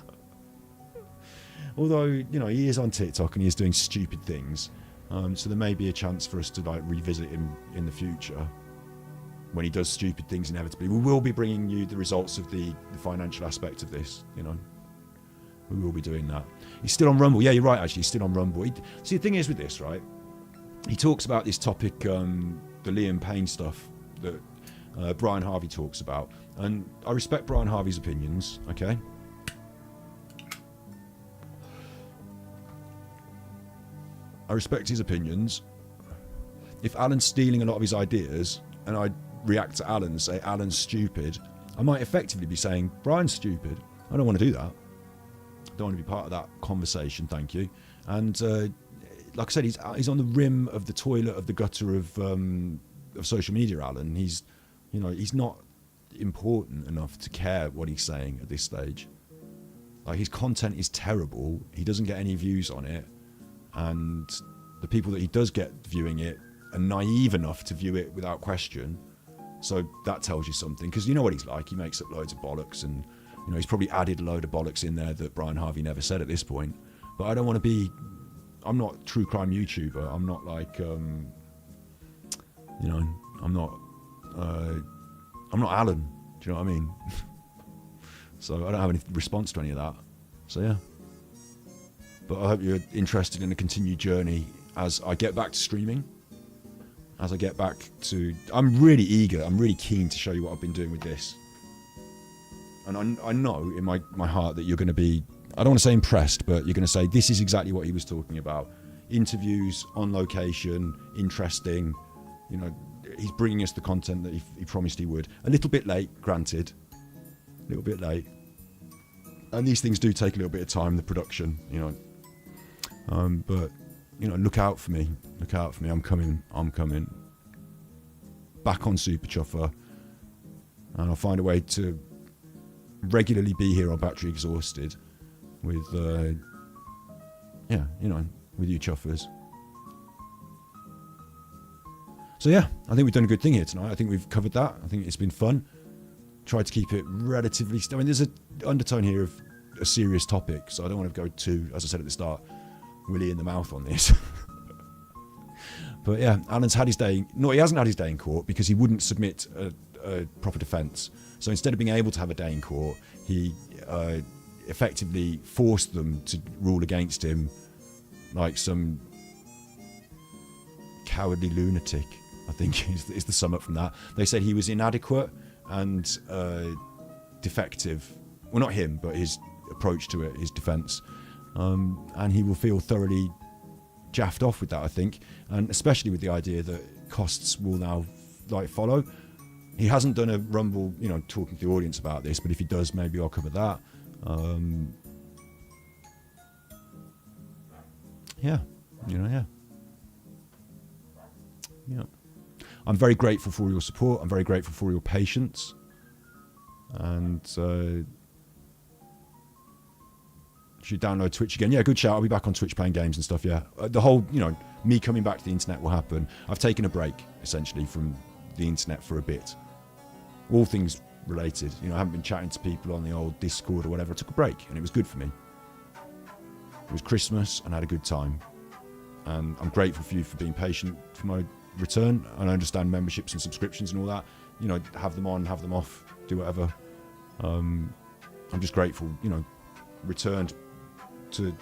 Although, you know, he is on TikTok and he is doing stupid things, so there may be a chance for us to, like, revisit him in the future when he does stupid things inevitably. We will be bringing you the results of the financial aspect of this, you know. We will be doing that. He's still on Rumble. Yeah, you're right, actually. He's still on Rumble. See, the thing is with this, right? He talks about this topic, the Liam Payne stuff that Brian Harvey talks about. And I respect Brian Harvey's opinions, okay? I respect his opinions. If Alan's stealing a lot of his ideas and I react to Alan and say Alan's stupid, I might effectively be saying Brian's stupid. I don't want to do that. I don't want to be part of that conversation, thank you. And like I said, he's on the rim of the toilet of the gutter of social media, Alan. He's, you know, he's not important enough to care what he's saying at this stage. Like, his content is terrible. He doesn't get any views on it, and the people that he does get viewing it are naive enough to view it without question. So that tells you something, because you know what he's like. He makes up loads of bollocks, and, you know, he's probably added a load of bollocks in there that Brian Harvey never said at this point. But I don't want to be. I'm not a true crime YouTuber. I'm not like, you know, I'm not Alan. Do you know what I mean? So I don't have any response to any of that. So yeah. But I hope you're interested in a continued journey as I get back to streaming. As I get back to, I'm really eager. I'm really keen to show you what I've been doing with this. And I know in my heart that you're going to be, I don't want to say impressed, but you're going to say, this is exactly what he was talking about. Interviews, on location, interesting. You know, he's bringing us the content that he promised he would. A little bit late, granted. A little bit late. And these things do take a little bit of time, the production, you know. But, you know, look out for me. Look out for me. I'm coming. Back on Super Chuffer. And I'll find a way to regularly be here on Battery Exhausted with, yeah, you know, with you chuffers. So yeah, I think we've done a good thing here tonight. I think we've covered that. I think it's been fun. Tried to keep it relatively... I mean, there's an undertone here of a serious topic, so I don't want to go too, as I said at the start, willy in the mouth on this. But yeah, Alan's had his day... No, he hasn't had his day in court because he wouldn't submit a proper defence. So instead of being able to have a day in court, he effectively forced them to rule against him like some cowardly lunatic, I think is the sum up from that. They said he was inadequate and defective. Well, not him, but his approach to it, his defence. And he will feel thoroughly jaffed off with that, I think. And especially with the idea that costs will now follow. He hasn't done a rumble, talking to the audience about this, but if he does, maybe I'll cover that. Yeah. I'm very grateful for all your support. I'm very grateful for all your patience. And should download Twitch again. Yeah, good shout. I'll be back on Twitch playing games and stuff, yeah. The whole, me coming back to the internet will happen. I've taken a break, essentially, from the internet for a bit. All things related. I haven't been chatting to people on the old Discord or whatever. I took a break, and it was good for me. It was Christmas, and I had a good time. And I'm grateful for you for being patient for my return. And I understand memberships and subscriptions and all that. Have them on, have them off, do whatever. I'm just grateful, returned to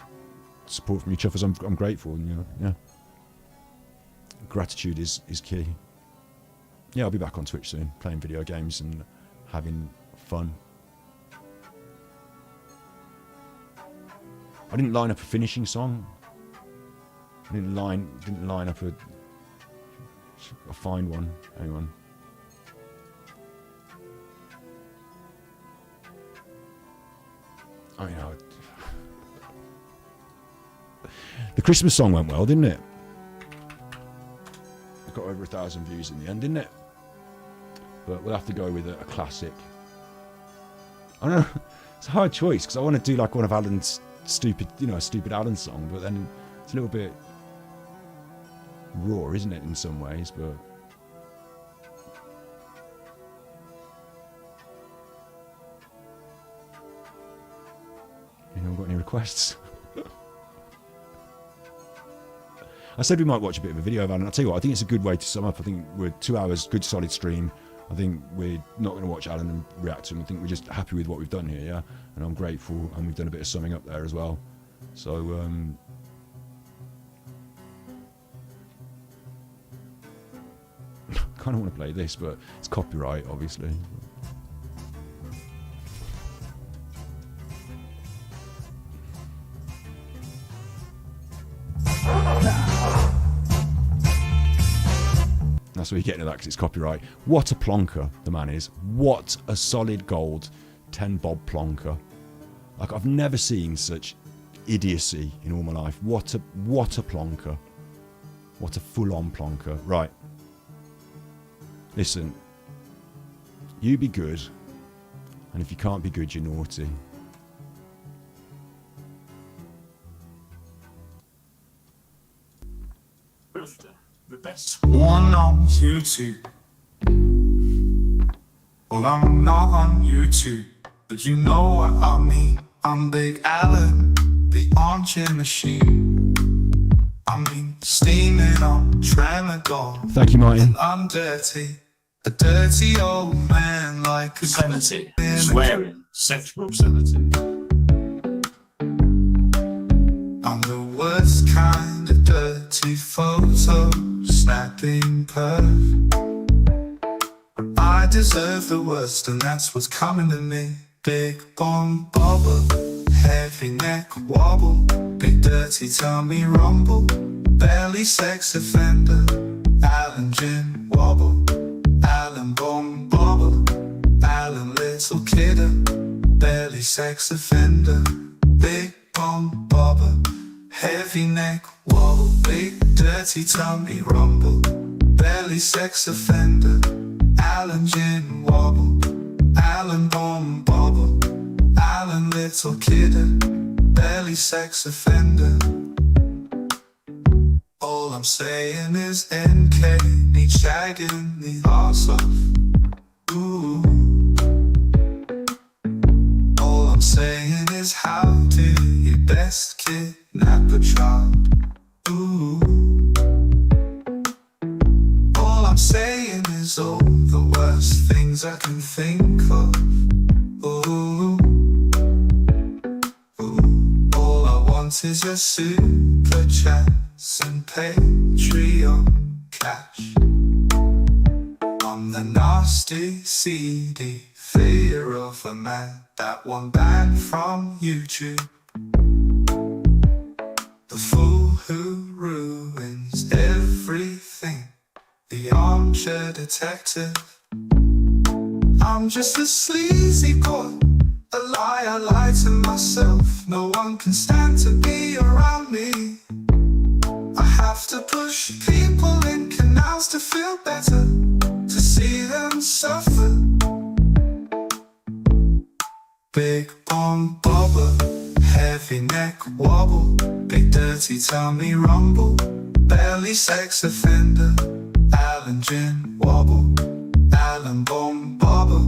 support from you chuffers. I'm grateful, and yeah. Gratitude is key. Yeah, I'll be back on Twitch soon, playing video games and having fun. I didn't line up a finishing song. I didn't line up a fine one. Hang on. The Christmas song went well, didn't it? It got over 1,000 views in the end, didn't it? But we'll have to go with a classic. I don't know. It's a hard choice because I want to do like one of Alan's stupid Alan song, but then it's a little bit raw, isn't it, in some ways? But anyone got any requests? I said we might watch a bit of a video of Alan. I'll tell you what, I think it's a good way to sum up. I think we're 2 hours, good solid stream. I think we're not going to watch Alan and react to him. I think we're just happy with what we've done here, yeah? And I'm grateful, and we've done a bit of summing up there as well. So, I kind of want to play this, but it's copyright, obviously. That's where you get into that because it's copyright. What a plonker the man is. What a solid gold 10 bob plonker. Like, I've never seen such idiocy in all my life. What a plonker. What a full-on plonker. Right. Listen. You be good. And if you can't be good, you're naughty. The best one on YouTube. Well, I'm not on YouTube, but you know what I mean. I'm Big Alan, the armchair machine. I mean, steaming on Tramadol. Thank you, Martin. I'm dirty, a dirty old man like a Obscenity, swearing, sexual obscenity. I'm the worst kind of dirty photo snapping perv. I deserve the worst, and that's what's coming to me. Big bomb bobber, heavy neck wobble, big dirty tummy rumble, belly sex offender, Alan gin wobble, Alan bomb bobber, Alan little kidder, belly sex offender, big bomb bobber, heavy neck wobble, big dirty tummy rumble, belly sex offender, Alan gin wobble, Alan bomb bobble, Alan little kidder, belly sex offender. All I'm saying is NK, need shagging the arse off. Ooh. All I'm saying is how do you best kidnap a child? Ooh. All I'm saying is all the worst things I can think of. Ooh. Ooh. All I want is your super chats and Patreon cash. I'm the nasty, seedy fear of a man, that one banned from YouTube. The fool who ruins everything, the armchair detective. I'm just a sleazy boy, a lie I lie to myself. No one can stand to be around me. I have to push people in canals to feel better, to see them suffer. Big bomb bobber, heavy neck wobble, big dirty tummy rumble, belly sex offender, Alan gin wobble, Alan bomb bobber,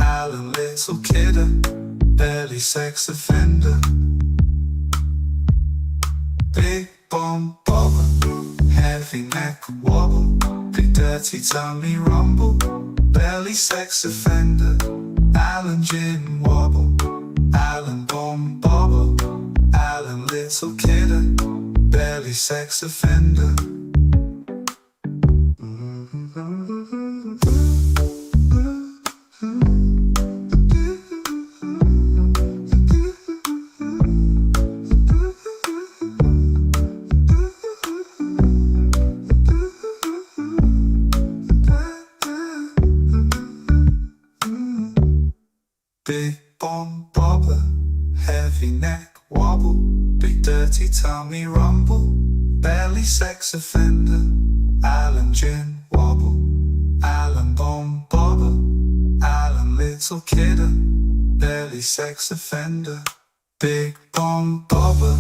Alan little kidder, belly sex offender. Big bomb bobber, heavy neck wobble, big dirty tummy rumble, belly sex offender, Alan gin wobble, Alan bomb bobble, Alan little kidder, belly sex offender. Big bomb bobber, heavy neck wobble, big dirty tummy rumble, belly sex offender, Alan gin wobble, Alan bomb bobber, Alan little kidder, belly sex offender. Big bomb bobber,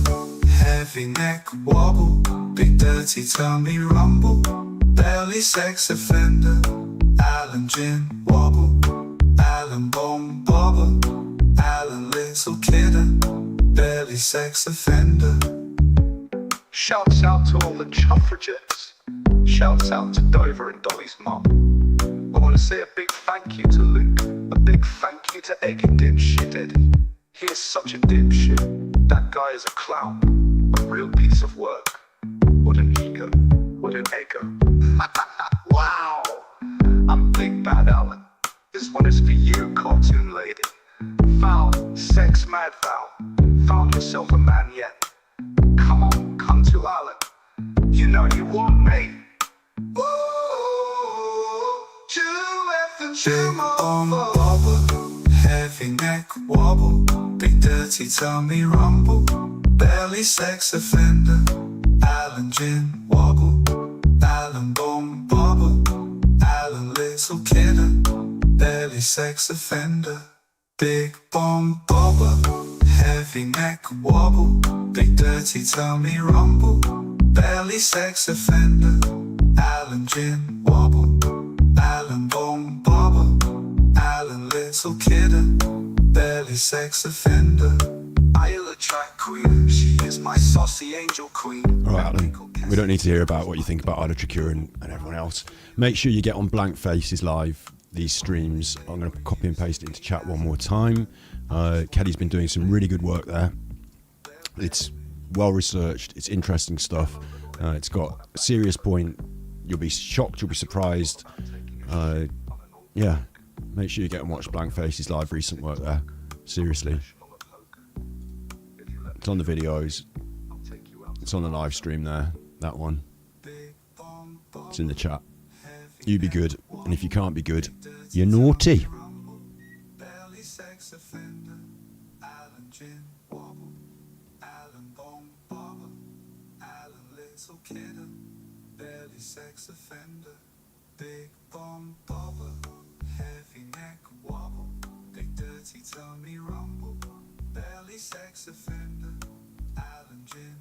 heavy neck wobble, big dirty tummy rumble, belly sex offender, Alan gin wobble, Alan bomb bobber, Alan little kidder, belly sex offender. Shouts out to all the chuffragettes. Shouts out to Dover and Dolly's mom. I want to say a big thank you to Luke. A big thank you to Egg and Dipshit Eddie. He is such a dipshit. That guy is a clown. A real piece of work. What an ego. What an ego. Wow. I'm Big Bad Alan. This one is for you, cartoon lady. Val, sex mad Val. Found yourself a man yet? Come on, come to Alan. You know you want me. Ooh, big bomb bobber, heavy neck wobble, big dirty tummy rumble, belly sex offender, Alan gin wobble, Alan bomb bobber, Alan little kidder, belly sex offender. Big bomb bobber, heavy neck wobble, big dirty tummy rumble, belly sex offender, Alan gin wobble, Alan bomb bobber, Alan little kidder, belly sex offender. Isla track queen, she is my saucy angel queen. All right, Alan, we don't need to hear about what you think about Isla Tracure and everyone else. Make sure you get on Blank Faces Live, these streams. I'm going to copy and paste it into chat one more time. Kelly's been doing some really good work there. It's well researched, it's interesting stuff. It's got a serious point. You'll be shocked, you'll be surprised. Yeah, make sure you get and watch Blank Faces Live, recent work there. Seriously. It's on the videos. It's on the live stream there, that one. It's in the chat. You be good, and if you can't be good, you're naughty. Sex offender, big bomb bobber, heavy neck wobble, big dirty tummy rumble, belly sex offender, Alan gin